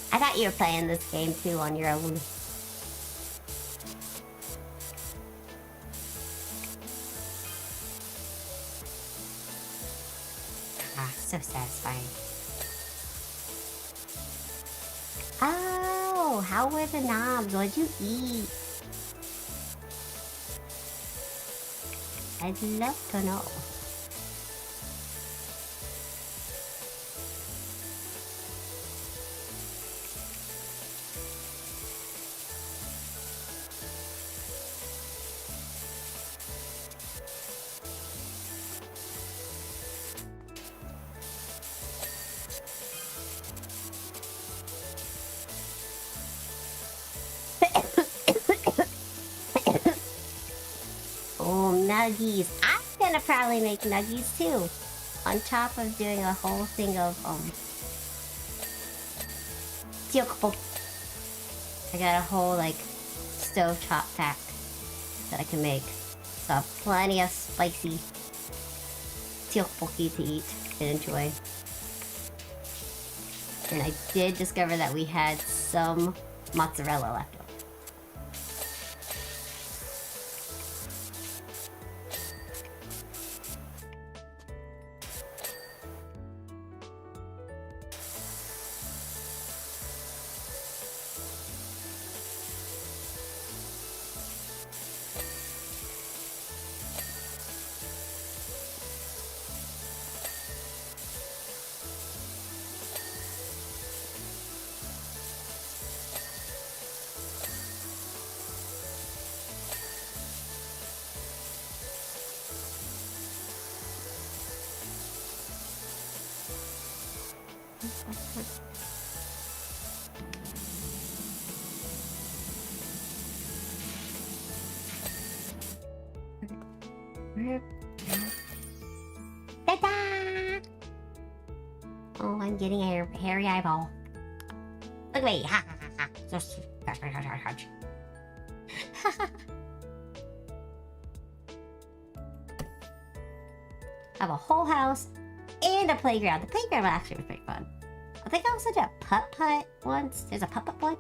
I thought you were playing this game too on your own. Ah, so satisfying. Oh, how were the knobs? What'd you eat? I'd love to know. Oh, nuggies. I'm gonna probably make nuggies too. On top of doing a whole thing of, tteokbokki. I got a whole, like, stovetop pack that I can make. So I have plenty of spicy tteokbokki to eat and enjoy. And I did discover that we had some mozzarella left over. Ta-da! Oh, I'm getting a hairy eyeball. Look at me! Ha ha ha ha! I have a whole house and a playground. The playground actually was pretty fun. I think I also did a putt-putt once. There's a putt-putt one.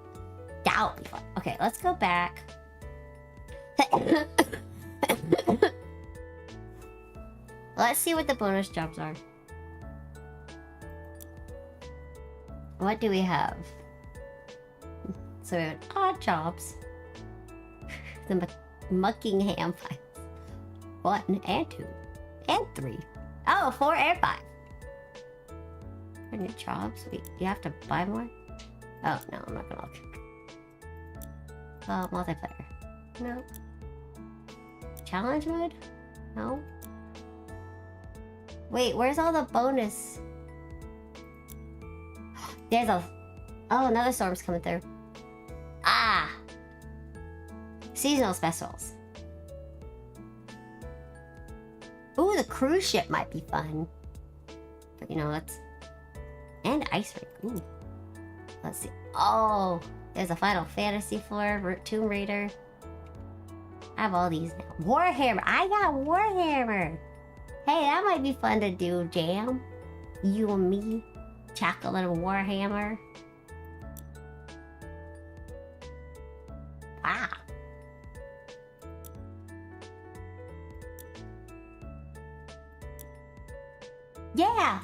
That would be fun. Okay, let's go back. Let's see what the bonus jobs are. What do we have? So we have odd jobs. The Muckingham files. 1 and 2 and 3. Oh, 4 and 5. For new jobs? Wait, you have to buy more? Oh, no, I'm not gonna look. Multiplayer. No. Challenge mode? No. Wait, where's all the bonus? There's a... Oh, another storm's coming through. Ah! Seasonal specials. Ooh, the cruise ship might be fun. But, you know, let's... And ice rink. Ooh. Let's see. Oh! There's a Final Fantasy floor. Tomb Raider. I have all these now. Warhammer! I got Warhammer! Hey, that might be fun to do, Jam. You and me, Chocolate and Warhammer. Wow. Yeah.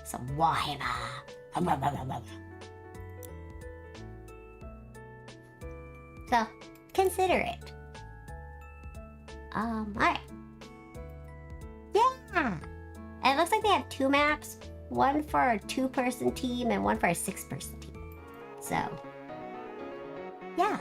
Some Warhammer. So, consider it. Alright. Yeah! And it looks like they have 2 maps. One for a 2-person team and one for a 6-person team. So, yeah.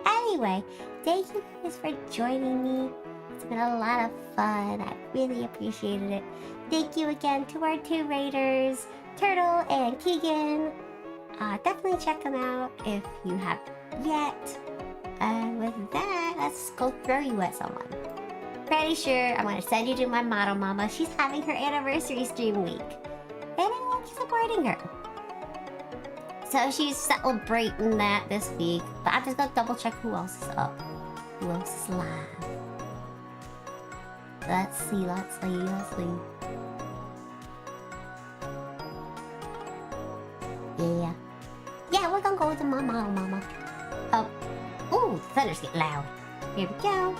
Anyway, thank you guys for joining me. It's been a lot of fun. I really appreciated it. Thank you again to our 2 raiders, Turtle and Keegan. Definitely check them out if you haven't yet. And with that, let's go throw you at someone. Pretty sure I'm gonna send you to my model mama. She's having her anniversary stream week. And I'm supporting her. So she's celebrating that this week. But I'm just gonna double check who else is up. Who else is live. Let's see. Yeah, we're gonna go with my model mama. Oh. Ooh, the thunder's getting loud. Here we go.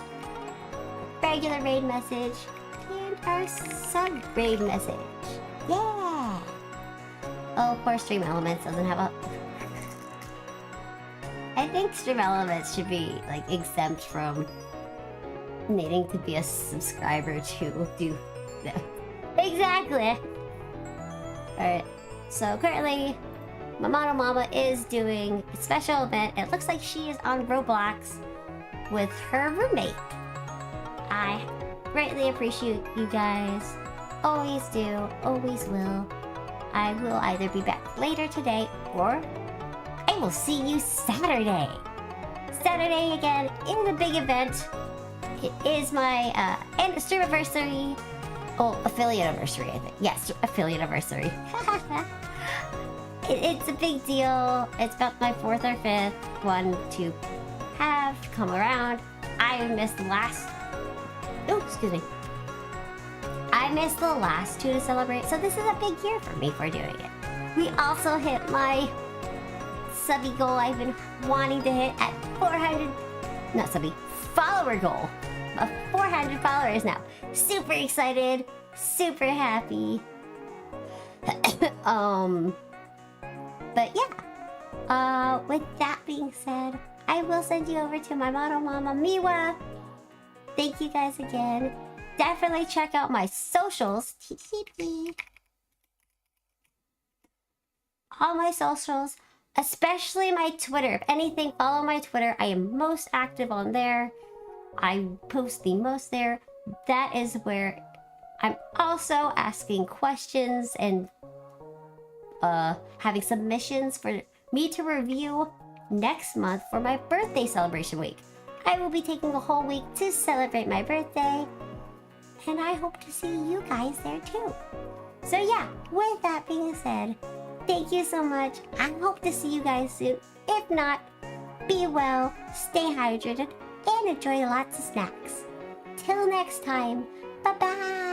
Regular raid message. And our sub-raid message. Yeah! Oh, poor Stream Elements doesn't have a... I think Stream Elements should be, like, exempt from needing to be a subscriber to do that. Exactly! Alright, so currently... my model mama is doing a special event. It looks like she is on Roblox with her roommate. I greatly appreciate you guys. Always do, always will. I will either be back later today or I will see you Saturday. Saturday again in the big event. It is my stream anniversary. Oh, affiliate anniversary, I think. Yes, affiliate anniversary. It's a big deal. It's about my 4th or 5th one to have come around. I missed the last... Oh, excuse me. I missed the last 2 to celebrate, so this is a big year for me for doing it. We also hit my subby goal I've been wanting to hit at 400... Not subby, follower goal of 400 followers now. Super excited, super happy. But yeah, with that being said, I will send you over to my model mama, Miwa. Thank you guys again. Definitely check out my socials. All my socials, especially my Twitter. If anything, follow my Twitter. I am most active on there. I post the most there. That is where I'm also asking questions and having submissions for me to review next month for my birthday celebration week. I will be taking a whole week to celebrate my birthday, and I hope to see you guys there too. So yeah, with that being said, thank you so much. I hope to see you guys soon. If not, be well, stay hydrated, and enjoy lots of snacks. Till next time, bye-bye!